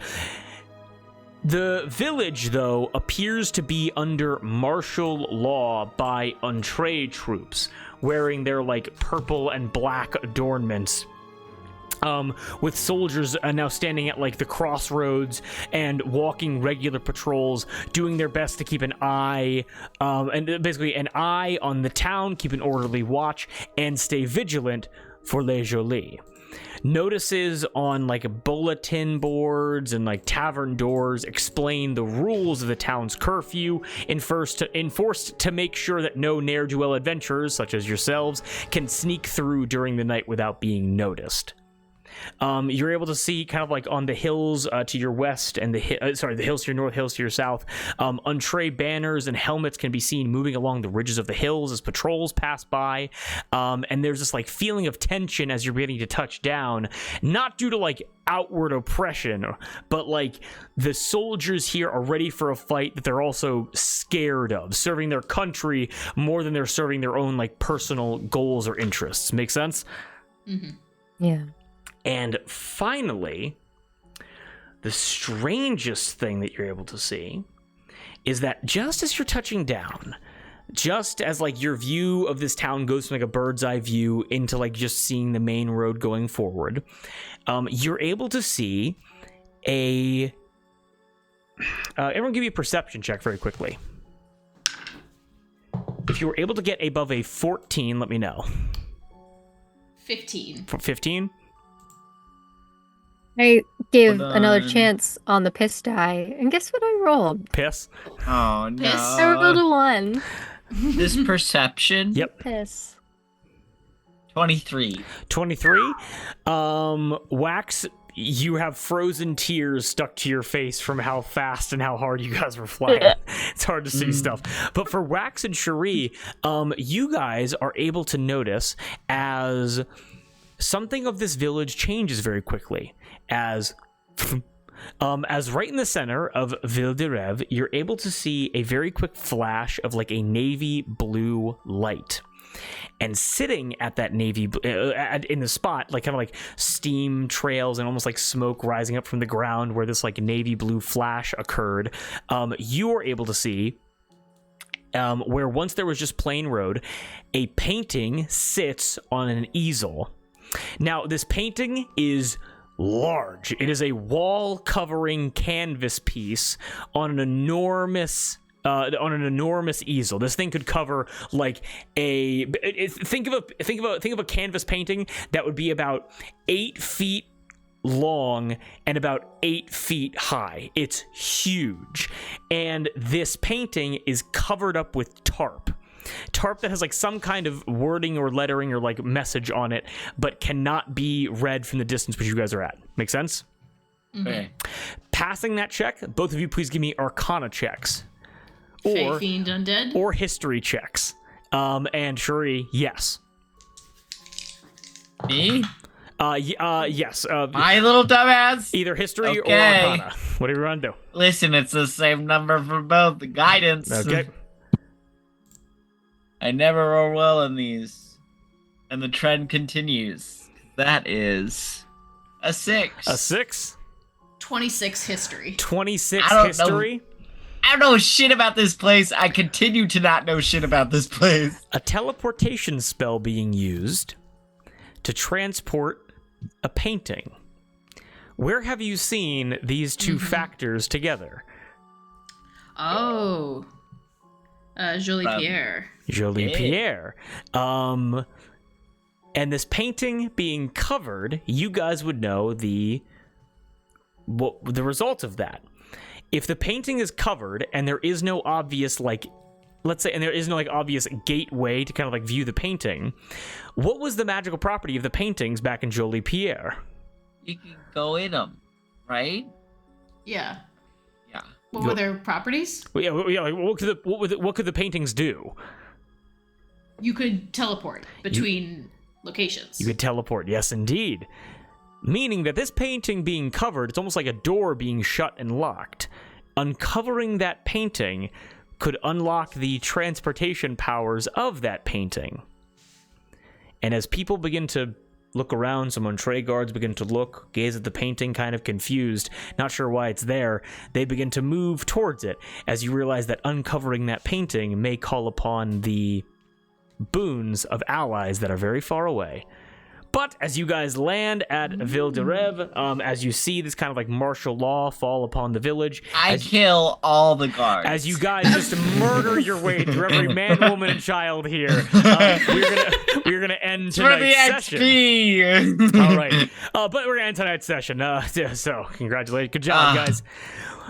[SPEAKER 1] The village, though, appears to be under martial law by Untitled troops, wearing their like purple and black adornments, with soldiers now standing at like the crossroads and walking regular patrols, doing their best to keep an eye, and basically an eye on the town, keep an orderly watch, and stay vigilant for Les Jolis. Notices on like bulletin boards and like tavern doors explain the rules of the town's curfew, enforced to make sure that no ne'er-do-well adventurers such as yourselves can sneak through during the night without being noticed. You're able to see kind of like on the hills to your west and the hills to your north, hills to your south, Untitled banners and helmets can be seen moving along the ridges of the hills as patrols pass by, and there's this like feeling of tension as you're beginning to touch down, not due to like outward oppression, but like the soldiers here are ready for a fight that they're also scared of, serving their country more than they're serving their own like personal goals or interests. Make sense?
[SPEAKER 3] Mm-hmm.
[SPEAKER 2] Yeah.
[SPEAKER 1] And finally, the strangest thing that you're able to see is that just as you're touching down, just as like your view of this town goes from like a bird's eye view into like just seeing the main road going forward, you're able to see everyone give me a perception check very quickly. If you were able to get above a 14, let me know.
[SPEAKER 3] 15.
[SPEAKER 1] 15?
[SPEAKER 2] I gave
[SPEAKER 4] Hold
[SPEAKER 2] another
[SPEAKER 4] on.
[SPEAKER 2] chance on the piss die, and guess what I rolled?
[SPEAKER 1] Piss?
[SPEAKER 4] Oh no.
[SPEAKER 3] Piss.
[SPEAKER 2] I rolled a 1.
[SPEAKER 4] This perception?
[SPEAKER 1] Yep.
[SPEAKER 2] Piss.
[SPEAKER 4] 23.
[SPEAKER 1] 23. Wax, you have frozen tears stuck to your face from how fast and how hard you guys were flying. It's hard to see stuff. But for Wax and Cherie, you guys are able to notice as something of this village changes very quickly. As right in the center of Ville de Rêve, you're able to see a very quick flash of like a navy blue light. And sitting at that navy in the spot, like kind of like steam trails and almost like smoke rising up from the ground where this like navy blue flash occurred, you were able to see where once there was just plain road, a painting sits on an easel. Now, this painting is large. It is a wall-covering canvas piece on an enormous easel. This thing could cover like think of a canvas painting that would be about 8 feet long and about 8 feet high. It's huge, and this painting is covered up with tarp that has like some kind of wording or lettering or like message on it, but cannot be read from the distance which you guys are at. Make sense?
[SPEAKER 4] Okay.
[SPEAKER 1] Passing that check, both of you please give me Arcana checks.
[SPEAKER 3] Fey, Fiend, Undead?
[SPEAKER 1] Or history checks. And Cherie, yes.
[SPEAKER 4] Me?
[SPEAKER 1] Yes.
[SPEAKER 4] My little dumbass?
[SPEAKER 1] Either history or
[SPEAKER 4] Okay.
[SPEAKER 1] Arcana. Whatever you want to do.
[SPEAKER 4] Listen, it's the same number for both. The guidance.
[SPEAKER 1] Okay.
[SPEAKER 4] I never roll well in these. And the trend continues. That is a 6.
[SPEAKER 1] A 6.
[SPEAKER 3] 26 history.
[SPEAKER 1] 26
[SPEAKER 4] I don't
[SPEAKER 1] history.
[SPEAKER 4] I don't know shit about this place. I continue to not know shit about this place.
[SPEAKER 1] A teleportation spell being used to transport a painting. Where have you seen these two factors together?
[SPEAKER 3] Oh. Jolie Pierre.
[SPEAKER 1] Jolie Pierre. And this painting being covered, you guys would know the result of that. If the painting is covered and there is no obvious, like, let's say, and there is no, like, obvious gateway to kind of, like, view the painting, what was the magical property of the paintings back in Jolie Pierre?
[SPEAKER 4] You can go in them, right?
[SPEAKER 3] Yeah.
[SPEAKER 4] Yeah.
[SPEAKER 3] What were their properties?
[SPEAKER 1] Well, yeah, like, what could the paintings do?
[SPEAKER 3] You could teleport between locations.
[SPEAKER 1] You could teleport, yes, indeed. Meaning that this painting being covered, it's almost like a door being shut and locked. Uncovering that painting could unlock the transportation powers of that painting. And as people begin to look around, some Montre guards begin to look, gaze at the painting, kind of confused, not sure why it's there, they begin to move towards it, as you realize that uncovering that painting may call upon the boons of allies that are very far away. But as you guys land at Ville de Rêve, as you see this kind of like martial law fall upon the village,
[SPEAKER 4] I kill all the guards.
[SPEAKER 1] as you guys just murder your way through every man, woman, and child here, we're gonna end
[SPEAKER 4] for the
[SPEAKER 1] tonight's session.
[SPEAKER 4] XP.
[SPEAKER 1] All right, but we're gonna end tonight's session. So congratulations, good job, guys.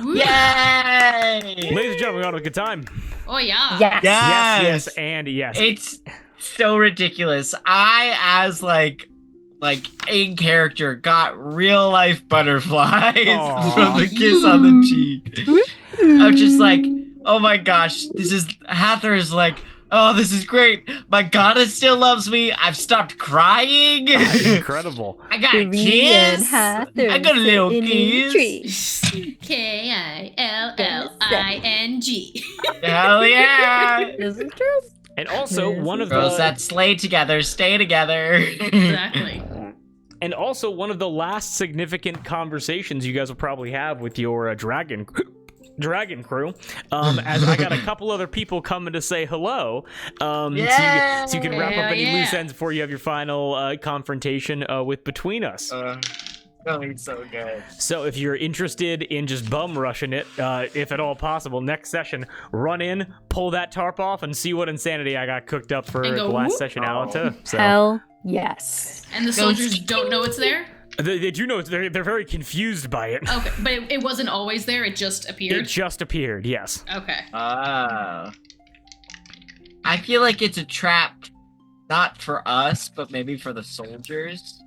[SPEAKER 4] Yay!
[SPEAKER 1] Ladies and gentlemen, we had a good time.
[SPEAKER 3] Oh, yeah.
[SPEAKER 2] Yes.
[SPEAKER 1] Yes, and yes.
[SPEAKER 4] It's so ridiculous. I, as like in character, got real life butterflies
[SPEAKER 1] Aw.
[SPEAKER 4] from the kiss on the cheek. I'm just like, oh my gosh, this is Hather's like, oh, this is great. My goddess still loves me. I've stopped crying.
[SPEAKER 1] Incredible.
[SPEAKER 4] I got a
[SPEAKER 2] Korean
[SPEAKER 4] kiss.
[SPEAKER 2] Hathor
[SPEAKER 4] I got a little
[SPEAKER 2] sitting in a
[SPEAKER 4] kiss.
[SPEAKER 2] tree.
[SPEAKER 3] Killing.
[SPEAKER 4] Hell yeah.
[SPEAKER 2] This is true.
[SPEAKER 1] And also one of
[SPEAKER 4] Girls
[SPEAKER 1] the
[SPEAKER 4] that slay together stay together.
[SPEAKER 3] Exactly.
[SPEAKER 1] and also one of the last significant conversations you guys will probably have with your dragon crew, as I got a couple other people coming to say hello, so you can wrap up
[SPEAKER 3] Hell
[SPEAKER 1] any
[SPEAKER 3] yeah.
[SPEAKER 1] loose ends before you have your final confrontation with between us.
[SPEAKER 4] Going so good.
[SPEAKER 1] So if you're interested in just bum rushing it, if at all possible, next session, run in, pull that tarp off, and see what insanity I got cooked up for
[SPEAKER 3] And go,
[SPEAKER 1] the last
[SPEAKER 3] whoop.
[SPEAKER 1] session, Allatour. So
[SPEAKER 2] Hell yes.
[SPEAKER 3] And the soldiers don't know it's there?
[SPEAKER 1] they do know they're very confused by it.
[SPEAKER 3] Okay, but it wasn't always there, it just
[SPEAKER 1] It
[SPEAKER 3] appeared?
[SPEAKER 1] just appeared, yes.
[SPEAKER 3] Okay.
[SPEAKER 4] I feel like it's a trap, not for us, but maybe for the soldiers.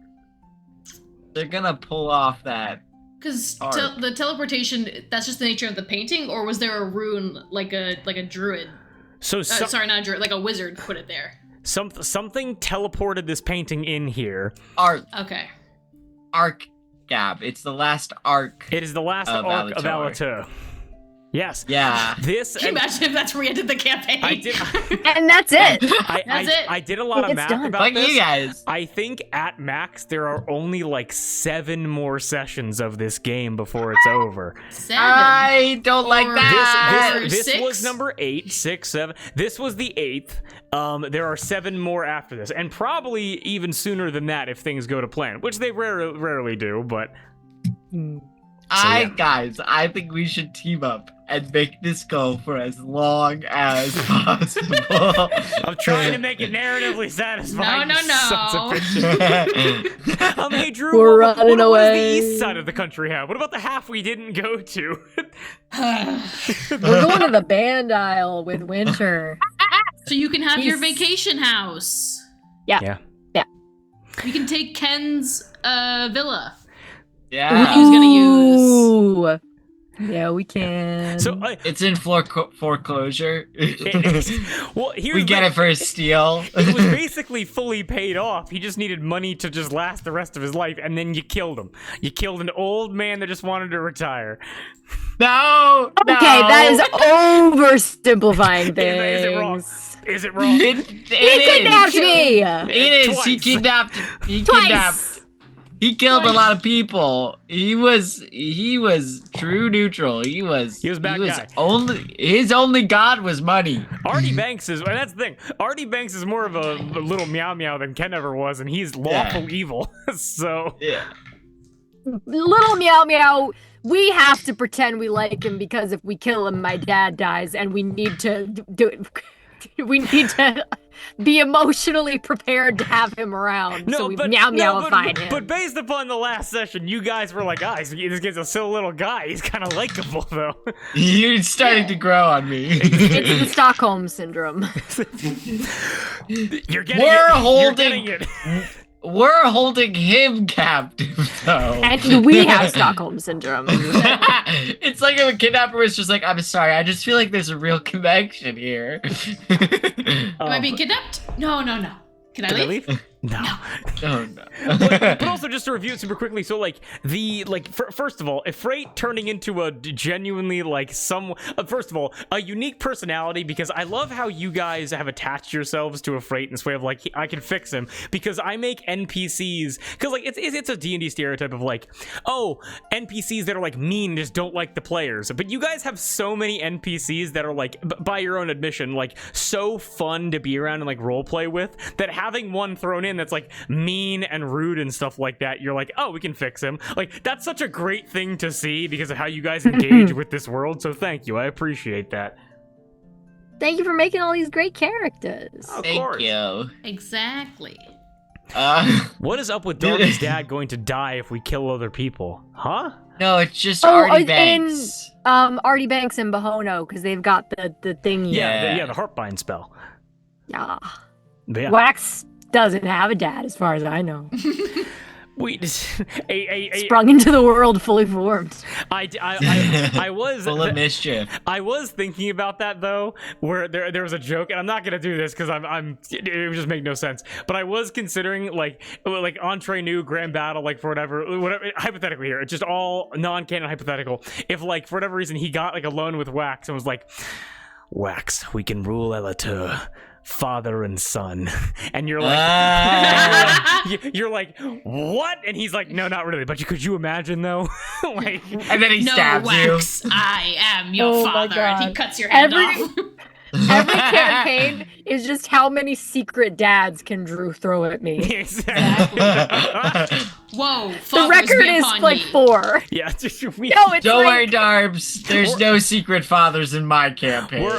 [SPEAKER 4] They're gonna pull off that.
[SPEAKER 3] Because
[SPEAKER 4] Art.
[SPEAKER 3] the teleportation, that's just the nature of the painting, or was there a rune like a druid?
[SPEAKER 1] So
[SPEAKER 3] Sorry, not a druid, like a wizard put it there.
[SPEAKER 1] something teleported this painting in here.
[SPEAKER 4] Arc gab. It's the last arc.
[SPEAKER 1] It is the last arc of Allatour. Yes.
[SPEAKER 4] Yeah.
[SPEAKER 1] This.
[SPEAKER 3] Can you imagine if that's where we ended the campaign?
[SPEAKER 1] I did.
[SPEAKER 2] And that's it.
[SPEAKER 3] That's it.
[SPEAKER 1] I did a lot of
[SPEAKER 2] It's
[SPEAKER 1] math
[SPEAKER 2] done.
[SPEAKER 1] about
[SPEAKER 4] Fuck
[SPEAKER 1] this.
[SPEAKER 4] you guys.
[SPEAKER 1] I think at max there are only like 7 more sessions of this game before it's over.
[SPEAKER 3] 7.
[SPEAKER 4] I don't like
[SPEAKER 3] Or-
[SPEAKER 4] that.
[SPEAKER 1] This
[SPEAKER 3] 6?
[SPEAKER 1] was number 8, 6, 7. This was the 8th. There are 7 more after this, and probably even sooner than that if things go to plan, which they rarely do. But
[SPEAKER 4] Guys, I think we should team up and make this go for as long as possible.
[SPEAKER 1] I'm trying to make it narratively satisfying.
[SPEAKER 3] No.
[SPEAKER 1] Sons of bitches. Hey Drew,
[SPEAKER 2] We're
[SPEAKER 1] what
[SPEAKER 2] running
[SPEAKER 1] does the
[SPEAKER 2] away.
[SPEAKER 1] east side of the country have? What about the half we didn't go to?
[SPEAKER 2] We're going to the Band Isle with Winter.
[SPEAKER 3] So you can have your
[SPEAKER 2] He's-
[SPEAKER 3] vacation house.
[SPEAKER 1] Yeah.
[SPEAKER 3] We can take Ken's villa.
[SPEAKER 4] Yeah.
[SPEAKER 3] Who's gonna use?
[SPEAKER 2] Ooh. Yeah, we can.
[SPEAKER 1] So
[SPEAKER 4] It's in foreclosure.
[SPEAKER 1] well, here's
[SPEAKER 4] We get
[SPEAKER 1] the-
[SPEAKER 4] it for a steal.
[SPEAKER 1] It was basically fully paid off. He just needed money to just last the rest of his life, and then you killed him. You killed an old man that just wanted to retire.
[SPEAKER 4] No.
[SPEAKER 2] Okay, that is oversimplifying things.
[SPEAKER 1] Is it wrong? Is it wrong?
[SPEAKER 4] It
[SPEAKER 2] He kidnapped me!
[SPEAKER 4] is.
[SPEAKER 1] Twice.
[SPEAKER 4] He kidnapped.
[SPEAKER 2] Twice!
[SPEAKER 4] He killed a lot of people. He was true neutral. He was
[SPEAKER 1] a bad guy.
[SPEAKER 4] His only god was money.
[SPEAKER 1] Artie Banks is, and that's the thing. Artie Banks is more of a little meow meow than Ken ever was, and he's lawful evil. So
[SPEAKER 4] Yeah.
[SPEAKER 2] Little Meow Meow, we have to pretend we like him because if we kill him, my dad dies, and we need to do it. We need to be emotionally prepared to have him around. So we meow meowified him.
[SPEAKER 1] But based upon the last session, you guys were like, this kid's a silly little guy. He's kind of likable, though.
[SPEAKER 4] You're starting to grow on me.
[SPEAKER 2] It's the Stockholm syndrome.
[SPEAKER 1] You're getting
[SPEAKER 4] We're
[SPEAKER 1] it.
[SPEAKER 4] holding-
[SPEAKER 1] You're getting it.
[SPEAKER 4] We're holding him captive, though.
[SPEAKER 2] And we have Stockholm syndrome.
[SPEAKER 4] It's like if a kidnapper was just like, I'm sorry, I just feel like there's a real connection here.
[SPEAKER 3] Am I being kidnapped? No. Can I leave?
[SPEAKER 1] No.
[SPEAKER 4] Oh, no.
[SPEAKER 1] But also just to review it super quickly, so first of all, if Freight turning into a genuinely first of all, a unique personality, because I love how you guys have attached yourselves to a Freight in this way of like, I can fix him, because I make NPCs, because like it's a D&D stereotype of like, oh, NPCs that are like mean and just don't like the players, but you guys have so many NPCs that are like, by your own admission, like so fun to be around and like roleplay with, that having one thrown in that's like mean and rude and stuff like that, you're like, oh, we can fix him. Like, that's such a great thing to see because of how you guys engage with this world, so thank you, I appreciate that.
[SPEAKER 2] Thank you for making all these great characters.
[SPEAKER 1] Of
[SPEAKER 4] Thank
[SPEAKER 1] course.
[SPEAKER 4] you.
[SPEAKER 3] Exactly.
[SPEAKER 1] What is up with Darby's dad going to die if we kill other people? Huh?
[SPEAKER 4] No, it's just
[SPEAKER 2] Oh,
[SPEAKER 4] Artie
[SPEAKER 2] in-
[SPEAKER 4] Banks.
[SPEAKER 2] Artie Banks and Bahono, because they've got the thing.
[SPEAKER 4] Yeah.
[SPEAKER 1] The Heartbind spell.
[SPEAKER 2] Yeah.
[SPEAKER 1] But yeah.
[SPEAKER 2] Wax doesn't have a dad, as far as I know.
[SPEAKER 1] Sprung
[SPEAKER 2] into the world fully formed.
[SPEAKER 1] I was
[SPEAKER 4] Full of mischief.
[SPEAKER 1] I was thinking about that though, where there was a joke, and I'm not gonna do this because it would just make no sense. But I was considering like Entree New Grand Battle, like for whatever hypothetically here, it's just all non-canon hypothetical. If like for whatever reason he got like alone with Wax and was like, Wax, we can rule Allatour, father and son, and you're like, you're like, what? And he's like, no, not really. But could you imagine though? Like,
[SPEAKER 4] And then he
[SPEAKER 3] No,
[SPEAKER 4] stabs
[SPEAKER 3] Wax, I am your
[SPEAKER 2] Oh my
[SPEAKER 3] father. And he
[SPEAKER 2] God.
[SPEAKER 3] cuts your hand
[SPEAKER 2] Every-
[SPEAKER 3] off.
[SPEAKER 2] Every campaign is just how many secret dads can Drew throw at me.
[SPEAKER 1] exactly.
[SPEAKER 3] Whoa,
[SPEAKER 2] The
[SPEAKER 3] fathers
[SPEAKER 2] record
[SPEAKER 3] be
[SPEAKER 2] is
[SPEAKER 3] upon
[SPEAKER 2] like
[SPEAKER 3] ye.
[SPEAKER 2] 4.
[SPEAKER 1] Yeah,
[SPEAKER 2] No, it's
[SPEAKER 4] Don't
[SPEAKER 2] like,
[SPEAKER 4] worry, Darbs. There's no secret fathers in my campaign.
[SPEAKER 1] we're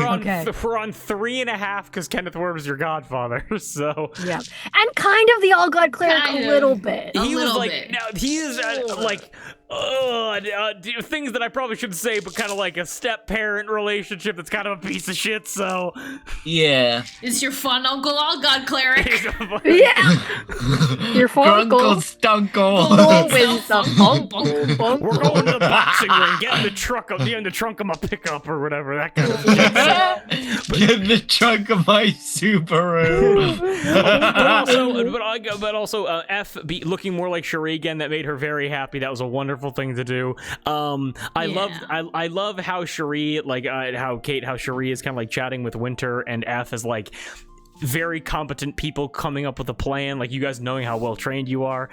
[SPEAKER 1] on
[SPEAKER 2] Okay.
[SPEAKER 1] we're on 3.5 because Kenneth Ward is your godfather. So
[SPEAKER 2] yeah, and kind of the All God Cleric
[SPEAKER 3] Kind
[SPEAKER 2] a
[SPEAKER 3] of.
[SPEAKER 2] little bit.
[SPEAKER 3] A
[SPEAKER 1] he was
[SPEAKER 3] little
[SPEAKER 1] like,
[SPEAKER 3] bit.
[SPEAKER 1] now he is like. Things that I probably shouldn't say, but kind of like a step-parent relationship that's kind of a piece of shit. So,
[SPEAKER 4] Yeah. Yeah.
[SPEAKER 3] Is your fun Uncle All God cleric?
[SPEAKER 2] Yeah. Your phone
[SPEAKER 4] Grunkle
[SPEAKER 2] goes
[SPEAKER 4] Stunkle.
[SPEAKER 2] always the
[SPEAKER 1] We're going to the boxing ring. Get in the truck. Get in the trunk of my pickup or whatever. That kind of shit.
[SPEAKER 4] Get in the trunk of my Subaru.
[SPEAKER 1] but also, F looking more like Cherie again. That made her very happy. That was a wonderful thing to do. I love how Cherie, like how Cherie is kind of like chatting with Winter, and F is like very competent people coming up with a plan, like you guys knowing how well trained you are.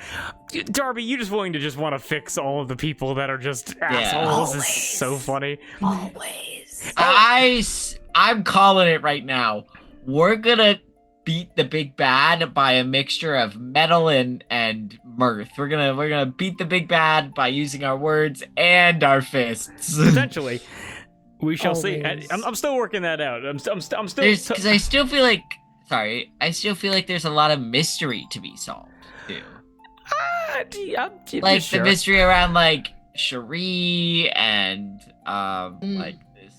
[SPEAKER 1] Darby, you just willing to just want to fix all of the people that are just assholes. This is so funny.
[SPEAKER 2] Always.
[SPEAKER 4] I'm calling it right now. We're gonna beat the big bad by a mixture of metal and mirth. We're gonna beat the big bad by using our words and our fists.
[SPEAKER 1] Potentially. We shall see. I'm still working that out. I'm still
[SPEAKER 4] because I still feel like there's a lot of mystery to be solved too. Like
[SPEAKER 1] sure.
[SPEAKER 4] the mystery around like Cherie and like this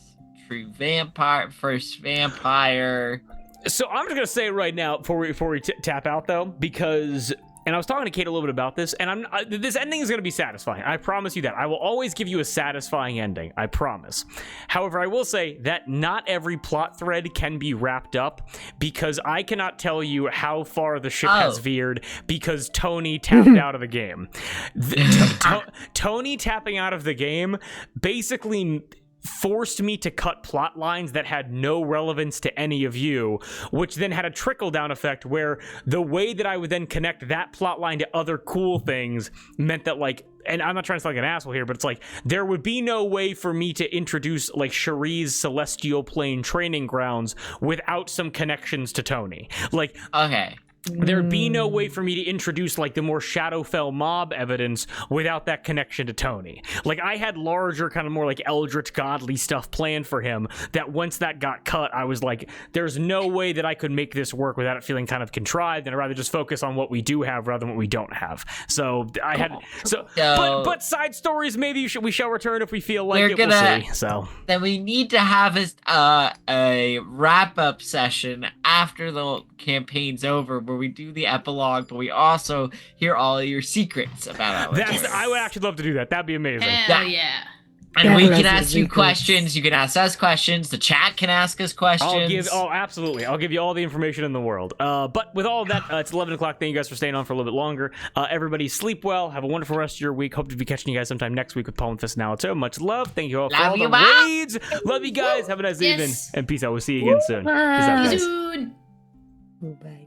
[SPEAKER 4] true first vampire.
[SPEAKER 1] So I'm just gonna say right now before we tap out though, because. And I was talking to Kate a little bit about this, and this ending is going to be satisfying. I promise you that. I will always give you a satisfying ending. I promise. However, I will say that not every plot thread can be wrapped up, because I cannot tell you how far the ship has veered because Tony tapped out of the game. Tony tapping out of the game basically forced me to cut plot lines that had no relevance to any of you, which then had a trickle-down effect where the way that I would then connect that plot line to other cool things meant that, like, and I'm not trying to sound like an asshole here, but it's like there would be no way for me to introduce like Cherie's celestial plane training grounds without some connections to Tony. Like,
[SPEAKER 4] okay.
[SPEAKER 1] There'd be no way for me to introduce like the more Shadowfell mob evidence without that connection to Tony. Like I had larger kind of more like eldritch godly stuff planned for him that once that got cut, I was like, there's no way that I could make this work without it feeling kind of contrived, and I'd rather just focus on what we do have rather than what we don't have. So I had but side stories maybe we shall return if we feel like it. We'll see. So
[SPEAKER 4] then we need to have a wrap up session after the campaign's over where we do the epilogue, but we also hear all of your secrets about Allatour.
[SPEAKER 1] I would actually love to do that. That'd be amazing.
[SPEAKER 3] Hell yeah.
[SPEAKER 4] And we can ask you questions. You can ask us questions. The chat can ask us questions.
[SPEAKER 1] Absolutely. I'll give you all the information in the world. But with all of that, it's 11 o'clock. Thank you guys for staying on for a little bit longer. Everybody sleep well. Have a wonderful rest of your week. Hope to be catching you guys sometime next week with Palm Fist and Allatour. Much love. Thank you all for all the raids. Love you guys. Have a nice evening. And peace out. We'll see you again soon. Peace out, guys.
[SPEAKER 3] Soon.
[SPEAKER 2] Bye.